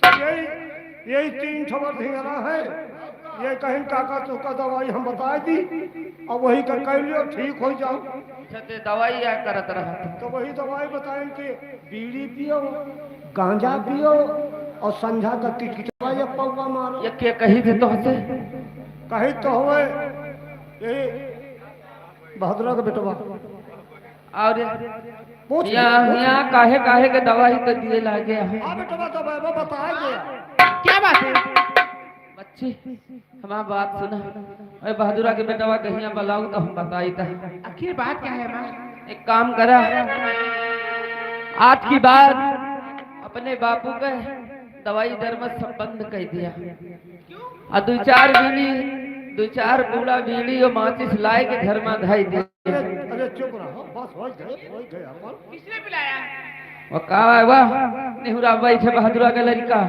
तो यही 3 ठबर धिंगरा है। ये कहीं काका तो का दवाई हम बता दी और वही का कह लियो ठीक हो जाओ। दवाई या करत रहा तो वही दवाई बताएं कि बीड़ी पियो गांजा पियो और संझा का किचवा या पौवा मारो। ये के कही थी तो हसे कही तो होए यही बहादुरा का बेटवा और यहाँ काहे के दवाई तो दिए लागे। हाँ बेटवा दवाई वो बताया गया। क्या बात है बच्ची हमारा बात सुना। अरे बहादुरा के बेटवा कहीं बुलाऊ तो हम बताई था आखिर बात क्या है माँ। एक काम करा आज की बात अपने बापू के दवाई दर में सब बंद कर दिया और 2-4 बूढ़ा बीड़ी और माचिस लाए के घर में धाई दिया। अरे चुप रहो बस हो गए अपन किसने पिलाया वो कहा है वाह नेहुरा बैठे बहादुरा के लड़का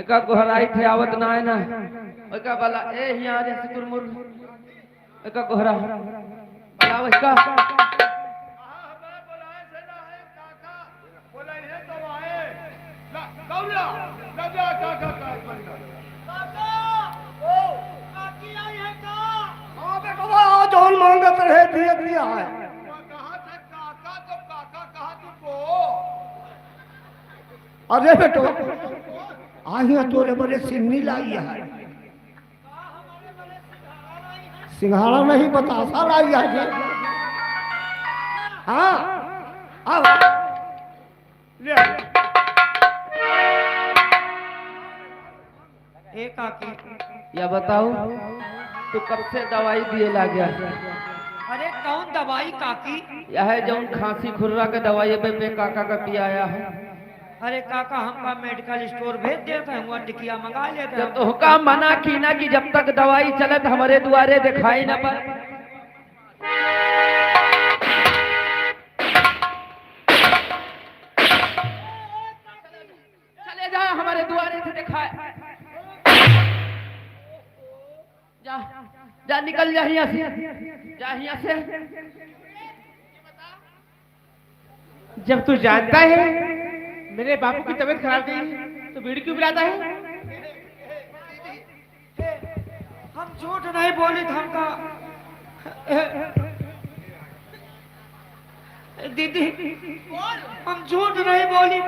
एका गोहराई थे आवत ना है ना एका बला ए हिया रे सिकुरमुर एका गोहरा बला उसका मांगत रहे दिया दिया है। अरे बेटो आहिया तोरे बड़े सिन्नी लाई है, सिंघाड़ा नहीं बतासा लाई है। हाँ अब ले एक आके या बताओ तू कब से दवाई दिए ला गया? अरे कौन दवाई काकी? यह है जो खांसी खुर्रा के दवाई पे काका का पियाया है। अरे काका हमका मेडिकल स्टोर भेज देता है, वहाँ टिकिया मंगा लेते जब हैं। तो हुक्म मना की ना कि जब तक दवाई चलत हमारे द्वारे दिखाई न पर। चले जा हमारे द्वारे से दिखाए, जा जा निकल जा यहाँ से, जा यहाँ से। जब तू जानता है मेरे बापू की तबीयत खराब थी तो बीड़ी क्यों पिलाता है? हम झूठ नहीं बोले थे हमका। दीदी हम झूठ नहीं बोली,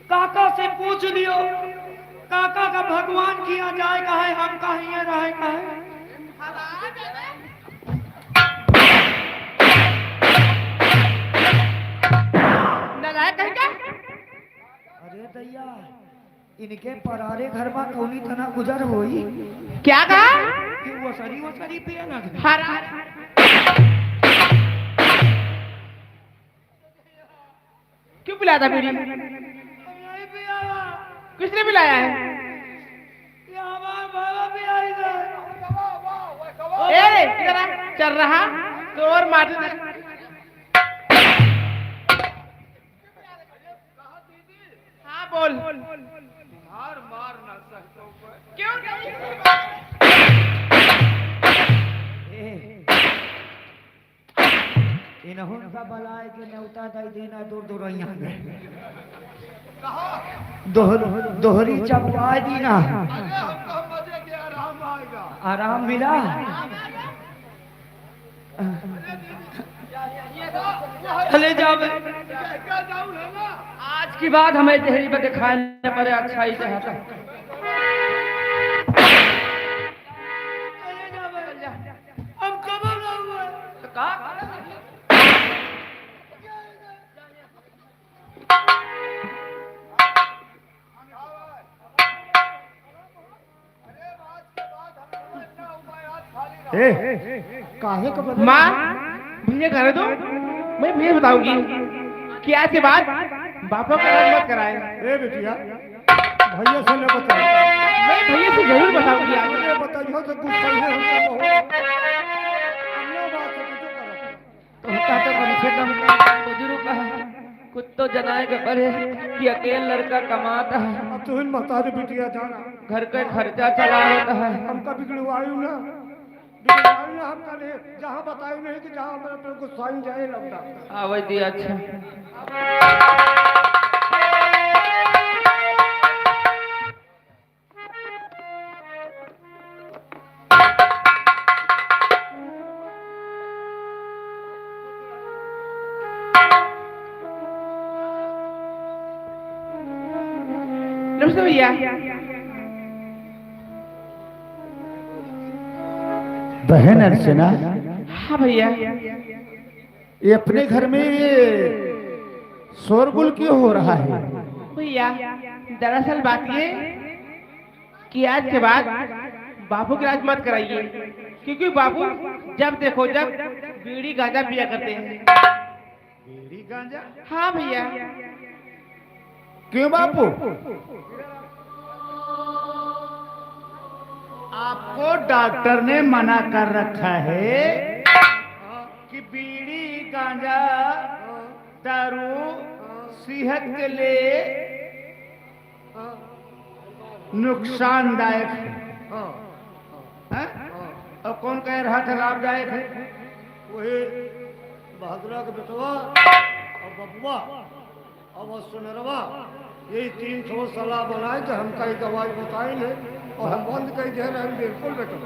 काका से पूछ लियो, काका का भगवान किया जाएगा है, हम कहीं रहेगा है। नालायक कहीं का? अरे दैया इनके परारे घर में कौनी तना गुजर होई। क्या कहा? कि वसरी पिए लगे। हरा क्यों पिलाता बीड़ी? नहीं पियावा, किसने पिलाया है? ये हमारा बाबा पियाई था। ए इधर आ, चल रहा तो और मार दे। हाँ बोल। मार ना सकते क्यों नहीं? इन्हों का बलाए के न्योता दई देना दूर दूर यहाँ दोहरी चपवा दी ना, आराम मिला। चले जाओ आज की बात हमें देहरी पर दिखाने पर अच्छा ही चाहता। हम कब तो का काहे का माँ भैया कर दो, मैं भैया बताऊंगी कि आज के बाद बापा का इलाज मत कराए। ए बिटिया भैया से न बता, मैं भैया से जरूर बताऊंगी आज। ये बताइयो तो कुछ सही है हमको हो। अन्य बात है तो करो। तो होता तो कम से कम बुजुर्ग कहा कुछ तो जनाए के परे कि अकेला लड़का कमाता है, अब तो इन बता दे बिटिया जाना घर का खर्चा चला होता है। हमका बिगड़वायु ना, बिगड़वायु ना हमका नहीं, जहाँ बतायु नहीं कि जहाँ हमारे पे गुस्सा ही जाए लगता। आवे दिया अच्छा। नमस्ते भैया। बहन अर्चना, हाँ भैया। ये अपने घर में शोरगुल क्यों हो रहा है? भैया दरअसल बात ये कि आज के बाद बापू की इलाज मत कराइए, क्योंकि बापू जब देखो जब बीड़ी गांजा पिया करते हैं। बीड़ी गांजा? हाँ भैया। क्यों बापू? आपको डॉक्टर ने मना कर रखा है कि बीड़ी गांजा दारू सेहत के लिए नुकसानदायक है। और कौन कह रहा था लाभदायक है? वही बहादुरा के बेटवा और बबुआ और सुनरवा, यही 3 ठो सलाह बनाए कि हम कई दवाई बताएंगे और हम बंद कर दे रहे हैं। बिल्कुल बेटो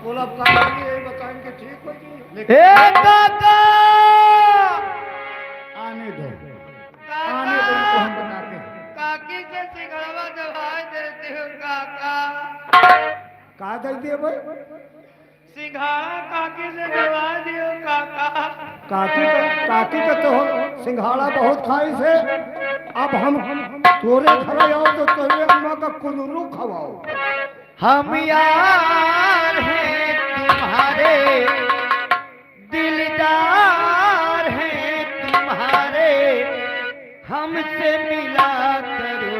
बोला अब कहा यही बताएंगे ठीक हो जी। काका आने दो आने दो, उनको हम बताते हैं। काकी से सिंघड़वा दवाई देते हो काका। कहा दे दिए भाई? सिंघाड़ा काकी से दवा दियो काका। काकी का तो सिंघाड़ा बहुत खाई से। अब हम तोरे घर आओ तो तोरे अम्मा का कुल्लू खवाओ। हम यार हैं तुम्हारे, दिलदार हैं तुम्हारे, हमसे मिला करो,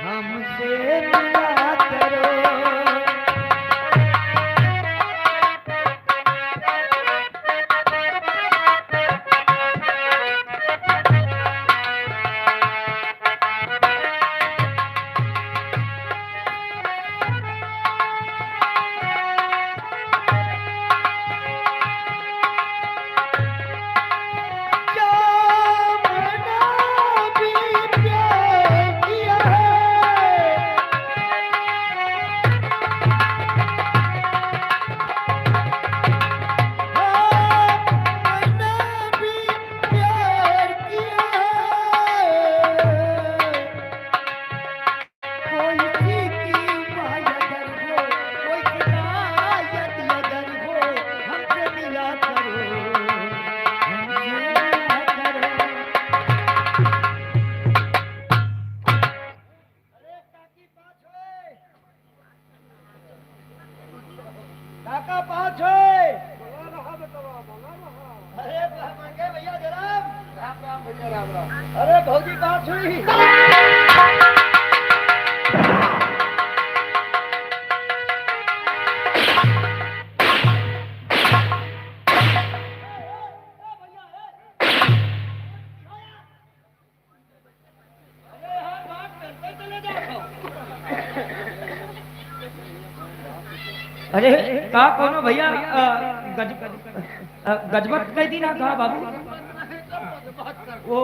हमसे मिला करो। काका पाँच है। अरे मंगे भैया जराम, राम राम भैया राम राम। अरे भौजी पाँच हुई। अरे का कोनो भैया गजबत कह दी ना कहा बाबू वो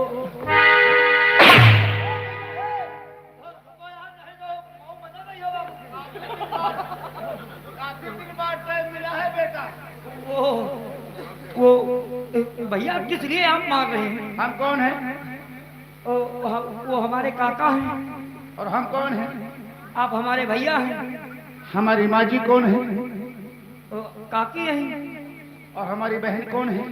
मिला है बेटा। वो भैया किस लिए आप मार रहे हैं? हम कौन हैं? वो हमारे काका हैं। और हम कौन हैं? आप हमारे भैया हैं। हमारी माँ जी कौन है? काकी हैं। और हमारी बहन कौन है?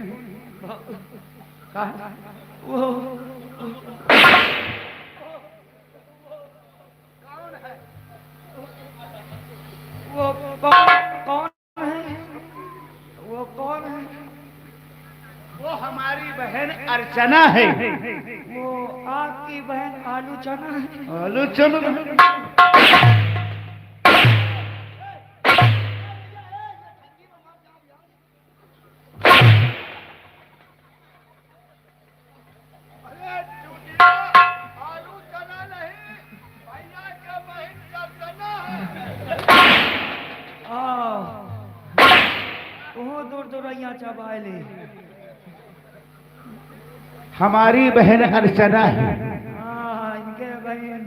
वो कौन है? वो कौन है? वो हमारी बहन अर्चना है। वो आपकी बहन आलू चना है। आलू चना। चबाले हमारी बहन अर्चना है। इनके बहन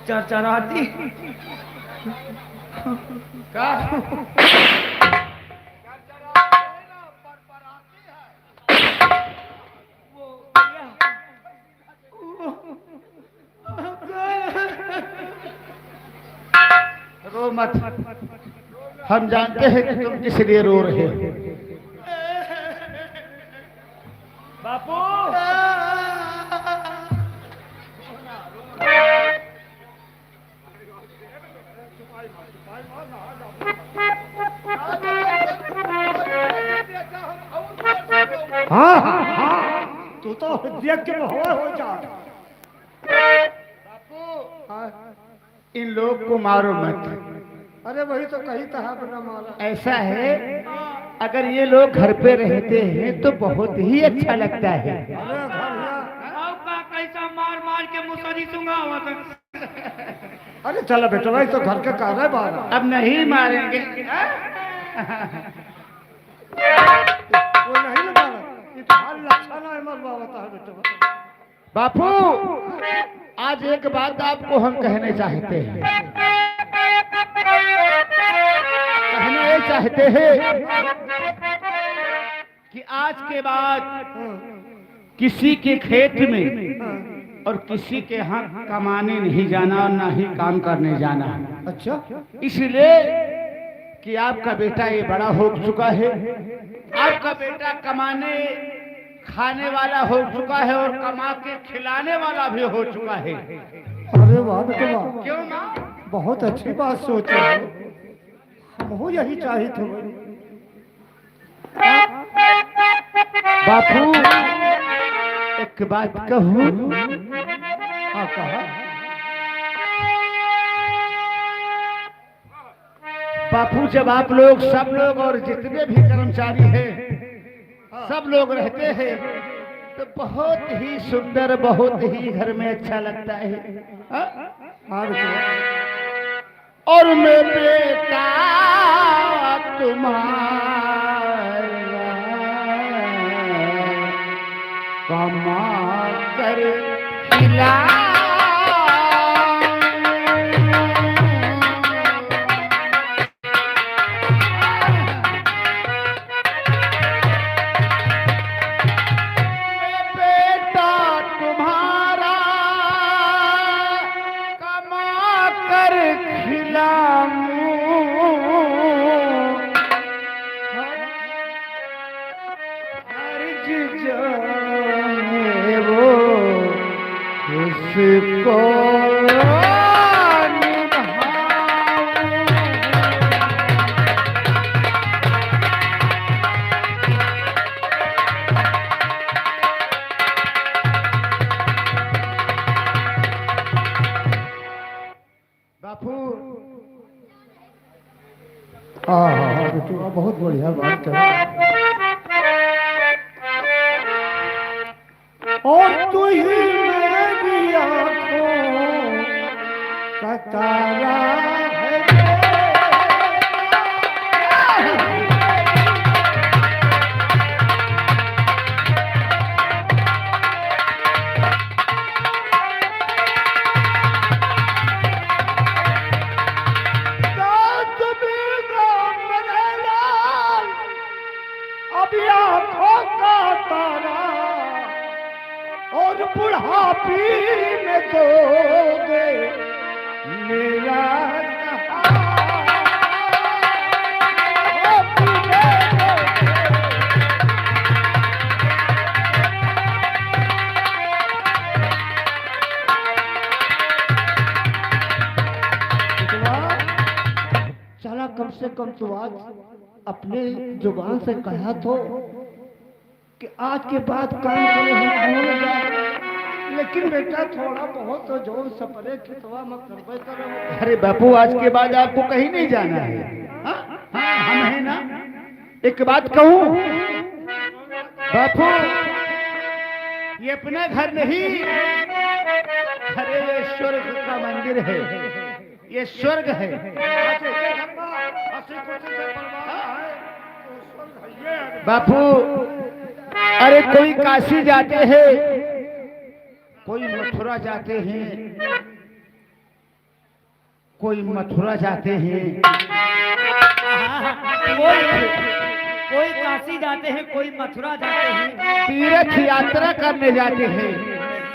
चराती का रो मत, हम जानते हैं कि तुम किस लिए रो रहे हो। बापू हाँ हाँ हाँ, तू तो देख के बेहोश हो जा। इन लोग को मारो मत। अरे वही तो कही था अपना मारा। ऐसा है, अगर ये लोग घर पे रहते हैं तो बहुत ही अच्छा लगता है। कैसा मार मार के मुसरी सूंगा हुआ था। अरे चलो बेटा भाई, तो घर के कार्य है बाहर। अब नहीं मारेंगे। वो नहीं ना मारा, ये तो हर लक्षण है मर बाबा है बेटा। बापू, आज एक बात आपको हम कहने चाहते हैं। चाहते हैं कि आज के बाद किसी के खेत में और किसी के यहाँ कमाने नहीं जाना और ना ही काम करने जाना। अच्छा, इसलिए कि आपका बेटा ये बड़ा हो चुका है, आपका बेटा कमाने खाने वाला हो चुका है और कमा के खिलाने वाला भी हो चुका है। अरे वाह बेटे वाह, क्यों माँ? बहुत अच्छी बात सोचे हो, हम हो यही चाहिए थे। बापू एक बात कहूँ? हाँ कहा। बापू जब आप लोग सब लोग और जितने भी कर्मचारी हैं सब लोग रहते हैं तो बहुत ही सुंदर, बहुत ही घर में अच्छा लगता है। हाँ बेटे, और मैं बेटा तुम्हारा कमा कर खिला। बेटा तुम्हारा कमा कर खिलाऊं, फर्ज जो है वो उसको बापू। हाँ हाँ हाँ बेटे, बहुत बढ़िया बात है। और तू ही मेरी आँखों का तारा है। अभी आँखों का तारा और बुढ़ापी में दोगे मेरा चला, कम से कम तो आज अपने जुबान से कहा तो कि आज के बाद काम करे हम भूल जाए, लेकिन बेटा थोड़ा बहुत तो जोर सपरे खितवा मत करबे करो। अरे बापू आज के बाद आपको कहीं नहीं जाना है। हाँ? हाँ, हम हैं ना। एक बात कहूँ बापू, ये अपना घर नहीं, अरे ये स्वर्ग का मंदिर है, ये स्वर्ग है। बापू अरे कोई काशी जाते हैं, कोई मथुरा जाते हैं, कोई मथुरा जाते हैं, कोई काशी जाते हैं, कोई मथुरा जाते हैं, तीर्थ यात्रा करने जाते हैं।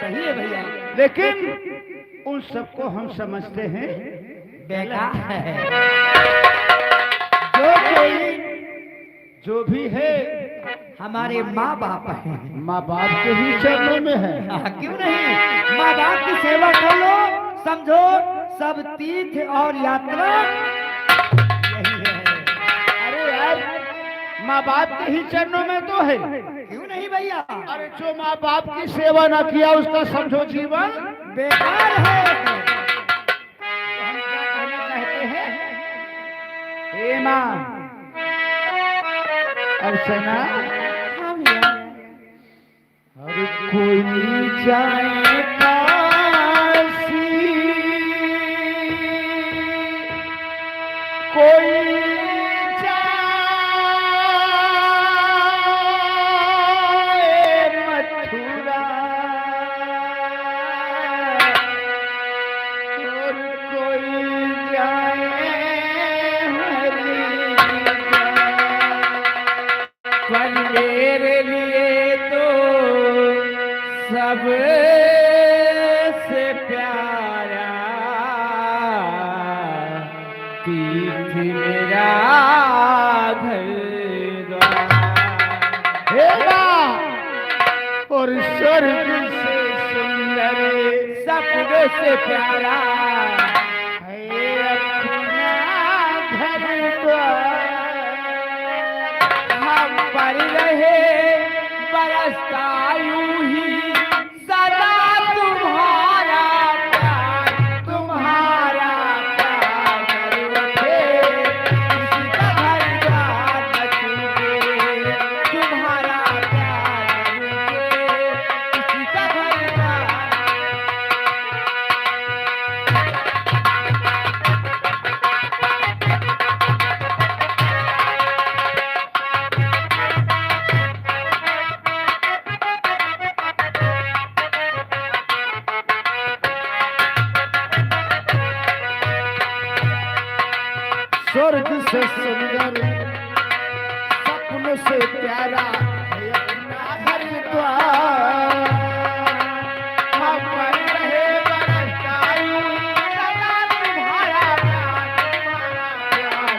सही है भैया, लेकिन उन सबको हम समझते हैं बेकार है। जो कोई जो भी है हमारे माँ बाप हैं, माँ बाप के ही चरणों में है। क्यों नहीं, माँ बाप की सेवा कर लो, समझो सब तीर्थ और यात्रा यही है। अरे यार माँ बाप के ही चरणों में तो है। क्यों नहीं भैया, अरे जो माँ बाप की सेवा ना किया उसका समझो जीवन बेकार है। तो हम क्या कहना चाहते हैं? हे माँ अर्चना, अरे कोई जाए काशी, कोई जाए मथुरा, और कोई जाए हरिद्वार। से प्यारा है अपना घर द्वार। हम पर रहे बरसता यूं ही सदा तुम्हारा प्यार, तुम्हारा प्यार करके किसी का घर द्वार न छूटे, तुम्हारा प्यार करके किसी का घर द्वार। स्वर्ग से सुंदर सपनों से प्यारा है अपना घर द्वार। हम पर रहे बरसता यूं सदा तुम्हारा प्यार, तुम्हारा प्यार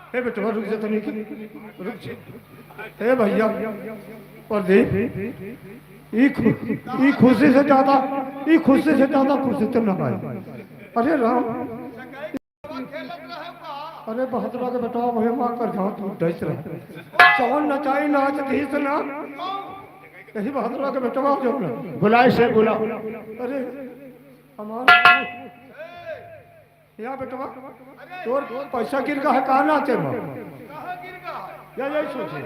ए बेटा रुक जा तनी रुक जा ए भैया और देख ई खुशी से ज्यादा कुछ तो ना भाई। अरे राम अरे बहदरा के बेटा वही मार कर जाओ तू डस रहा चवन नचाई नाच धीस ना यही बहदरा के बेटा जो ना बुलाए से बुलाओ। अरे हमारा यहाँ बेटा तोर पैसा गिर का है कहाँ नाचे माँ या यही सोचे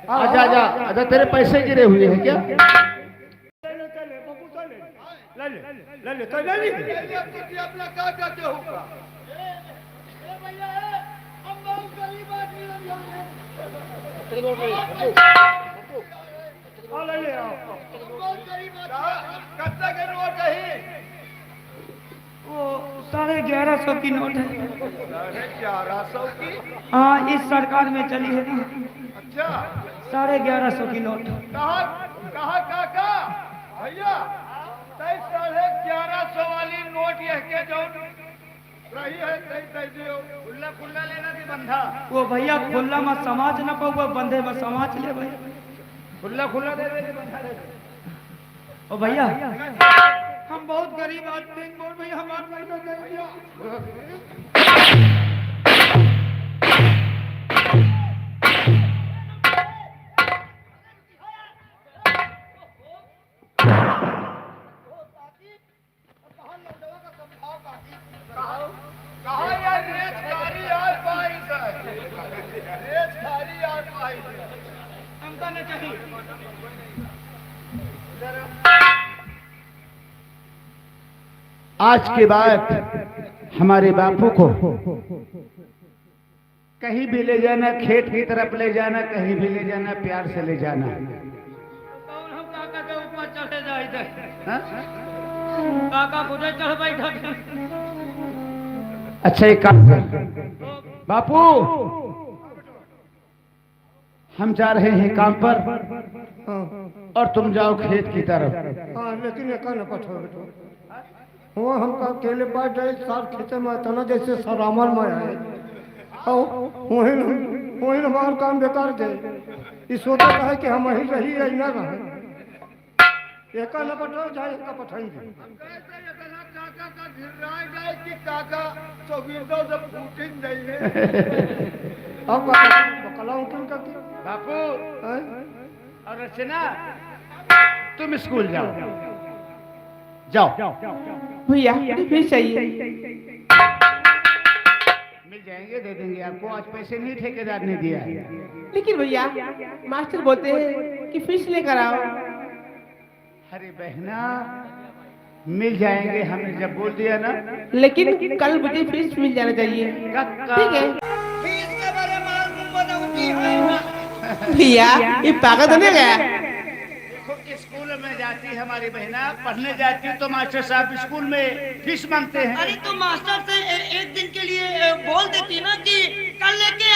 आजा आजा आजा तेरे पैसे गिरे हुए हैं क्या? अपना क्या करते होगा वो 1150 की नोट है। 1150 की? हाँ इस सरकार में चली है ना। अच्छा 1150 की नोट। कहा कहा काका भैया 1150 वाली नोट यह के जो रही है खुला खुला लेना की बंधा वो भैया खुला में समाज न पाओ वो बंधे में समाज ले भाई खुला खुला दे दे बंधा दे ओ भैया हम बहुत गरीब आदमी हैं बोल भैया हमारे पैसा दे दिया। कहा यार रेत खारी यार पाई रेत खारी यार पाई हमका न चाहिए। आज के बाद हमारे बापू को कहीं भी ले जाना, खेत की तरफ ले जाना, कहीं भी ले जाना, प्यार से ले जाना। हम काका के ऊपर चढ़े जाए थे हाँ? काका खुदे चढ़ बैठा। अच्छा एक काम कर बापू, हम जा रहे हैं काम पर और तुम जाओ खेत की तरफ। हाँ लेकिन ये कहना पठो बेटो वो हमका अकेले बैठ जाए सार खेते में तना जैसे सरामर में आए वही हमारा काम बेकार जाए इस सोचा है कि हम वही रही रही ना रहे एक न पठो जाए एक पठाएंगे काका का घिराए जाए कि काका चौबीसों से फूटिंग नहीं है अब बकलाऊं किन का बापू और रचना तुम स्कूल जाओ जाओ भैया फिर चाहिए मिल जाएंगे, दे देंगे आपको। आज पैसे नहीं ठेकेदार ने दिया है। लेकिन भैया मास्टर बोलते हैं कि फीस लेकर आओ। अरे बहना मिल जाएंगे, हमने जब बोल दिया ना। लेकिन कल मुझे फीस मिल जाना चाहिए। ठीक है भैया ये पागल तो नहीं गया। स्कूल में जाती है हमारी बहना, पढ़ने जाती है तो मास्टर साहब स्कूल में फीस मांगते हैं। अरे तो मास्टर से एक दिन के लिए बोल देती ना कि कल लेके